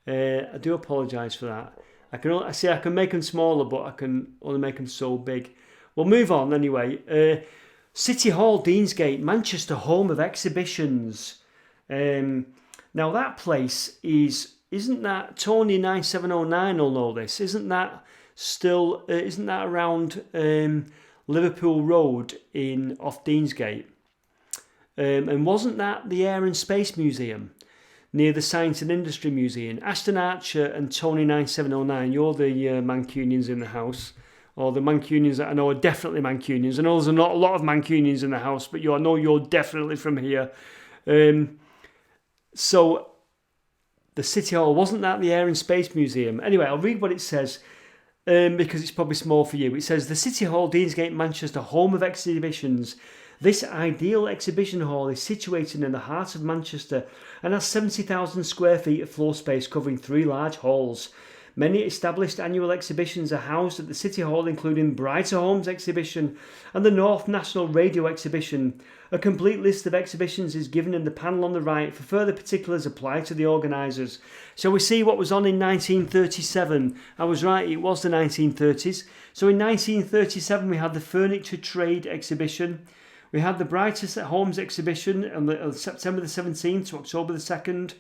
I do apologise for that. I can make them smaller, but I can only make them so big. We'll move on anyway. City Hall, Deansgate, Manchester, home of exhibitions. Now that place isn't that Tony 9709 will know this? Isn't that around Liverpool Road off Deansgate? And wasn't that the Air and Space Museum near the Science and Industry Museum? Ashton Archer and Tony 9709, you're the Mancunians in the house. Or the Mancunians that I know are definitely Mancunians. I know there's not a lot of Mancunians in the house, but I know you're definitely from here. So the City Hall, wasn't that the Air and Space Museum? Anyway, I'll read what it says because it's probably small for you. It says, the City Hall, Deansgate, Manchester, home of exhibitions. This ideal exhibition hall is situated in the heart of Manchester and has 70,000 square feet of floor space covering 3 large halls. Many established annual exhibitions are housed at the City Hall, including Brighter Homes Exhibition and the North National Radio Exhibition. A complete list of exhibitions is given in the panel on the right. For further particulars, apply to the organisers. Shall we see what was on in 1937? I was right, it was the 1930s. So in 1937 we had the Furniture Trade Exhibition. We had the Brighter Homes Exhibition on September the 17th to October the 2nd.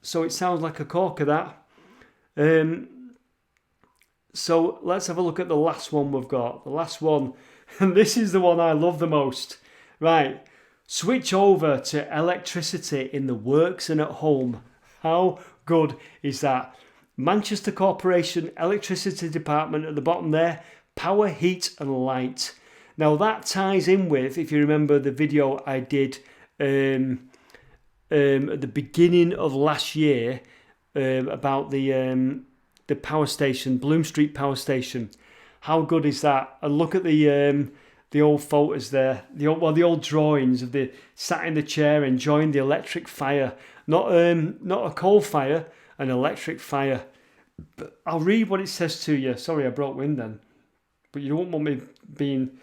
So it sounds like a corker, that. So let's have a look at the last one we've got. The last one, and this is the one I love the most. Right, switch over to electricity in the works and at home. How good is that? Manchester Corporation Electricity Department at the bottom there. Power, heat and light. Now that ties in with, if you remember the video I did at the beginning of last year, about the power station, Bloom Street Power Station. How good is that? And look at the old photos there, the old drawings of the sat in the chair enjoying the electric fire, not a coal fire, an electric fire. I'll read what it says to you. Sorry, I broke wind then. But you don't want me being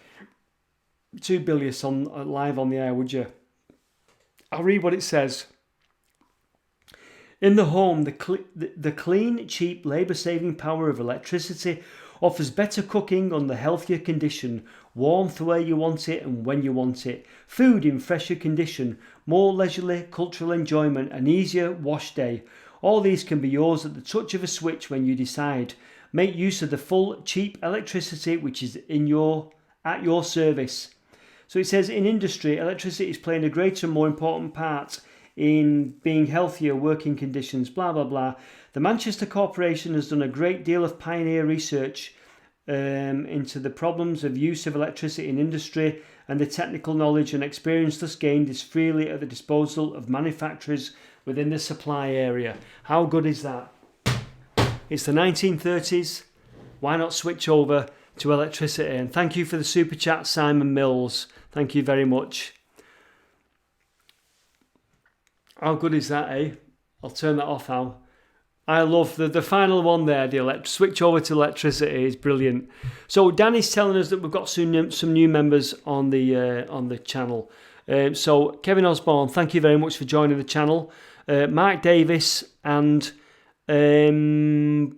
too bilious live on the air, would you? I'll read what it says. In the home, the clean, cheap, labour-saving power of electricity offers better cooking under healthier condition, warmth where you want it and when you want it, food in fresher condition, more leisurely cultural enjoyment, an easier wash day. All these can be yours at the touch of a switch when you decide. Make use of the full, cheap electricity which is at your service. So it says, in industry, electricity is playing a greater and more important part in being healthier working conditions, blah, blah, blah. The Manchester Corporation has done a great deal of pioneer research into the problems of use of electricity in industry, and the technical knowledge and experience thus gained is freely at the disposal of manufacturers within the supply area. How good is that? It's the 1930s. Why not switch over to electricity? And thank you for the super chat, Simon Mills. Thank you very much. How good is that, eh? I'll turn that off now. I love the final one there. The switch over to electricity is brilliant. So Danny's telling us that we've got some new members on the channel. So Kevin Osborne, thank you very much for joining the channel. Mark Davis and Explore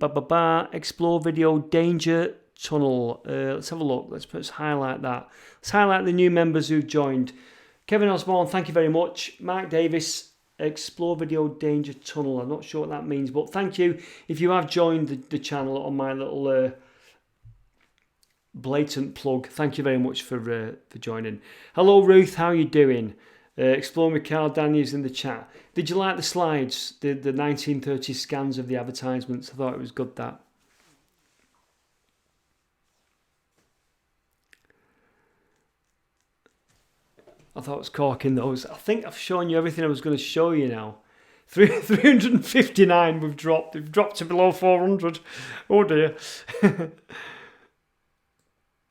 Video Danger Tunnel. Let's have a look. Let's highlight that. Let's highlight the new members who've joined. Kevin Osborne, thank you very much. Mark Davis, Explore Video Danger Tunnel. I'm not sure what that means, but thank you if you have joined the channel on my little blatant plug. Thank you very much for joining. Hello Ruth, how are you doing? Explore with Carl Daniels in the chat. Did you like the slides, the 1930 scans of the advertisements? I thought it was good, that. I thought it was corking those. I think I've shown you everything I was going to show you now. 359 we've dropped. We've dropped to below 400. Oh dear.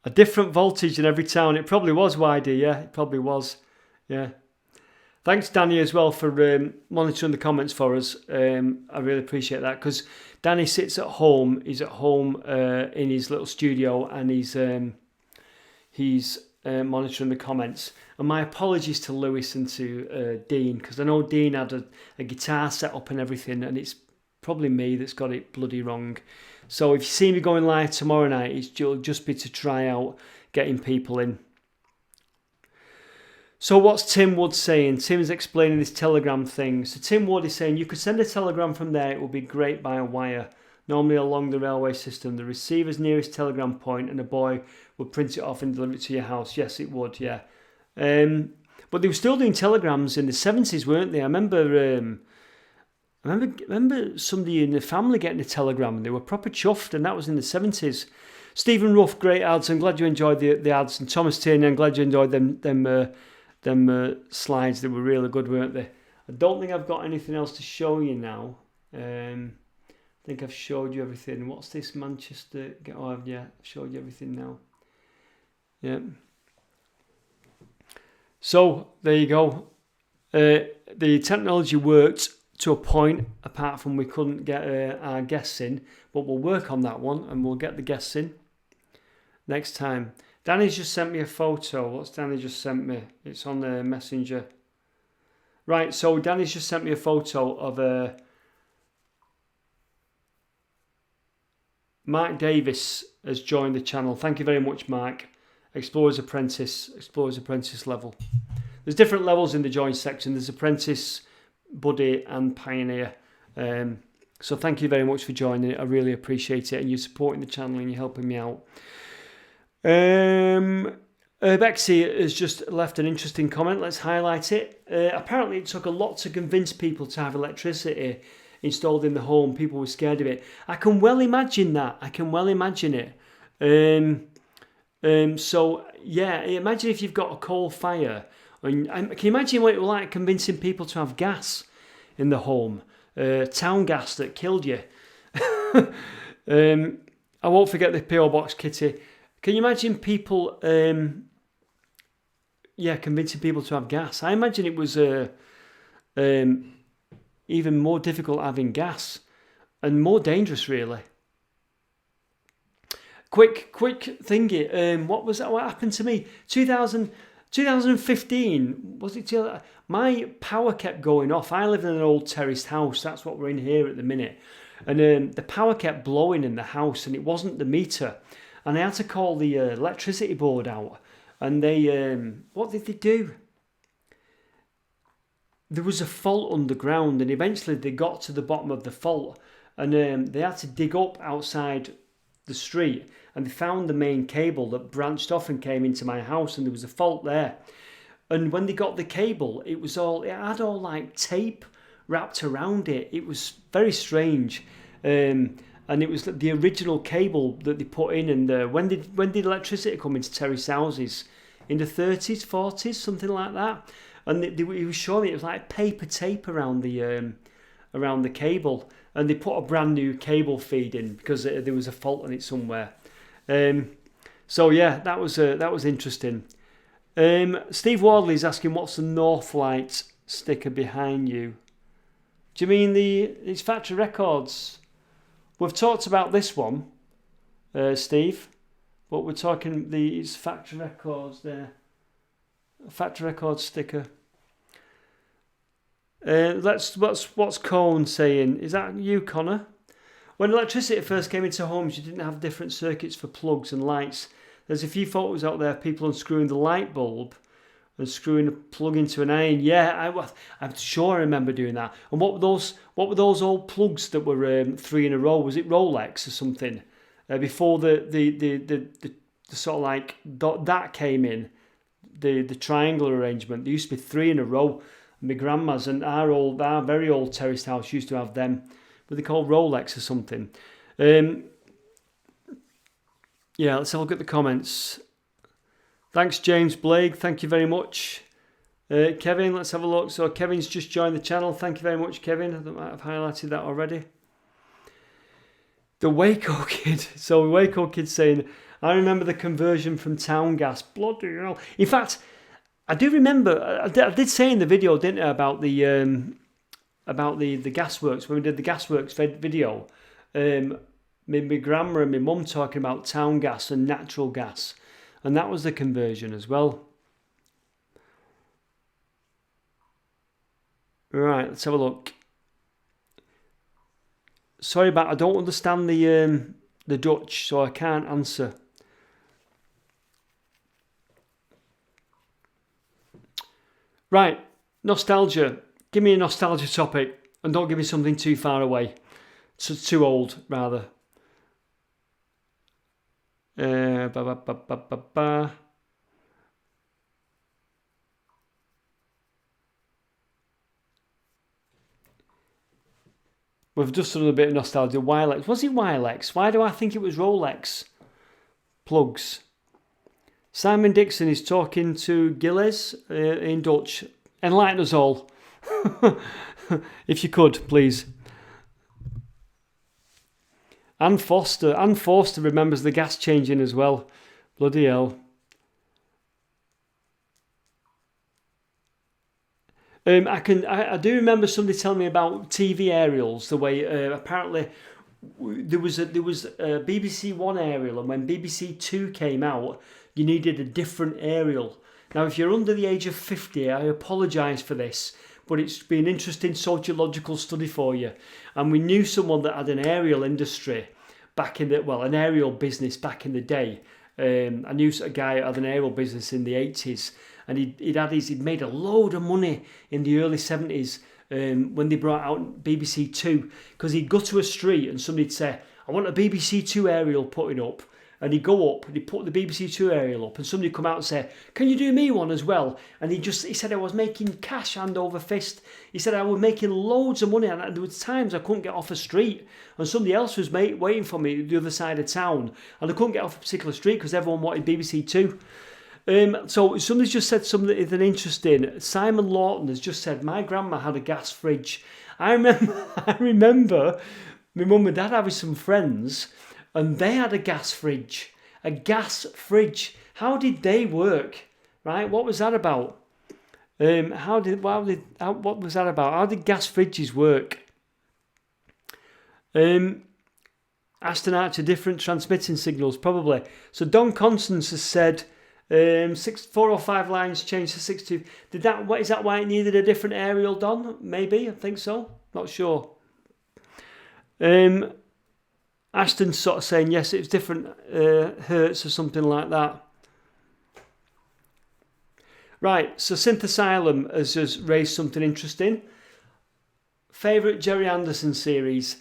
A different voltage in every town. It probably was, YD, yeah. It probably was. Yeah. Thanks, Danny, as well, for monitoring the comments for us. I really appreciate that, because Danny sits at home. He's at home in his little studio, and he's monitoring the comments. And my apologies to Lewis and to Dean, because I know Dean had a guitar set up and everything, and it's probably me that's got it bloody wrong. So if you see me going live tomorrow night, it'll just be to try out getting people in. So what's Tim Wood saying? Tim's explaining this Telegram thing. So Tim Wood is saying you could send a telegram from there. It would be great by a wire. Normally along the railway system, the receiver's nearest telegram point, and a boy would print it off and deliver it to your house. Yes, it would, yeah. But they were still doing telegrams in the 70s, weren't they? I remember somebody in the family getting a telegram, and they were proper chuffed, and that was in the 70s. Stephen Ruff, great ads. I'm glad you enjoyed the ads. And Thomas Tierney, I'm glad you enjoyed them slides. They were really good, weren't they? I don't think I've got anything else to show you now. I think I've showed you everything. What's this Manchester? Oh, yeah, I've showed you everything now. Yeah. So there you go. The technology worked to a point, apart from we couldn't get our guests in, but we'll work on that one and we'll get the guests in next time. Danny's just sent me a photo. What's Danny just sent me? It's on the Messenger. Right, so Danny's just sent me a photo of Mark Davis has joined the channel. Thank you very much, Mark. Explorer's Apprentice level. There's different levels in the join section. There's Apprentice, Buddy and Pioneer. So thank you very much for joining. I really appreciate it, and you're supporting the channel and you're helping me out. Bexy has just left an interesting comment. Let's highlight it. Apparently it took a lot to convince people to have electricity installed in the home. People were scared of it. I can well imagine that. I can well imagine it. So yeah, imagine if you've got a coal fire. And can you imagine what it was like convincing people to have gas in the home? Town gas that killed you. I won't forget the PO Box Kitty. Can you imagine people, convincing people to have gas? I imagine it was even more difficult having gas. and more dangerous, really. Quick thingy. What happened to me? 2015, was it? My power kept going off. I live in an old terraced house. That's what we're in here at the minute. And the power kept blowing in the house, and it wasn't the meter. And I had to call the electricity board out. And they, what did they do? There was a fault underground, and eventually they got to the bottom of the fault. And they had to dig up outside the street, and they found the main cable that branched off and came into my house, and there was a fault there. And when they got the cable, it had all like tape wrapped around it. It was very strange, and it was the original cable that they put in. And when did electricity come into terrace houses? In the 30s, 40s, something like that. And he was showing me it was like paper tape around the cable. And they put a brand new cable feed in because there was a fault on it somewhere. So yeah, that was interesting. Steve Wardley's asking, what's the Northlight sticker behind you? Do you mean it's Factory Records? We've talked about this one, Steve, but we're talking it's Factory Records there. Factory Records sticker. What's Cone saying? Is that you, Connor? When electricity first came into homes, you didn't have different circuits for plugs and lights. There's a few photos out there of people unscrewing the light bulb and screwing a plug into an iron. Yeah, I'm sure I remember doing that. And what were those old plugs that were 3 in a row? Was it Rolex or something? Before the sort of like that came in, the triangular arrangement. There used to be 3 in a row. My grandma's and our very old terraced house used to have them. Were they called Rolex or something? Yeah, let's have a look at the comments. Thanks, James Blake. Thank you very much. Kevin, let's have a look. So Kevin's just joined the channel. Thank you very much, Kevin. I might have highlighted that already. The Waco Kid. So Waco Kid saying, I remember the conversion from town gas. Bloody hell. In fact, I do remember, I did say in the video, didn't I, about the gasworks, when we did the gasworks video, my grandma and my mum talking about town gas and natural gas, and that was the conversion as well. Right, let's have a look. Sorry, but I don't understand the Dutch, so I can't answer. Right, nostalgia. Give me a nostalgia topic, and don't give me something too far away. Too old, rather. We've just done a bit of nostalgia. Wilex. Was it Wilex? Why do I think it was Rolex? Plugs. Simon Dixon is talking to Gilles in Dutch. Enlighten us all. If you could, please. Anne Foster remembers the gas changing as well. Bloody hell. I do remember somebody telling me about TV aerials. The way apparently there was a BBC One aerial, and when BBC Two came out, you needed a different aerial. Now, if you're under the age of 50, I apologise for this, but it's been an interesting sociological study for you. And we knew someone that had an aerial industry an aerial business back in the day. I knew a guy that had an aerial business in the 80s, and he'd made a load of money in the early 70s when they brought out BBC Two, because he'd go to a street and somebody'd say, I want a BBC Two aerial putting up. And he'd go up and he'd put the BBC Two aerial up, and somebody would come out and say, can you do me one as well? And he said, I was making cash hand over fist. He said, I was making loads of money, and there was times I couldn't get off a street, and somebody else was waiting for me the other side of town, and I couldn't get off a particular street because everyone wanted BBC Two. So somebody's just said something interesting. Simon Lawton has just said, my grandma had a gas fridge. I remember my mum and dad having some friends, and they had a gas fridge. A gas fridge. How did they work? Right? What was that about? What was that about? How did gas fridges work? Aston Archer different transmitting signals, probably. So Don Constance has said 4 or 5 lines changed to 62. Is that why it needed a different aerial, Don? Maybe, I think so. Not sure. Ashton's sort of saying yes, it's different hertz or something like that. Right, so Synthasylum has just raised something interesting. Favourite Jerry Anderson series?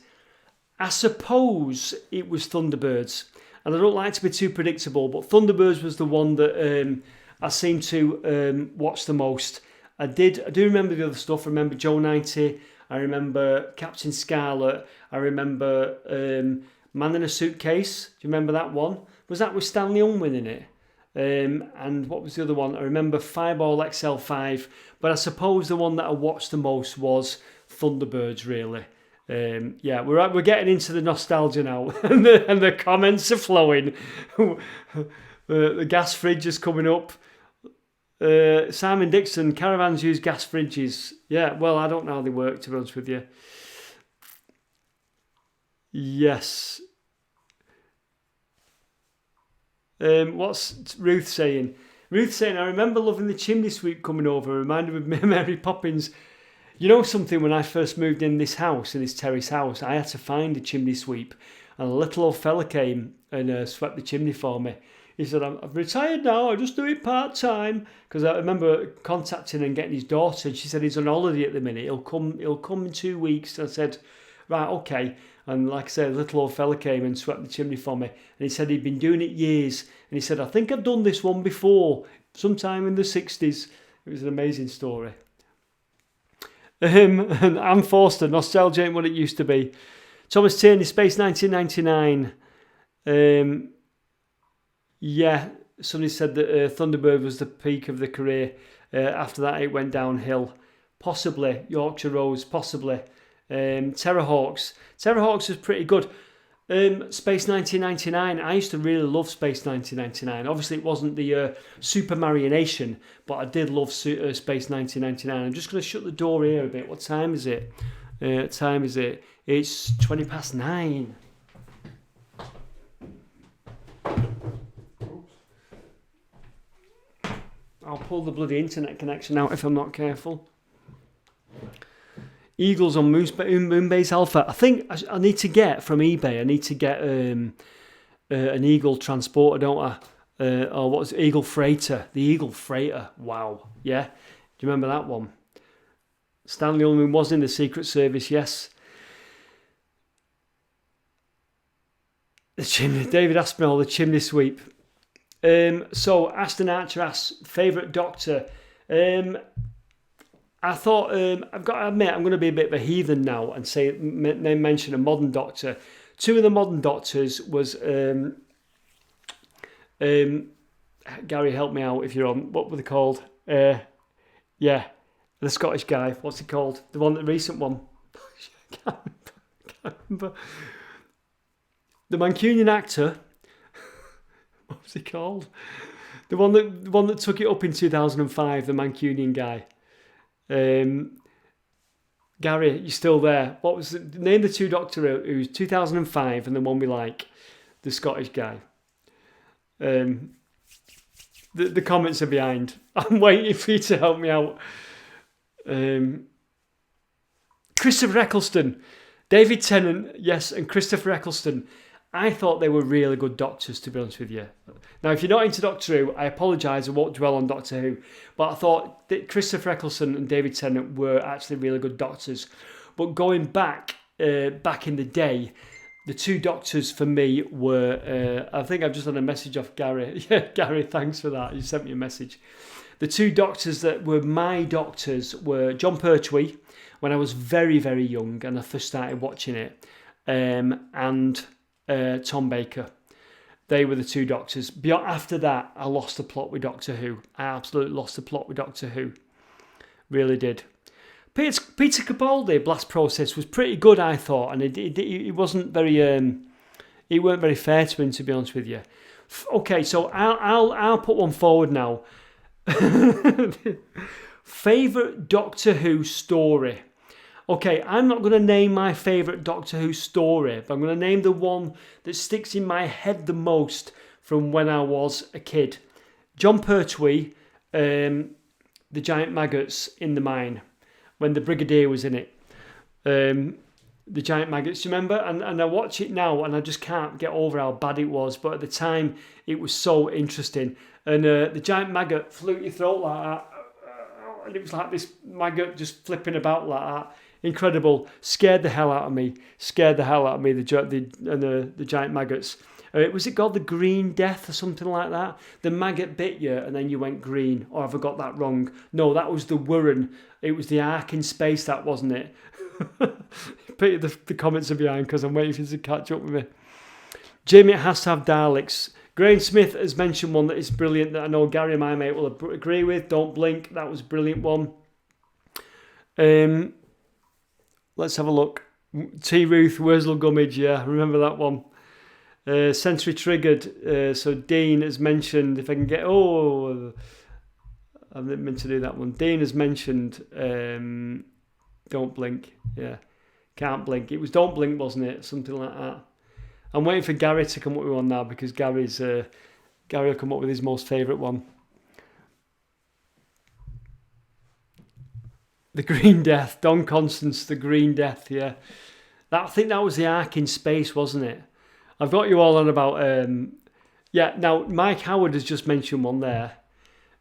I suppose it was Thunderbirds. And I don't like to be too predictable, but Thunderbirds was the one that I seem to watch the most. I do remember the other stuff. I remember Joe 90. I remember Captain Scarlet. I remember Man in a Suitcase. Do you remember that one? Was that with Stanley Unwin in it? And what was the other one? I remember Fireball XL5. But I suppose the one that I watched the most was Thunderbirds, really. Yeah, we're getting into the nostalgia now, and the comments are flowing. The gas fridge is coming up. Simon Dixon, caravans use gas fridges. Yeah, well, I don't know how they work, to be honest with you. Yes. What's Ruth saying? Ruth saying, I remember loving the chimney sweep coming over. Reminded me of Mary Poppins. You know something, when I first moved in this house, in this terrace house, I had to find a chimney sweep. And a little old fella came and swept the chimney for me. He said, I've retired now, I just do it part-time. Because I remember contacting and getting his daughter, and she said he's on holiday at the minute. He'll come in 2 weeks. I said, right, okay. And like I said, a little old fella came and swept the chimney for me. And he said he'd been doing it years. And he said, I think I've done this one before, sometime in the 60s. It was an amazing story. And Anne Forster, nostalgia ain't what it used to be. Thomas Tierney, Space 1999. Yeah, somebody said that Thunderbird was the peak of the career. After that, it went downhill. Possibly. Yorkshire Rose, possibly. Terrorhawks. Terrorhawks was pretty good. Space 1999. I used to really love Space 1999. Obviously, it wasn't the Super Marionation, but I did love Space 1999. I'm just going to shut the door here a bit. What time is it? It's 9:20. I'll pull the bloody internet connection out if I'm not careful. Eagles on Moonbase Alpha. I think I need to get from eBay. I need to get an Eagle transporter, don't I? Or what was it? Eagle Freighter? The Eagle Freighter. Wow. Yeah. Do you remember that one? Stanley Unwin was in the Secret Service. Yes. The chimney. David Aspinall, the chimney sweep. So Aston Archer asks favourite Doctor. I thought, I've got to admit, I'm going to be a bit of a heathen now and mention a modern Doctor. 2 of the modern Doctors was, Gary, help me out if you're on, what were they called? Yeah, the Scottish guy, what's he called? The recent one. I can't remember. The Mancunian actor, what was he called? The one that took it up in 2005, the Mancunian guy. Gary, you're still there. What was name the 2 Doctor Who's 2005 and the one we like, the Scottish guy. The comments are behind. I'm waiting for you to help me out. Christopher Eccleston, David Tennant, yes, and Christopher Eccleston. I thought they were really good Doctors, to be honest with you. Now, if you're not into Doctor Who, I apologise, I won't dwell on Doctor Who, but I thought that Christopher Eccleston and David Tennant were actually really good Doctors. But going back in the day, the 2 Doctors for me were, I think I've just had a message off Gary. Yeah, Gary, thanks for that. You sent me a message. The 2 Doctors that were my Doctors were John Pertwee, when I was very, very young and I first started watching it, and Tom Baker. They were the 2 Doctors. After that, I lost the plot with Doctor Who. I absolutely lost the plot with Doctor Who. Really did. Peter Capaldi, Blast Process, was pretty good, I thought, and it wasn't very. It weren't very fair to him, to be honest with you. Okay, so I'll put one forward now. Favorite Doctor Who story. Okay, I'm not going to name my favourite Doctor Who story, but I'm going to name the one that sticks in my head the most from when I was a kid. John Pertwee, the giant maggots in the mine, when the Brigadier was in it. The giant maggots, do you remember? And I watch it now and I just can't get over how bad it was, but at the time it was so interesting. And the giant maggot flew at your throat like that, and it was like this maggot just flipping about like that. Incredible. Scared the hell out of me, the giant maggots. Was it called the Green Death or something like that? The maggot bit you and then you went green. Or have I got that wrong? No, that was the Wirren. It was the Ark in space, that wasn't it? Put the comments are behind because I'm waiting for you to catch up with me. Jamie, it has to have Daleks. Graham Smith has mentioned one that is brilliant that I know Gary and my mate will agree with. Don't Blink. That was a brilliant one. Let's have a look. T. Ruth, Wurzel Gummidge. Yeah, remember that one. Sensory Triggered. So Dean has mentioned, if I can get... Oh, I didn't mean to do that one. Dean has mentioned Don't Blink. Yeah, Can't Blink. It was Don't Blink, wasn't it? Something like that. I'm waiting for Gary to come up with one now because Gary will come up with his most favourite one. The Green Death. Don Constance, The Green Death, yeah. I think that was the Ark in space, wasn't it? I've got you all on about... now, Mike Howard has just mentioned one there.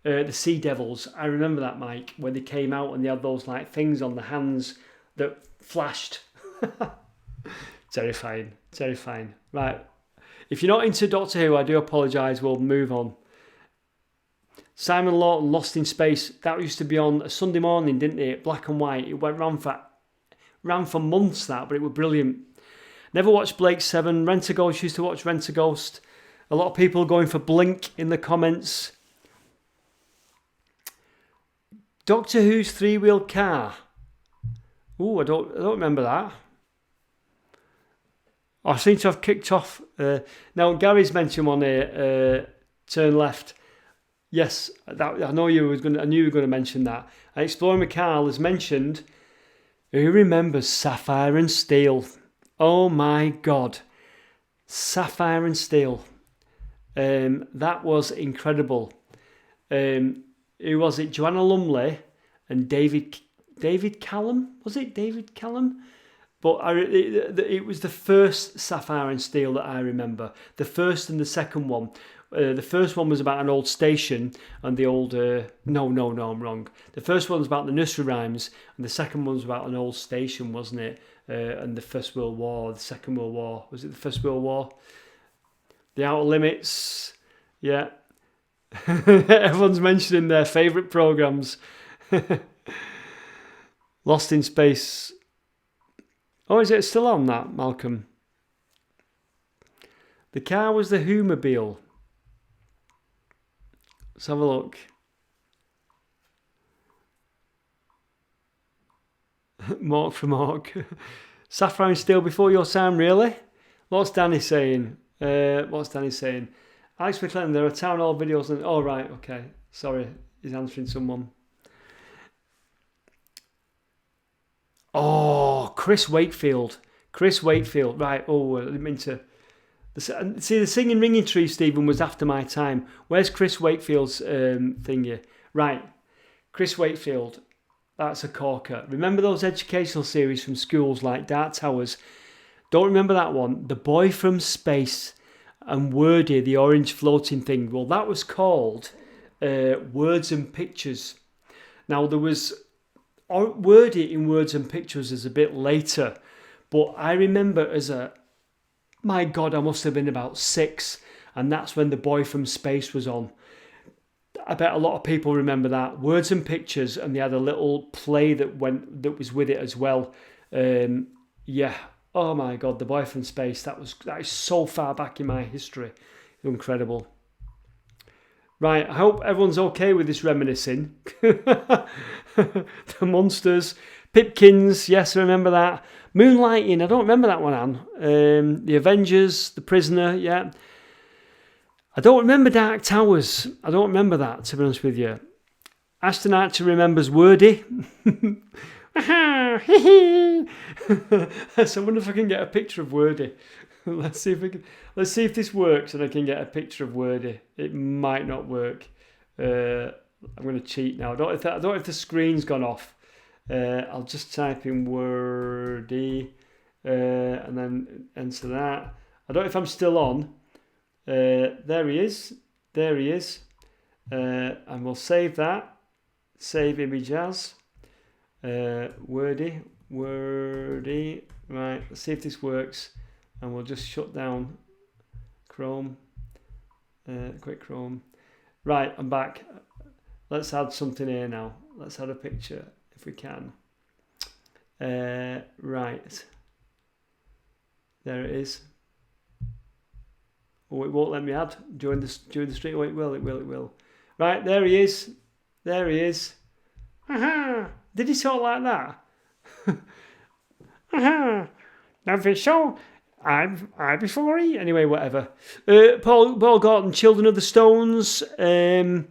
The Sea Devils. I remember that, Mike, when they came out and they had those like things on the hands that flashed. Terrifying. Right. If you're not into Doctor Who, I do apologise. We'll move on. Simon Lawton, Lost in Space. That used to be on a Sunday morning, didn't it? Black and white. It ran for months, that, but it was brilliant. Never watched Blake 7. Rent-A-Ghost. Used to watch Rent-A-Ghost. A lot of people going for Blink in the comments. Doctor Who's three-wheel car. Ooh, I don't remember that. I seem to have kicked off. Now, Gary's mentioned one here, Turn Left. Yes, I knew you were going to mention that. And Exploring McCall has mentioned, who remembers Sapphire and Steel? Oh my God. Sapphire and Steel. That was incredible. Who was it? Joanna Lumley and David Callum? Was it David Callum? But it was the first Sapphire and Steel that I remember. The first and the second one. The first one was about an old station and the old... No, I'm wrong. The first one was about the nursery rhymes and the second one was about an old station, wasn't it? And the First World War, the Second World War. Was it the First World War? The Outer Limits. Yeah. Everyone's mentioning their favourite programmes. Lost in Space. Oh, is it still on that, Malcolm? The car was the Whomobile. Let's have a look. Mark from Mark. Sapphire and Steel before your time, really? What's Danny saying? Alex McClellan, there are town hall videos. Oh, right, okay. Sorry, he's answering someone. Oh, Chris Wakefield. Right, I didn't mean to... See, the Singing Ringing Tree, Stephen, was after my time. Where's Chris Wakefield's thingy? Right, Chris Wakefield. That's a corker. Remember those educational series from schools like Dark Towers? Don't remember that one. The Boy from Space and Wordy, the orange floating thing. Well, that was called Words and Pictures. Now, there was... Wordy in Words and Pictures is a bit later, but I remember my God, I must have been about 6, and that's when The Boy from Space was on. I bet a lot of people remember that. Words and Pictures, and they had a little play that was with it as well. Yeah. Oh my God, The Boy from Space. That is so far back in my history. Incredible. Right, I hope everyone's okay with this reminiscing. The Monsters. Pipkins, yes, I remember that. Moonlighting, I don't remember that one, Anne. The Avengers, The Prisoner, yeah. I don't remember Dark Towers. I don't remember that, to be honest with you. Ashton Archer remembers Wordy. So I wonder if I can get a picture of Wordy. Let's see if this works and I can get a picture of Wordy. It might not work. I'm going to cheat now. I don't know if the screen's gone off. I'll just type in Wordy and then enter that. I don't know if I'm still on. There he is. And we'll save that. Save image as. Wordy. Right, let's see if this works. And we'll just shut down Chrome. Quick Chrome. Right, I'm back. Let's add something here now. Let's add a picture if we can. Right. There it is. Oh, it won't let me add during the stream. Oh, it will. Right, there he is. Aha! Did he talk like that? Aha! Nothing so. I'm before he. Anyway, whatever. Paul Gordon, Children of the Stones, the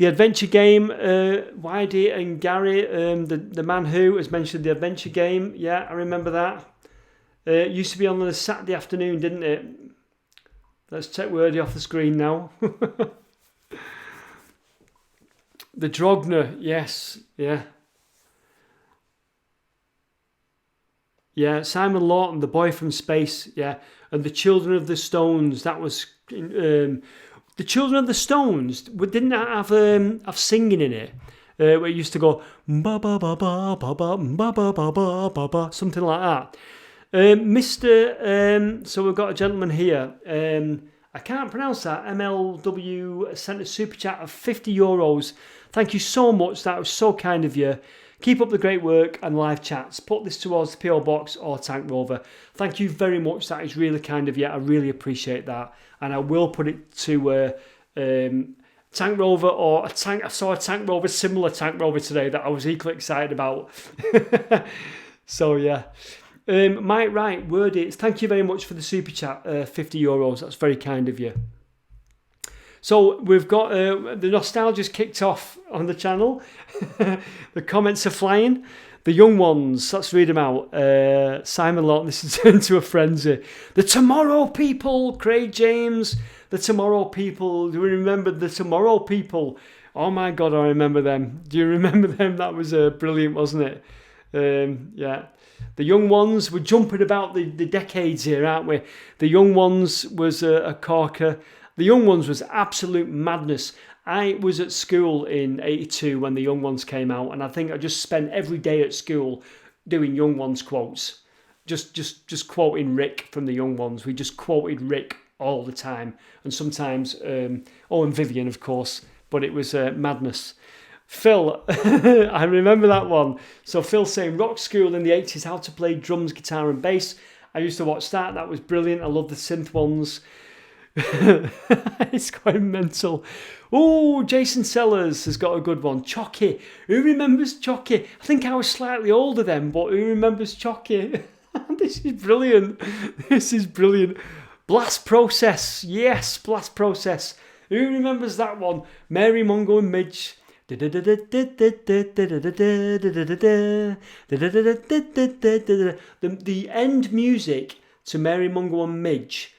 adventure game. Whitey and Gary, the man who has mentioned the adventure game. Yeah, I remember that. It used to be on a Saturday afternoon, didn't it? Let's take Wordy off the screen now. The Drogner, yes, yeah. Yeah, Simon Lawton, The Boy from Space, yeah. And The Children of the Stones, that was... The Children of the Stones, didn't that have singing in it? Where it used to go... Ba ba ba ba ba ba ba ba ba ba ba ba, something like that. So we've got a gentleman here. I can't pronounce that. MLW sent a super chat of €50. Thank you so much. That was so kind of you. Keep up the great work and live chats. Put this towards the PO Box or Tank Rover. Thank you very much. That is really kind of you. I really appreciate that. And I will put it to Tank Rover or a tank. I saw a Tank Rover, similar Tank Rover today that I was equally excited about. So yeah. Mike Wright, Wordy, thank you very much for the super chat, €50. That's very kind of you. So we've got the nostalgia's kicked off on the channel. The comments are flying. The young ones, let's read them out. Simon Lawton, this is turned to a frenzy. The Tomorrow People, Craig James. The Tomorrow People. Do we remember the Tomorrow People? Oh my God, I remember them. Do you remember them? That was brilliant, wasn't it? Yeah. The Young Ones, we're jumping about the decades here, aren't we? The Young Ones was a corker. The Young Ones was absolute madness. I was at school in 82 when the Young Ones came out, and I think I just spent every day at school doing Young Ones quotes. Just quoting Rick from the Young Ones. We just quoted Rick all the time. And sometimes, and Vivian, of course, but it was madness. Phil, I remember that one. So Phil saying rock school in the 80s, how to play drums, guitar and bass. I used to watch that. That was brilliant. I love the synth ones. It's quite mental. Oh, Jason Sellers has got a good one. Chocky. Who remembers Chocky? I think I was slightly older then, but who remembers Chocky? This is brilliant. Blast Process. Yes, Blast Process. Who remembers that one? Mary Mungo and Midge. The end music to Mary Mungo and Midge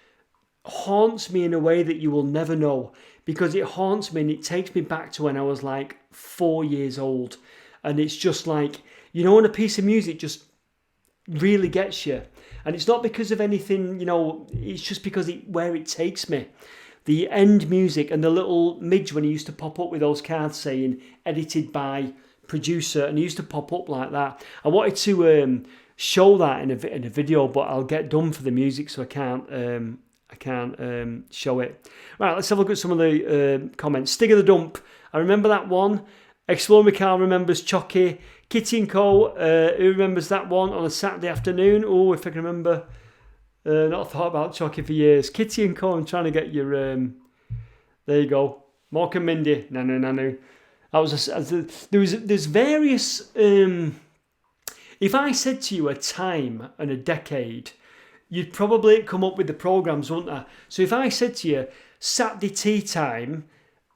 haunts me in a way that you will never know, because it haunts me and it takes me back to when I was like 4 years old, and it's just like, you know, when a piece of music just really gets you, and it's not because of anything, you know, it's just because where it takes me. The end music and the little Midge when he used to pop up with those cards saying edited by producer, and he used to pop up like that. I wanted to show that in a video, but I'll get done for the music, so I can't show it. Right, let's have a look at some of the comments. Stig of the Dump, I remember that one. Explore Mikhail remembers Chocky. Kitty and Co, who remembers that one on a Saturday afternoon? Oh, if I can remember. Not thought about Chocky for years. Kitty and Co, I'm trying to get your... there you go. Mork and Mindy. No. That was there's various... if I said to you a time and a decade, you'd probably come up with the programmes, wouldn't I? So if I said to you, Saturday tea time,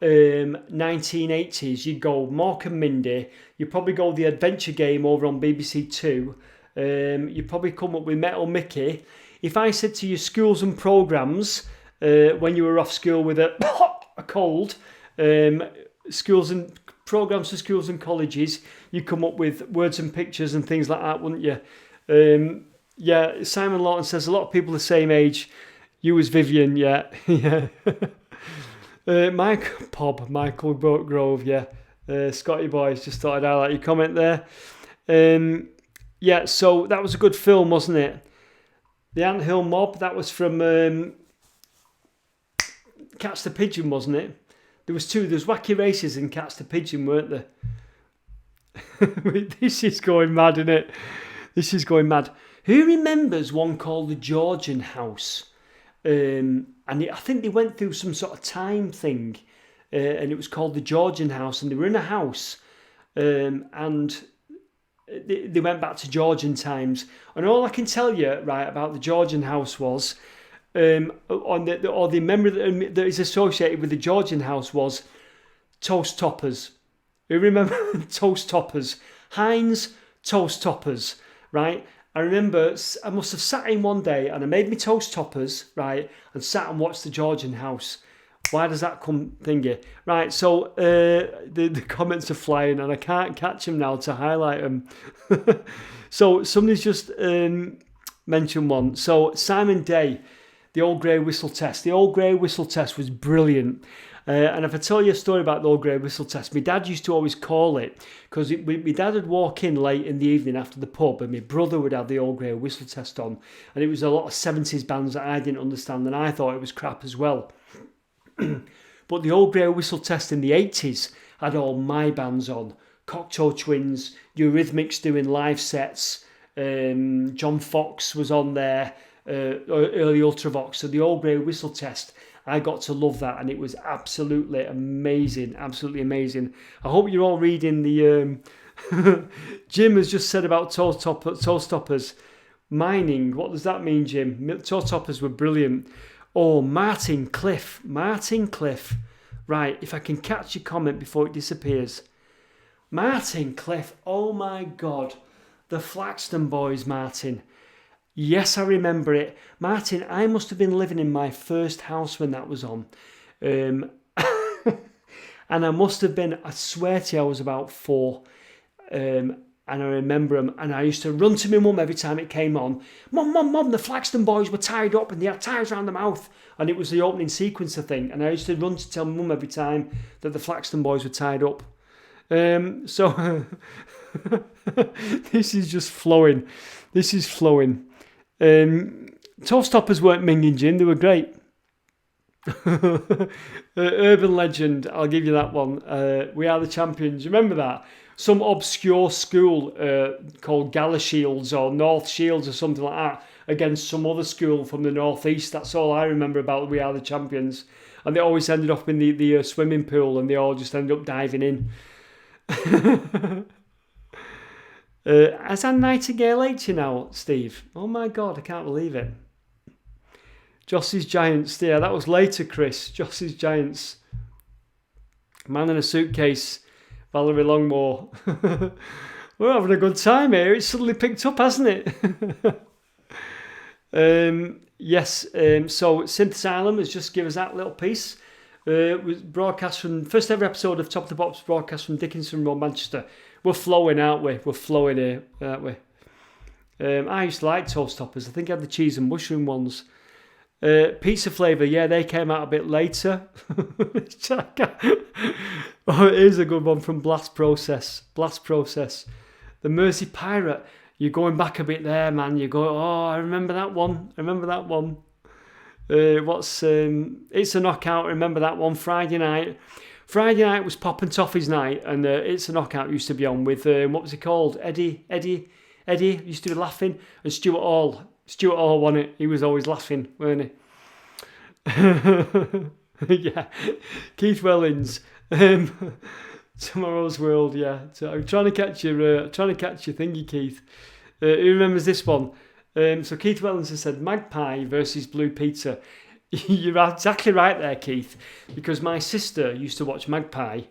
1980s, you'd go Mork and Mindy. You'd probably go The Adventure Game over on BBC Two. You'd probably come up with Metal Mickey. If I said to you schools and programmes when you were off school with a cold, schools and programmes for schools and colleges, you come up with words and pictures and things like that, wouldn't you? Yeah, Simon Lawton says a lot of people the same age. You was Vivian, yeah. Yeah. Michael Grove, yeah. Scotty Boys, just thought I'd highlight your comment there. Yeah, so that was a good film, wasn't it? The Anthill Mob, that was from Catch the Pigeon, wasn't it? There was two. There's Wacky Races and Catch the Pigeon, weren't there? This is going mad, isn't it? This is going mad. Who remembers one called the Georgian House? I think they went through some sort of time thing, and it was called the Georgian House, and they were in a house, and they went back to Georgian times. And all I can tell you, right, about the Georgian House was, the memory that is associated with the Georgian House was toast toppers. You remember toast toppers? Heinz toast toppers, right? I remember I must have sat in one day and I made me toast toppers, right, and sat and watched the Georgian House. Why does that come thingy? Right, so the comments are flying and I can't catch them now to highlight them. So somebody's just mentioned one. So Simon Day, the Old Grey Whistle Test. The Old Grey Whistle Test was brilliant. And if I tell you a story about the Old Grey Whistle Test, my dad used to always call it, because my dad would walk in late in the evening after the pub and my brother would have the Old Grey Whistle Test on, and it was a lot of 70s bands that I didn't understand and I thought it was crap as well. But the Old Grey Whistle Test in the 80s had all my bands on. Cocteau Twins, Eurythmics doing live sets, John Fox was on there, early Ultravox. So the Old Grey Whistle Test, I got to love that, and it was absolutely amazing, absolutely amazing. I hope you're all reading the... Jim has just said about toe stoppers. Mining, what does that mean, Jim? Toe toppers were brilliant. Oh, Martin Cliff. Right, if I can catch your comment before it disappears. Martin Cliff, oh my God. The Flaxton Boys, Martin. Yes, I remember it. Martin, I must have been living in my first house when that was on. And I must have been, I swear to you, I was about 4. And I remember them. And I used to run to my mum every time it came on. Mum, the Flaxton Boys were tied up and they had ties around their mouth. And it was the opening sequence, I think. And I used to run to tell my mum every time that the Flaxton Boys were tied up. So this is just flowing. This is flowing. Toe stoppers weren't minging, Jim. They were great. Urban legend, I'll give you that one. We Are the Champions. Remember that? Some obscure school called Galashields or North Shields or something like that against some other school from the northeast. That's all I remember about We Are the Champions. And they always ended up in the swimming pool, and they all just ended up diving in. Has Anne Nightingale 80 now, Steve? Oh my God, I can't believe it. Joss's Giants, yeah, that was later, Chris. Joss's Giants. Man in a Suitcase, Valerie Longmore. We're having a good time here. It's suddenly picked up, hasn't it? Yes, so Synth Asylum has just given us that little piece. It was broadcast from, first ever episode of Top of the Pops broadcast from Dickinson Road, Manchester. We're flowing, aren't we? We're flowing here, aren't we? I used to like Toast Toppers. I think I had the cheese and mushroom ones. Pizza Flavour, yeah, they came out a bit later. Oh, here's a good one from Blast Process. The Mersey Pirate. You're going back a bit there, man. You go, oh, I remember that one. It's a Knockout. Remember that one? Friday night was Pop and Toffee's night, and It's a Knockout used to be on with what was he called? Eddie used to be laughing, and Stuart Hall won it. He was always laughing, weren't he? Yeah, Keith Wellings. Tomorrow's World. Yeah, so I'm trying to catch your thingy, Keith. Who remembers this one? So Keith Wellings has said Magpie versus Blue Peter. You're exactly right there, Keith, because my sister used to watch Magpie,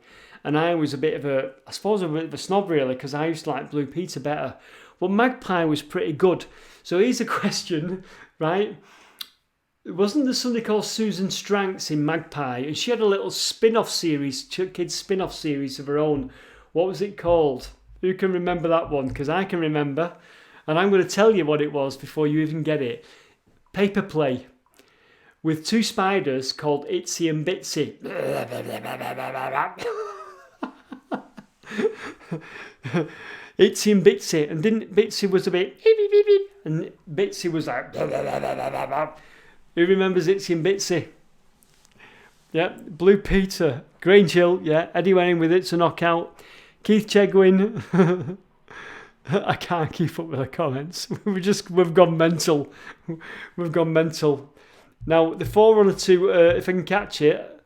and I was a bit of a snob, really, because I used to like Blue Peter better. But Magpie was pretty good. So here's a question, right? Wasn't there somebody called Susan Stranks in Magpie? And she had a little spin-off series, kids spin-off series of her own. What was it called? Who can remember that one? Because I can remember. And I'm going to tell you what it was before you even get it. Paper Play. With two spiders called Itsy and Bitsy. Itsy and Bitsy. And didn't Bitsy was a bit... And Bitsy was like... Who remembers Itsy and Bitsy? Yeah, Blue Peter, Grange Hill, yeah, Eddie Waring with It's a Knockout, Keith Chegwin. I can't keep up with the comments. We've gone mental. We've gone mental. Now, the Forerunner 2, if I can catch it,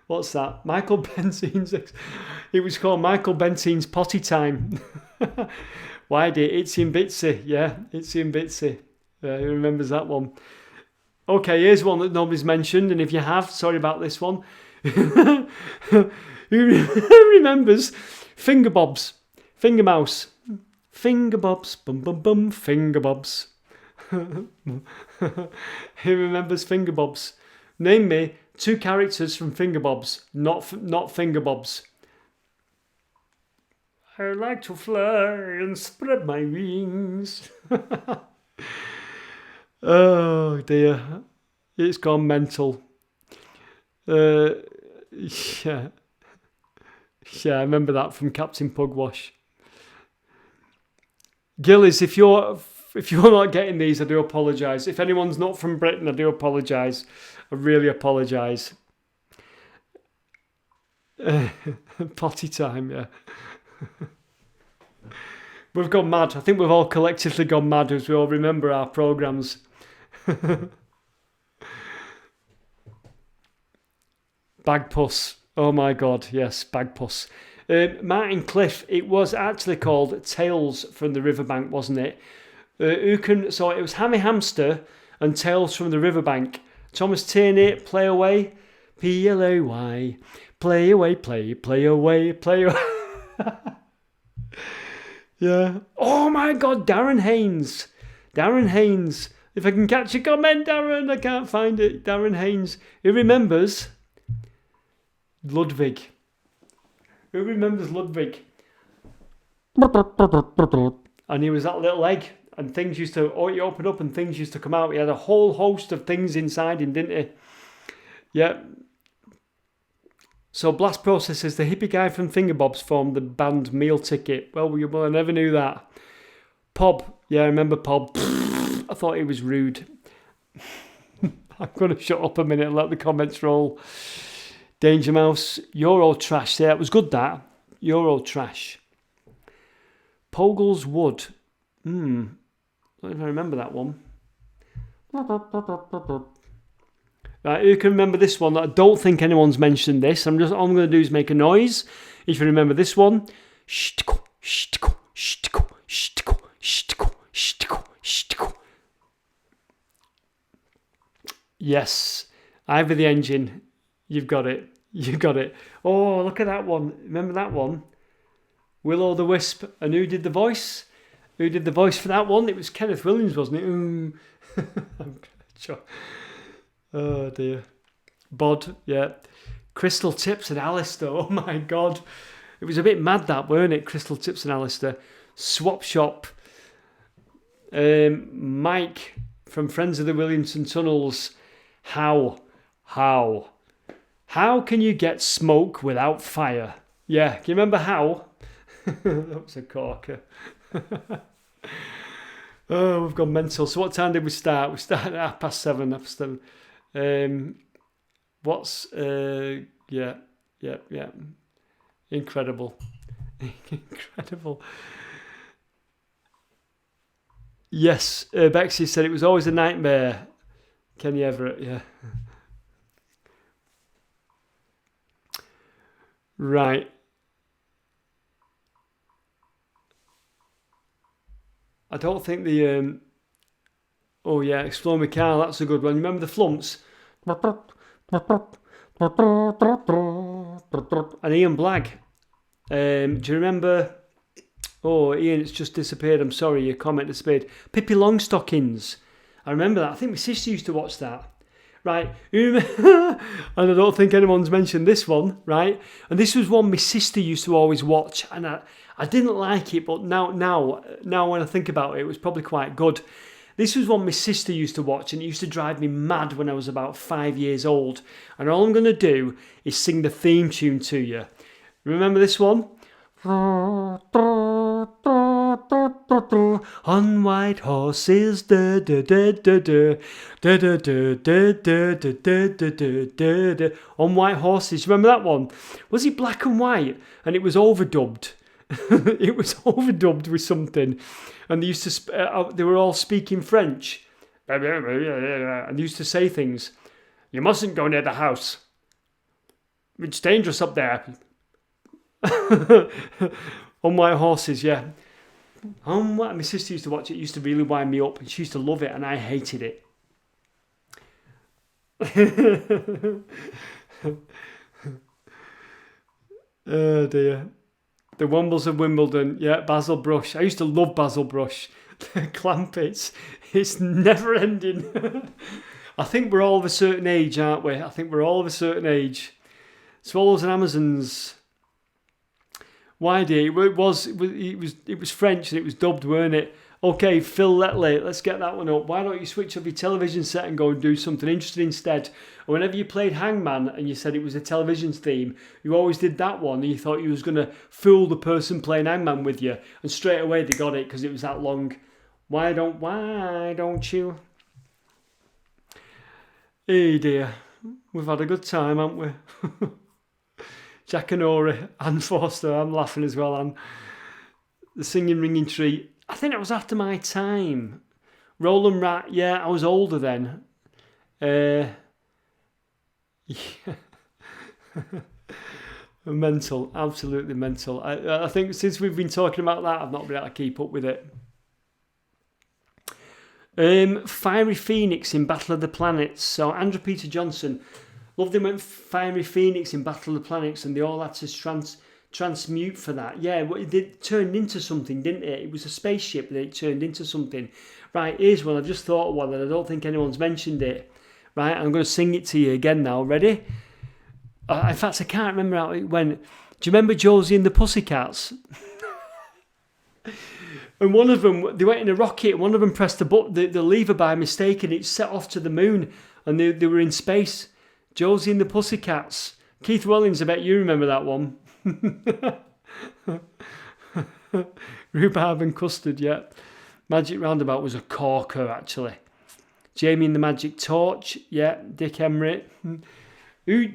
what's that? Michael Benzine's, it was called Michael Benzine's Potty Time. Why did Itsy and Bitsy? Yeah, Itsy and Bitsy. Who remembers that one? Okay, here's one that nobody's mentioned, and if you have, sorry about this one. Who remembers Finger Bobs? Finger Mouse. Finger Bobs, bum bum bum, Finger Bobs. Who remembers Finger Bobs? Name me 2 characters from Finger Bobs, not Finger Bobs. I like to fly and spread my wings. Oh dear, it's gone mental. Yeah, I remember that from Captain Pugwash. Gillies, if you're not getting these, I do apologise. If anyone's not from Britain, I do apologise. I really apologise. Potty time, yeah. We've gone mad. I think we've all collectively gone mad as we all remember our programmes. Bagpuss. Oh my God, yes, Bagpuss. Martin Cliff, it was actually called Tales from the Riverbank, wasn't it? So it was Hammy Hamster and Tales from the Riverbank. Thomas Tierney, Play Away, P-L-A-Y, Play Away, play away, play away. Yeah. Oh my God, Darren Haynes. Darren Haynes. If I can catch a comment, Darren, I can't find it. Darren Haynes. Who remembers Ludwig? Who remembers Ludwig? And he was that little egg, and things used to, you open up and things used to come out. He had a whole host of things inside him, didn't he? Yeah. So Blast Process says the hippie guy from Fingerbobs formed the band Meal Ticket. Well, I never knew that. Pob. Yeah, I remember Pob. I thought he was rude. I'm going to shut up a minute and let the comments roll. Danger Mouse. You're all trash. Yeah, it was good, that. You're all trash. Pogle's Wood. I don't know if I remember that one. Right, who can remember this one? I don't think anyone's mentioned this. All I'm going to do is make a noise. If you remember this one. Yes. Ivor the Engine. You've got it. You got it. Oh, look at that one. Remember that one? Will-O-the-Wisp. And who did the voice? Who did the voice for that one? It was Kenneth Williams, wasn't it? Oh dear. Bod, yeah. Crystal Tips and Alistair. Oh my God. It was a bit mad, that, weren't it? Crystal Tips and Alistair. Swap Shop. Mike from Friends of the Williamson Tunnels. How can you get smoke without fire? Yeah, can you remember How? That was a corker. Oh, we've gone mental. So what time did we start? We started at 7:30. Yeah. Incredible. Incredible. Yes, Bexy said it was always a nightmare. Kenny Everett, yeah. Right. I don't think the Oh yeah, Explore My Car, that's a good one. You remember the Flumps? And Ian Blagg. Do you remember? Oh, Ian, it's just disappeared. I'm sorry, your comment disappeared. Pippi Longstockings. I remember that. I think my sister used to watch that. Right, and I don't think anyone's mentioned this one, right? And this was one my sister used to always watch, and I didn't like it, but now when I think about it, it was probably quite good. This was one my sister used to watch, and it used to drive me mad when I was about 5 years old. And all I'm going to do is sing the theme tune to you. Remember this one? On white horses, da da da da da da da da da da da da da da. On white horses, remember that one? Was it black and white? And it was overdubbed. It was overdubbed with something, and they used to. They were all speaking French, and they used to say things. You mustn't go near the house. It's dangerous up there. On white horses, yeah. My sister used to watch it. It used to really wind me up, and she used to love it, and I hated it. Oh dear. The Wombles of Wimbledon, yeah, Basil Brush. I used to love Basil Brush. Clampets, it's never ending. I think we're all of a certain age, aren't we? I think we're all of a certain age. Swallows and Amazons. Why dear? It was French and it was dubbed, weren't it? Okay, Phil Letley, let's get that one up. Why don't you switch off your television set and go and do something interesting instead? Or whenever you played Hangman and you said it was a television theme, you always did that one and you thought you was going to fool the person playing Hangman with you. And straight away they got it because it was that long. Why don't you? Hey dear, we've had a good time, haven't we? Jack and Ori, Anne Forster, I'm laughing as well, Anne. The Singing Ringing Tree. I think that was after my time. Roland Rat, yeah, I was older then. Yeah. Mental, absolutely mental. I think since we've been talking about that, I've not been able to keep up with it. Fiery Phoenix in Battle of the Planets. So Andrew Peter Johnson, loved him when Fiery Phoenix in Battle of the Planets, and they all had to transmute for that. Yeah, it turned into something, didn't it? It was a spaceship that it turned into something. Right, here's one. I've just thought of one and I don't think anyone's mentioned it. Right, I'm going to sing it to you again now. Ready? In fact, I can't remember how it went. Do you remember Josie and the Pussycats? And one of them, they went in a rocket, and one of them pressed the lever by mistake, and it set off to the moon, and they were in space. Josie and the Pussycats. Keith Wellings, I bet you remember that one. Rhubarb and Custard, yeah. Magic Roundabout was a corker, actually. Jamie and the Magic Torch, yeah. Dick Emery.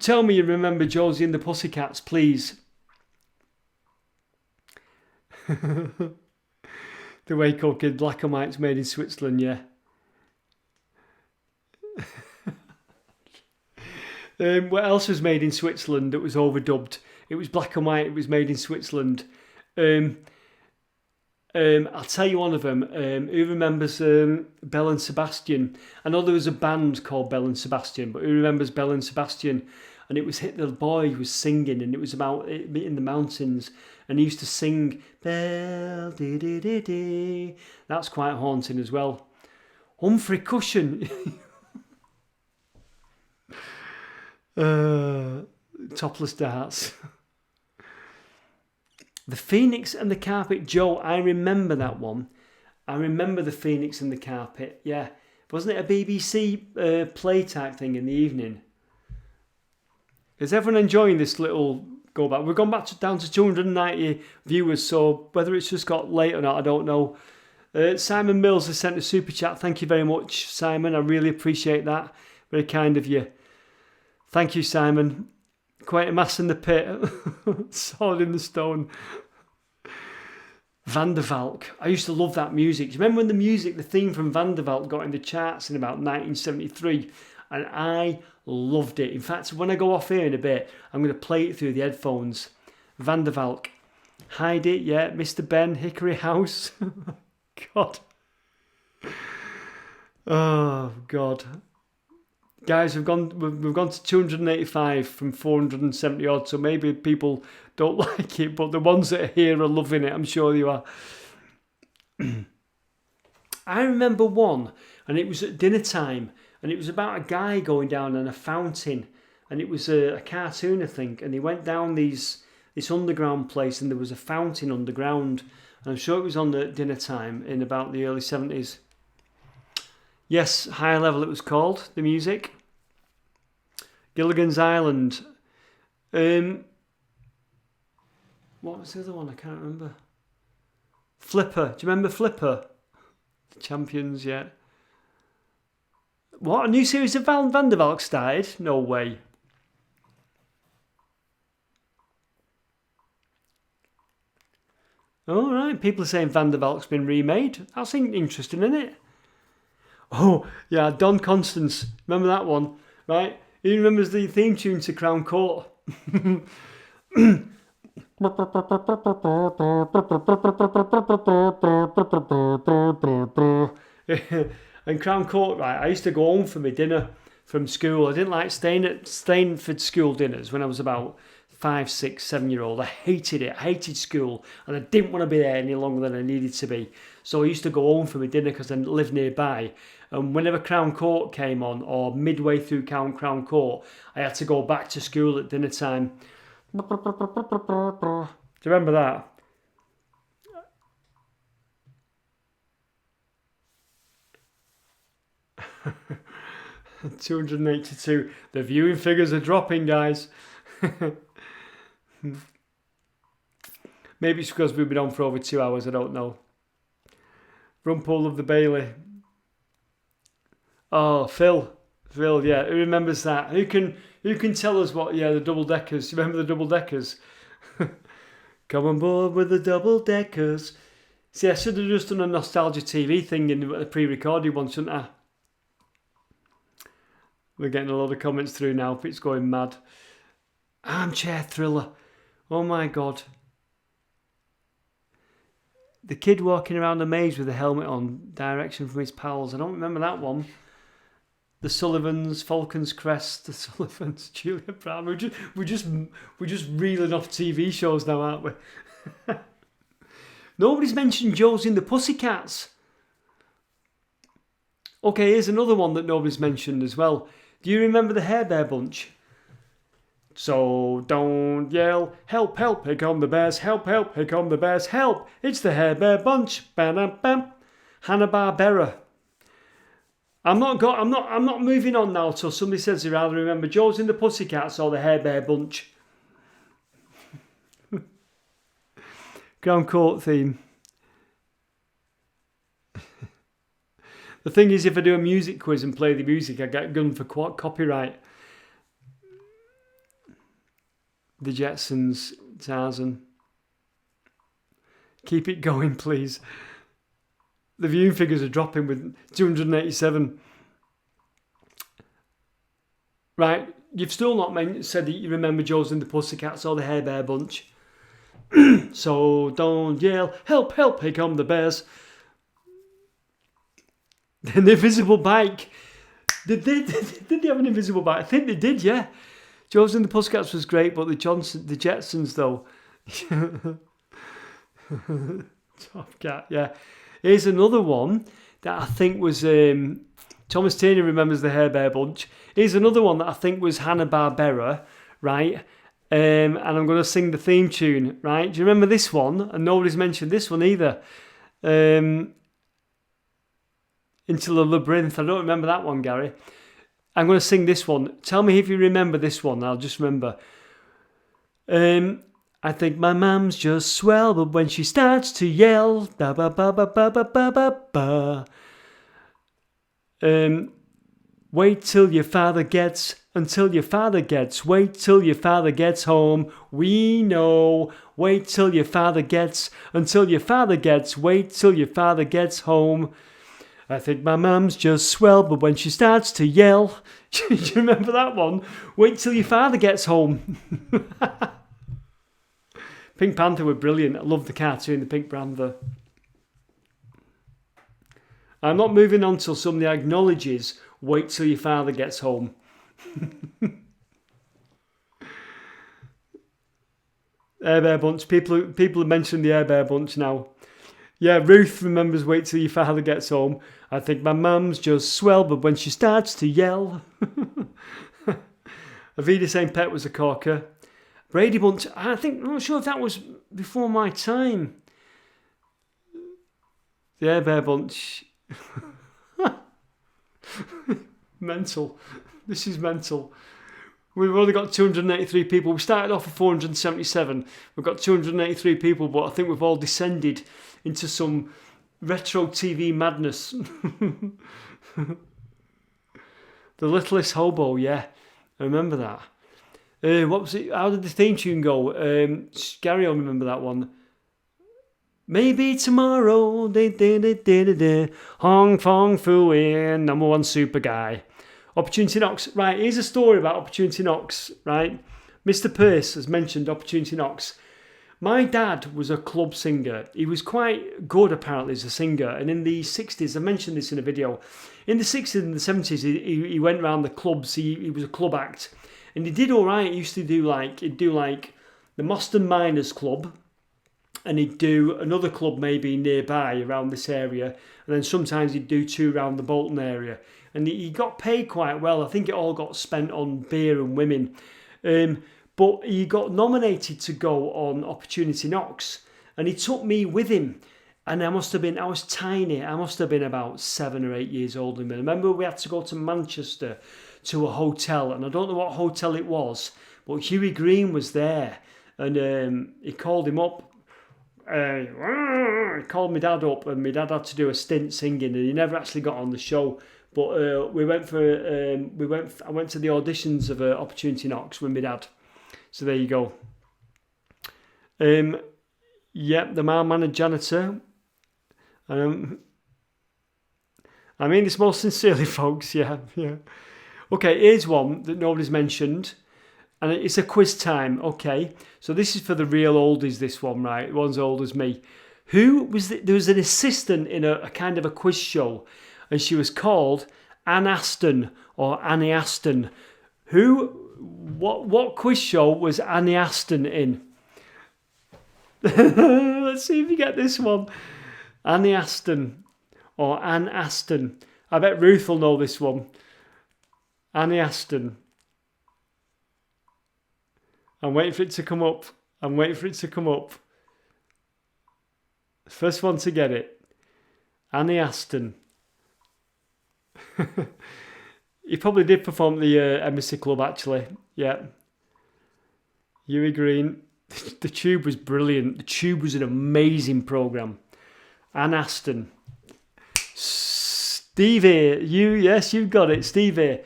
Tell me you remember Josie and the Pussycats, please. The Waco Kid, Black and White's made in Switzerland, yeah. What else was made in Switzerland that was overdubbed? It was Black and White, it was made in Switzerland. I'll tell you one of them. Who remembers Belle and Sebastian? I know there was a band called Belle and Sebastian, but who remembers Belle and Sebastian? And it was the boy who was singing, and it was about in the mountains, and he used to sing Belle, dee dee dee dee. That's quite haunting as well. Humphrey Cushion. Topless darts. The Phoenix and the Carpet. Joe, I remember that one. I remember the Phoenix and the Carpet. Yeah. Wasn't it a BBC play type thing in the evening? Is everyone enjoying this little go back? We've gone back down to 290 viewers, so whether it's just got late or not, I don't know. Simon Mills has sent a super chat. Thank you very much, Simon. I really appreciate that. Very kind of you. Thank you, Simon. Quite a mass in the pit. Sword in the stone. Van der Valk. I used to love that music. Do you remember when the theme from Van der Valk got in the charts in about 1973? And I loved it. In fact, when I go off here in a bit, I'm going to play it through the headphones. Van der Valk. Hide It, yeah. Mr. Ben, Hickory House. God. Oh God, guys, we've gone to 285 from 470 odd. So maybe people don't like it, but the ones that are here are loving it. I'm sure you are. I remember one, and it was at dinner time, and it was about a guy going down in a fountain, and it was a cartoon, I think, and he went down this underground place, and there was a fountain underground, and I'm sure it was on the dinner time in about the early 70s. Yes, High Level it was called, the music. Gilligan's Island. What was the other one? I can't remember. Flipper. Do you remember Flipper? The Champions, yeah. What? A new series of Van der Valk started? No way. All right, people are saying Van der Valk's been remade. That's interesting, isn't it? Oh, yeah, Don Constance. Remember that one, right? He remembers the theme tune to Crown Court. And Crown Court, right, I used to go home for my dinner from school. I didn't like staying for school dinners when I was about 5, 6, 7-year-old. I hated it. I hated school, and I didn't want to be there any longer than I needed to be. So I used to go home for my dinner because I lived nearby. And whenever Crown Court came on, or midway through Crown Court, I had to go back to school at dinner time. Do you remember that? $282. The viewing figures are dropping, guys. Maybe it's because we've been on for over 2 hours. I don't know. Rumpole of the Bailey. Oh, Phil, yeah. Who remembers that? Who can tell us what? Yeah, the double deckers. You remember the double deckers? Come on board with the double deckers. See, I should have just done a nostalgia TV thing in the pre-recorded one, shouldn't I? We're getting a lot of comments through now. It's going mad. Armchair Thriller. Oh my God. The kid walking around the maze with a helmet on, direction from his pals. I don't remember that one. The Sullivans, Falcon's Crest, the Sullivans, Julia Brown. We're just reeling off TV shows now, aren't we? Nobody's mentioned Josie and the Pussycats. Okay, here's another one that nobody's mentioned as well. Do you remember the Hair Bear Bunch? So don't yell, help, help, here come the bears, help, help, here come the bears, help, it's the Hair Bear Bunch, bam, Hanna-Barbera. I'm not moving on now till somebody says they rather remember Josie and the Pussycats or the Hair Bear Bunch. Crown Court theme. The thing is, if I do a music quiz and play the music, I get gunned for copyright. The Jetsons, Tarzan. Keep it going, please. The viewing figures are dropping with 287. Right, you've still not said that you remember Josie and the Pussycats or the Hair Bear Bunch. So don't yell, help, help, here come the bears. The invisible bike. Did they have an invisible bike? I think they did, yeah. Josie and the Pussycats was great, but the Jetsons though. Top Cat, yeah. Here's another one that I think was Thomas Tierney remembers the Hair Bear Bunch. Here's another one that I think was Hanna-Barbera, right? And I'm going to sing the theme tune, right? Do you remember this one? And nobody's mentioned this one either. Into the Labyrinth. I don't remember that one, Gary. I'm going to sing this one. Tell me if you remember this one. I'll just remember. I think my mum's just swell, but when she starts to yell, da ba ba ba ba ba ba ba ba. Wait till your father gets, until your father gets, wait till your father gets home. We know. Wait till your father gets, until your father gets, wait till your father gets home. I think my mum's just swell, but when she starts to yell, do you remember that one? Wait till your father gets home. Pink Panther were brilliant. I love the cartoon, the Pink Panther. I'm not moving on till somebody acknowledges, wait till your father gets home. Air Bear Bunch. People have mentioned the Air Bear Bunch now. Yeah, Ruth remembers wait till your father gets home. I think my mum's just swell, but when she starts to yell. Avida St. Pet was a corker. Brady Bunch, I'm not sure if that was before my time. The Air Bear Bunch. Mental. This is mental. We've only got 283 people. We started off with 477. We've got 283 people, but I think we've all descended into some retro TV madness. The Littlest Hobo, yeah. I remember that. What was it? How did the theme tune go? Gary will remember that one. Maybe tomorrow, Hong Fong Fooey, number one super guy. Opportunity Knocks. Right, here's a story about Opportunity Knocks, right? Mr. Pearce has mentioned Opportunity Knocks. My dad was a club singer. He was quite good, apparently, as a singer. And in the 60s, I mentioned this in a video, in the 60s and the 70s, he went around the clubs. He was a club act. And he did all right. He used to do he'd do the Moston Miners Club. And he'd do another club maybe nearby around this area. And then sometimes he'd do two around the Bolton area. And he got paid quite well. I think it all got spent on beer and women. But he got nominated to go on Opportunity Knocks. And he took me with him. And I was tiny. I must have been about 7 or 8 years old. And I remember we had to go to Manchester to a hotel. And I don't know what hotel it was. But Hughie Green was there. And he called him up. He called my dad up. And my dad had to do a stint singing. And he never actually got on the show. But I went to the auditions of Opportunity Knocks with my dad. So there you go. Yep, the mild-mannered janitor. I mean this most sincerely, folks. Yeah. Okay, here's one that nobody's mentioned. And it's a quiz time. Okay, so this is for the real oldies, this one, right? One's old as me. There was an assistant in a kind of a quiz show. And she was called Anne Aston or Annie Aston. What quiz show was Annie Aston in? Let's see if you get this one. Annie Aston or Anne Aston. I bet Ruth will know this one. Annie Aston. I'm waiting for it to come up. First one to get it. Annie Aston. He probably did perform at the Embassy Club, actually. Yeah. Hughie Green. The Tube was brilliant. The Tube was an amazing programme. Anne Aston. Stevie. You got it. Stevie.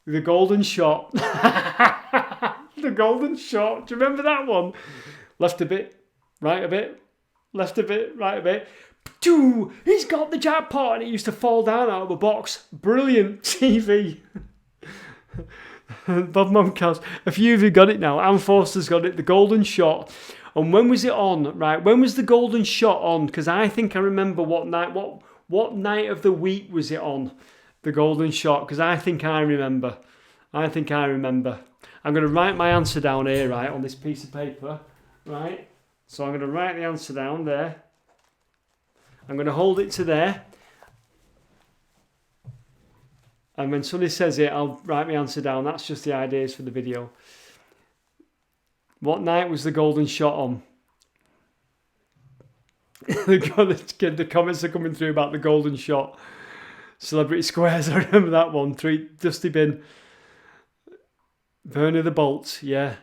The Golden Shot. The Golden Shot. Do you remember that one? Left a bit, right a bit. Left a bit, right a bit. He's got the jackpot, and it used to fall down out of the box. Brilliant TV. Bob Momcast. A few of you got it now. Anne Forster's got it. The Golden Shot. And when was it on? Right. When was the Golden Shot on? Because I think I remember what night. What night of the week was it on? The Golden Shot. Because I think I remember. I'm going to write my answer down here, right, on this piece of paper. Right. So I'm going to write the answer down there. I'm going to hold it to there. And when somebody says it, I'll write my answer down. That's just the ideas for the video. What night was the Golden Shot on? The comments are coming through about the Golden Shot. Celebrity Squares, I remember that one. Dusty Bin. Bernie the Bolt, yeah.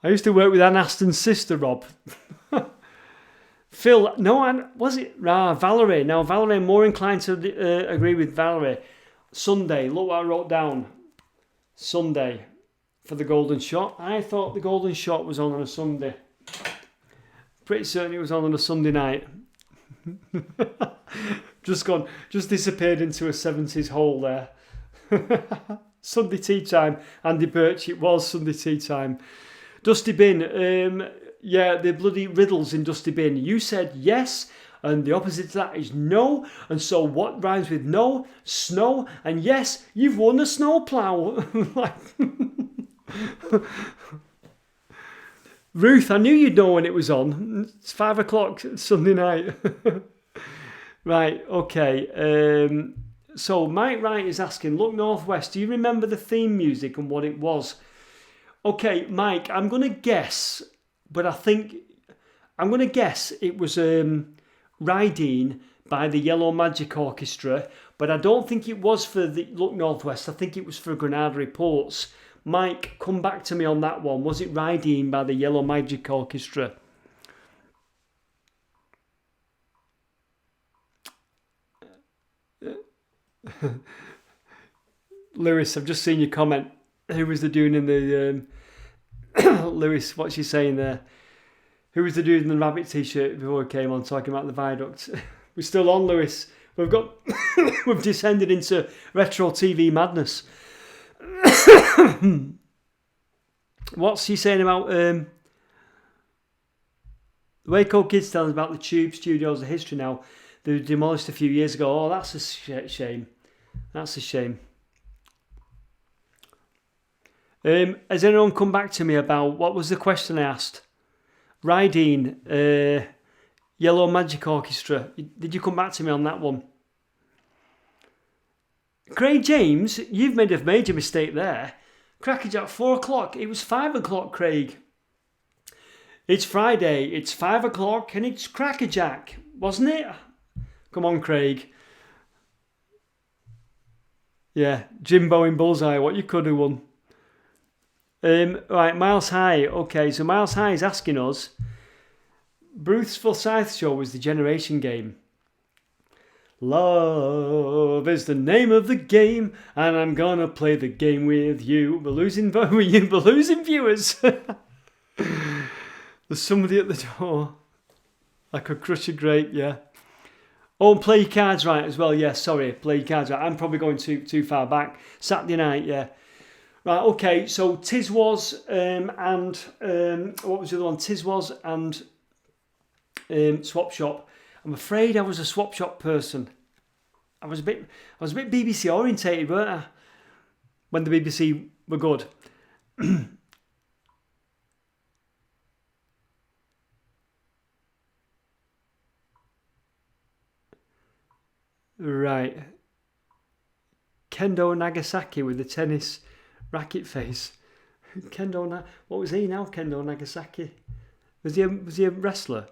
I used to work with Anne Aston's sister, Rob. Phil, no, was it? Valerie. Now, Valerie, I'm more inclined to agree with Valerie. Sunday, look what I wrote down. Sunday for the Golden Shot. I thought the Golden Shot was on a Sunday. Pretty certain it was on a Sunday night. Just disappeared into a 70s hole there. Sunday tea time. Andy Birch, it was Sunday tea time. Dusty Bin, yeah, the bloody riddles in Dusty Bin. You said yes, And the opposite to that is no. And so what rhymes with no? Snow. And yes, you've won a snowplow. Ruth, I knew you'd know when it was on. It's 5 o'clock Sunday night. Right, okay. So Mike Wright is asking, Look Northwest, do you remember the theme music and what it was? Okay, Mike, I'm going to guess, but I'm going to guess it was Rydeen by the Yellow Magic Orchestra, but I don't think it was for the Look Northwest. I think it was for Granada Reports. Mike, come back to me on that one. Was it Rydeen by the Yellow Magic Orchestra? Lewis, I've just seen your comment. Who was the dude in the... Lewis, what's she saying there? Who was the dude in the rabbit t-shirt before we came on talking about the viaduct? We're still on, Lewis. We've descended into retro TV madness. What's he saying about the Waco Kids telling us about the Tube Studios of history now? They were demolished a few years ago. Oh, that's a shame. That's a shame. Has anyone come back to me about what was the question I asked? Rydeen, Yellow Magic Orchestra. Did you come back to me on that one? Craig James, you've made a major mistake there. Crackerjack, 4 o'clock. It was 5 o'clock, Craig. It's Friday, it's 5 o'clock, and it's Crackerjack, wasn't it? Come on, Craig. Yeah, Jimbo in Bullseye, what you could have won. Right, Miles High. Okay, so Miles High is asking us, Bruce Forsyth Show was the generation game. Love is the name of the game, and I'm gonna play the game with you. We're losing viewers. There's somebody at the door. I could crush a grape, yeah. Oh, and play your cards right as well. Yeah, sorry, play your cards right. I'm probably going too far back. Saturday night, yeah. Right, okay, so Tiswas and what was the other one? Tiswas and Swap Shop. I'm afraid I was a Swap Shop person. I was a bit BBC orientated, weren't I? When the BBC were good. Right. Kendo Nagasaki with the tennis racket face. What was he now? Kendo Nagasaki. Was he a wrestler?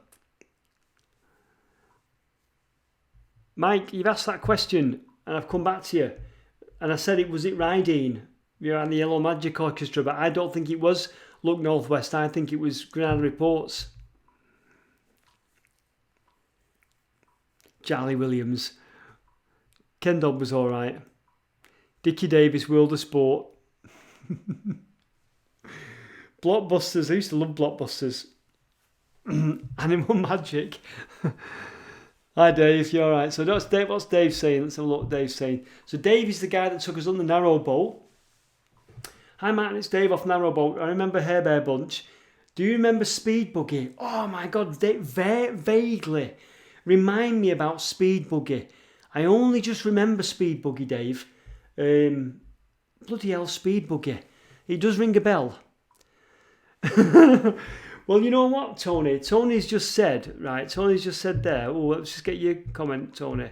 Mike, you've asked that question and I've come back to you. And I said was it Rydeen? You're on the Yellow Magic Orchestra, but I don't think it was Look Northwest. I think it was Granada Reports. Charlie Williams. Ken Dodd was alright. Dickie Davis, World of Sport. Blockbusters. I used to love Blockbusters. Animal Magic. Hi Dave, you alright? So that's Dave. What's Dave saying? Let's have a look what Dave's saying. So Dave is the guy that took us on the narrow boat. Hi Martin, it's Dave off Narrow Boat. I remember Hair Bear Bunch. Do you remember Speed Buggy? Oh my god, vaguely. Remind me about Speed Buggy. I only just remember Speed Buggy, Dave. Bloody hell, Speed Buggy. It does ring a bell. Well, you know what, Tony? Tony's just said there. Oh, let's just get your comment, Tony.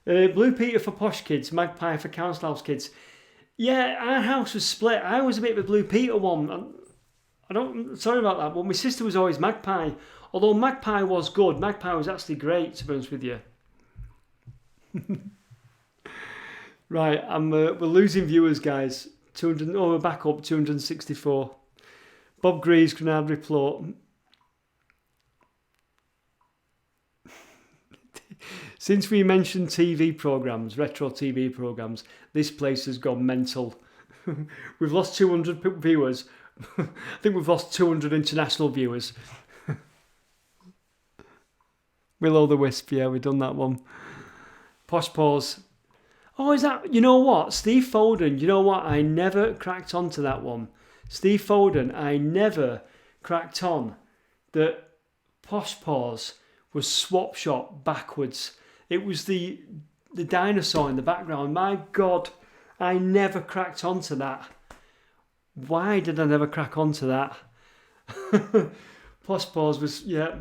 Blue Peter for posh kids, Magpie for council house kids. Yeah, our house was split. I was a bit of a Blue Peter one. Sorry about that, but my sister was always Magpie. Although Magpie was good. Magpie was actually great, to be honest with you. Right, we're losing viewers, guys. 200. Oh, we're back up 264. Bob Greaves, Granada Report. Since we mentioned TV programmes, retro TV programmes, this place has gone mental. We've lost 200 viewers. I think we've lost 200 international viewers. Will-o'-the-wisp, yeah, we've done that one. Posh Paws. Oh, is that... You know what? Steve Foden, you know what? I never cracked on to that one. Steve Foden, I never cracked on that Posh Paws was Swap Shop backwards. It was the dinosaur in the background. My God, I never cracked onto that. Why did I never crack onto that? Plus pause was, yeah.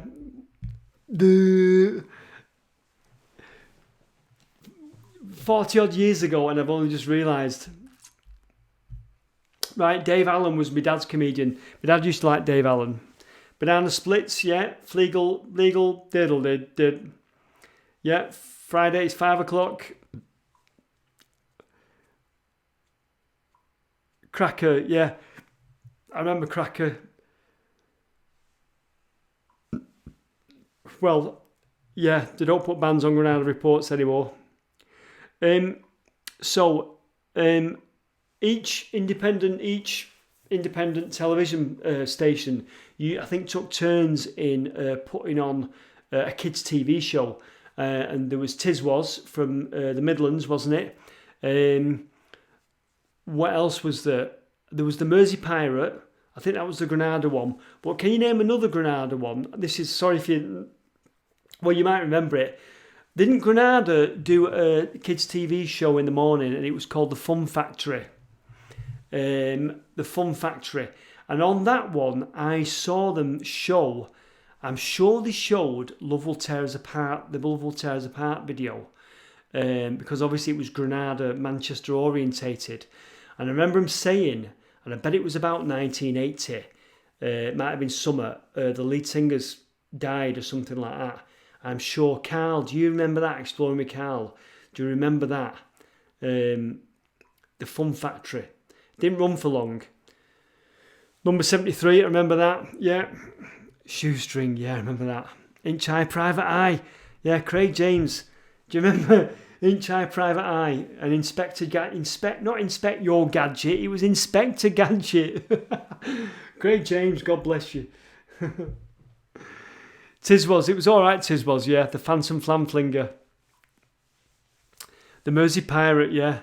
40 odd years ago, and I've only just realised. Right, Dave Allen was my dad's comedian. My dad used to like Dave Allen. Banana Splits, yeah. Fleagle, Legal, Diddle, did. Yeah, Fridays, 5 o'clock. Cracker, yeah. I remember Cracker. Well, yeah, they don't put bands on Granada Reports anymore. Each independent television station, I think, took turns in putting on a kids' TV show. And there was Tiswas from the Midlands, wasn't it? What else was there? There was the Mersey Pirate. I think that was the Granada one. But can you name another Granada one? This is, sorry if you... Well, you might remember it. Didn't Granada do a kids' TV show in the morning, and it was called The Fun Factory? The Fun Factory. And on that one, I saw them show... I'm sure they showed Love Will Tear Us Apart, the Love Will Tear Us Apart video, because obviously it was Granada, Manchester orientated. And I remember him saying, and I bet it was about 1980, it might have been summer, the lead singer's died or something like that. I'm sure. Carl, do you remember that? Exploring with Carl. Do you remember that? The Fun Factory. Didn't run for long. Number 73, I remember that. Yeah. Shoestring, yeah, I remember that. Inch High Private Eye. Yeah, Craig James. Do you remember Inch High Private Eye? And not Inspect Your Gadget, it was Inspector Gadget. Craig James, God bless you. Tiswas, it was alright, Tiswas, yeah. The Phantom Flamflinger. The Mersey Pirate, yeah.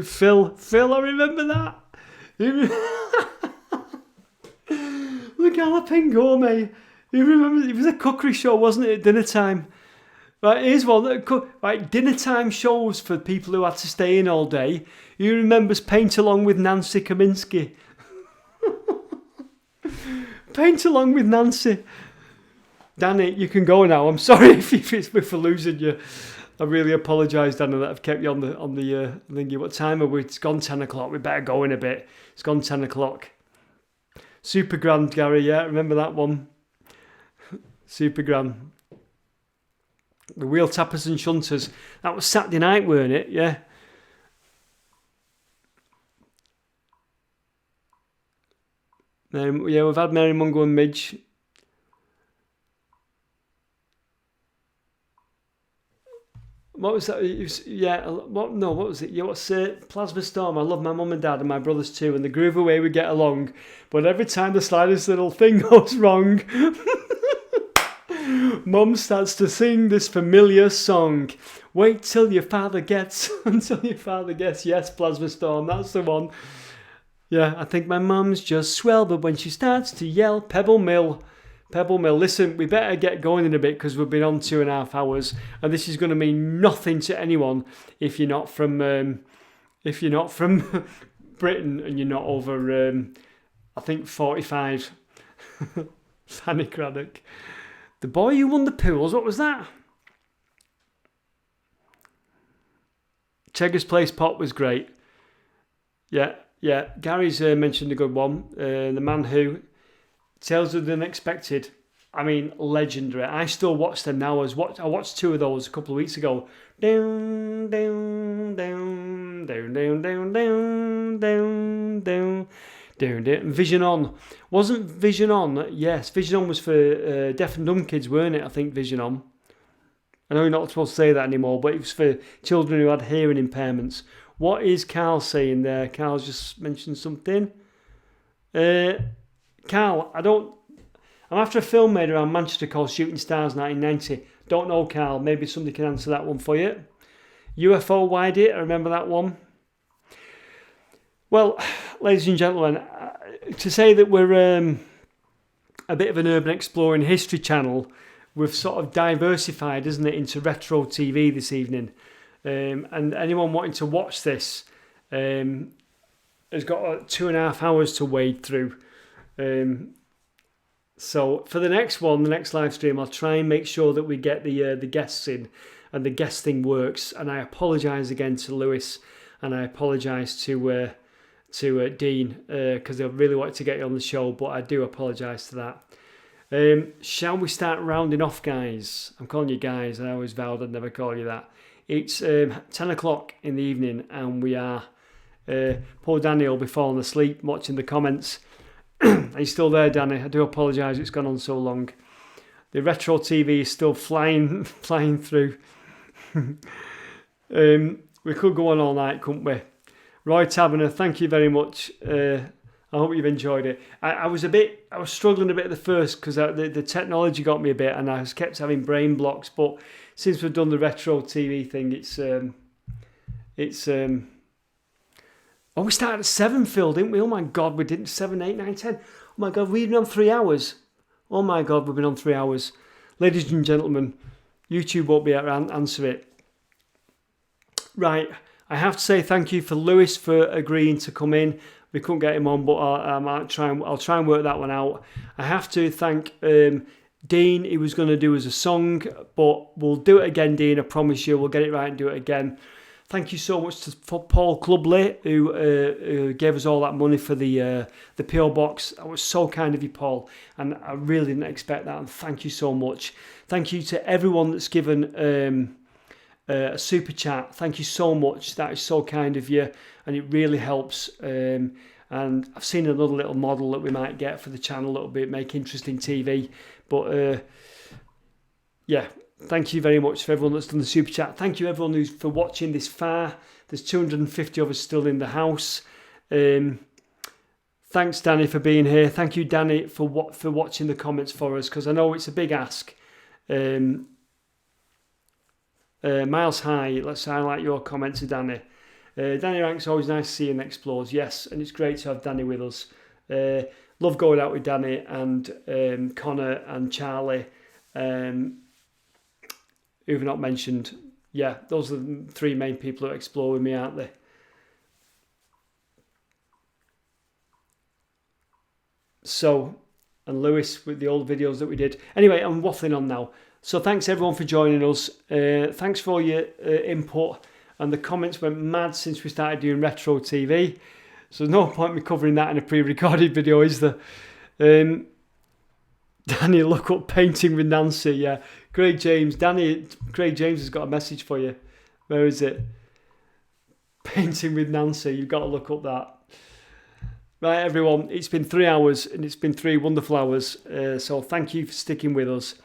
Phil, I remember that. The Galloping Gourmet. You remember, it was a cookery show, wasn't it, at dinner time? Right, here's one. Right, dinner time shows for people who had to stay in all day. You remember Paint Along with Nancy Kaminsky. Paint Along with Nancy. Danny, you can go now. I'm sorry if we're losing you. I really apologise, Danny, that I've kept you on the thingy. What time are we? It's gone 10 o'clock. We better go in a bit. It's gone 10 o'clock. Super Grand, Gary, yeah, remember that one. Super Grand. The Wheel Tappers and Shunters. That was Saturday night, weren't it? Yeah. Yeah, we've had Mary Mungo and Midge. What was that? What was it? What's Plasma Storm? I love my mum and dad and my brothers too, and the groove away we get along. But every time the slightest little thing goes wrong, Mum starts to sing this familiar song. Wait till your father gets, until your father gets. Yes, Plasma Storm, that's the one. Yeah, I think my mum's just swell, but when she starts to yell, Pebble Mill. Listen, we better get going in a bit because we've been on 2.5 hours, and this is going to mean nothing to anyone if you're not from Britain and you're not over I think 45. Fanny Craddock. The Boy Who Won the Pools, what was that? Cheggers Place Pop was great. Yeah. Gary's mentioned a good one. The Man Who. Tales of the Unexpected. I mean, legendary. I still watch them now. I watched 2 of those a couple of weeks ago. Down, down, down, down, down, down, down, down, down. Vision On. Wasn't Vision On? Yes, Vision On was for deaf and dumb kids, weren't it? I think Vision On. I know you're not supposed to say that anymore, but it was for children who had hearing impairments. What is Carl saying there? Carl's just mentioned something. Carl, I'm after a film made around Manchester called Shooting Stars 1990. Don't know, Carl. Maybe somebody can answer that one for you. UFO Wide It, I remember that one. Well, ladies and gentlemen, to say that we're a bit of an urban exploring history channel we've sort of diversified, isn't it, into retro TV this evening. And anyone wanting to watch this has got 2.5 hours to wade through. So for the next one, the next live stream, I'll try and make sure that we get the guests in and the guesting works. And I apologise again to Lewis, and I apologise to Dean, because I really wanted to get you on the show, but I do apologise to that. Shall we start rounding off, guys? I'm calling you guys. I always vowed I'd never call you that. It's 10 o'clock in the evening, and we are... poor Danny will be falling asleep watching the comments. Are you still there, Danny? I do apologise, it's gone on so long. The retro TV is still flying through. We could go on all night, couldn't we? Roy Taverner, thank you very much. I hope you've enjoyed it. I was struggling a bit at the first because the technology got me a bit, and I was kept having brain blocks. But since we've done the retro TV thing, it's oh, we started at 7, Phil, didn't we? Oh my God, we didn't. 7, 8, 9, 10. Oh my God, we've been on 3 hours. Oh my God, we've been on 3 hours. Ladies and gentlemen, YouTube won't be able to answer it. Right, I have to say thank you for Lewis for agreeing to come in. We couldn't get him on, but I'll try and work that one out. I have to thank Dean. He was going to do as a song, but we'll do it again, Dean. I promise you, we'll get it right and do it again. Thank you so much to Paul Clubley, who gave us all that money for the PO box. That was so kind of you, Paul, and I really didn't expect that. And thank you so much. Thank you to everyone that's given a super chat. Thank you so much. That is so kind of you, and it really helps. And I've seen another little model that we might get for the channel a little bit, make interesting TV. But yeah. Thank you very much for everyone that's done the super chat. Thank you everyone who's for watching this far. There's 250 of us still in the house. Thanks, Danny, for being here. Thank you, Danny, for watching the comments for us, because I know it's a big ask. Miles High, let's highlight your comment to Danny. Danny Rank's always nice to see in Explores. Yes, and it's great to have Danny with us. Love going out with Danny and Connor and Charlie. Who've not mentioned. Yeah, those are the 3 main people who explore with me, aren't they? So, and Lewis with the old videos that we did. Anyway, I'm waffling on now. So thanks everyone for joining us. Thanks for all your input. And the comments went mad since we started doing retro TV. So there's no point me covering that in a pre-recorded video, is there? Danny, look up Painting with Nancy. Yeah, Craig James. Craig James has got a message for you. Where is it? Painting with Nancy. You've got to look up that. Right, everyone. It's been 3 hours, and it's been 3 wonderful hours. So thank you for sticking with us.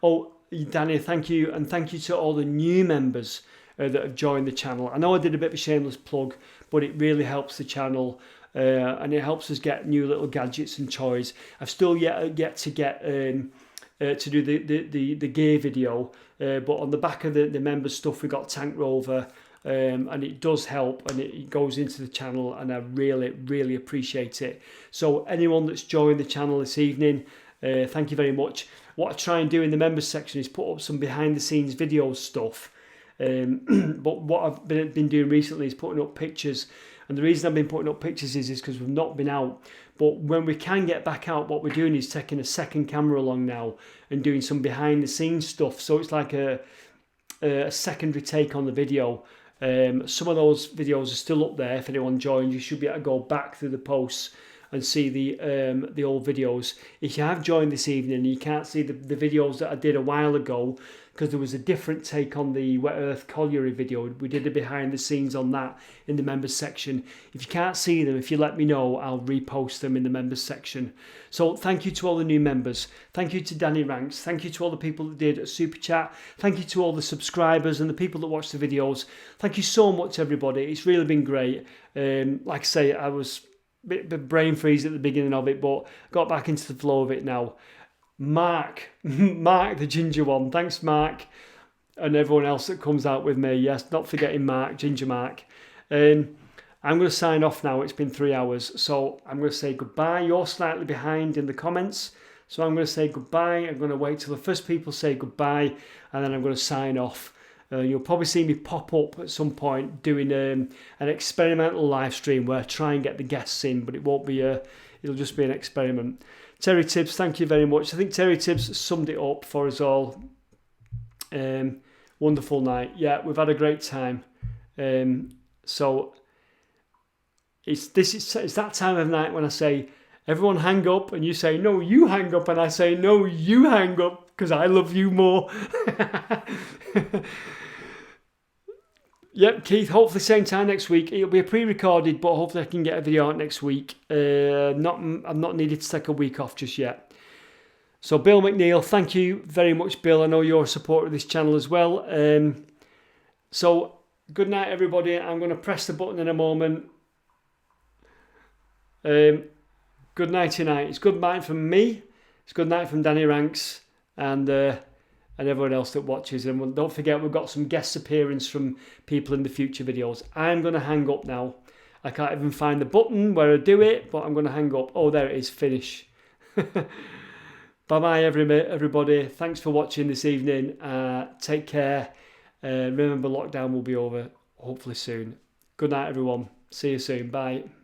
Oh, Danny, thank you, and thank you to all the new members that have joined the channel. I know I did a bit of a shameless plug, but it really helps the channel. And it helps us get new little gadgets and toys. I've still yet to get to do the gear video, but on the back of the members stuff we got Tank Rover, and it does help, and it goes into the channel, and I really appreciate it. So anyone that's joined the channel this evening, thank you very much. What I try and do in the members section is put up some behind the scenes video stuff, but what I've been doing recently is putting up pictures. And the reason I've been putting up pictures is because we've not been out. But when we can get back out, what we're doing is taking a second camera along now and doing some behind the scenes stuff. So it's like a secondary take on the video. Some of those videos are still up there. If anyone joined, you should be able to go back through the posts and see the old videos. If you have joined this evening and you can't see the videos that I did a while ago, because there was a different take on the Wet Earth Colliery video. We did a behind the scenes on that in the members section. If you can't see them, if you let me know, I'll repost them in the members section. So thank you to all the new members. Thank you to Danny Ranks. Thank you to all the people that did a super chat. Thank you to all the subscribers and the people that watch the videos. Thank you so much, everybody. It's really been great. Like I say, I was a bit brain freeze at the beginning of it, but got back into the flow of it now. Mark the ginger one. Thanks, Mark, and everyone else that comes out with me. Yes, not forgetting Mark, Ginger Mark. I'm going to sign off now. It's been 3 hours, so I'm going to say goodbye. You're slightly behind in the comments. So I'm going to say goodbye. I'm going to wait till the first people say goodbye, and then I'm going to sign off. You'll probably see me pop up at some point doing an experimental live stream where I try and get the guests in, but it won't be it'll just be an experiment. Terry Tibbs, thank you very much. I think Terry Tibbs summed it up for us all. Wonderful night. Yeah, we've had a great time. So it's that time of night when I say, everyone hang up, and you say, no, you hang up, and I say, no, you hang up, because I love you more. Yep, Keith, hopefully same time next week. It'll be a pre-recorded, but hopefully I can get a video out next week. I'm not needed to take a week off just yet. So Bill McNeil, thank you very much, Bill. I know you're a supporter of this channel as well. So good night, everybody. I'm going to press the button in a moment. Good night tonight. It's good night from me. It's good night from Danny Ranks and everyone else that watches. And don't forget, we've got some guest appearance from people in the future videos. I'm going to hang up now. I can't even find the button where I do it, but I'm going to hang up. Oh, there it is. Finish. Bye-bye, everybody. Thanks for watching this evening. Take care. Remember, lockdown will be over hopefully soon. Good night, everyone. See you soon. Bye.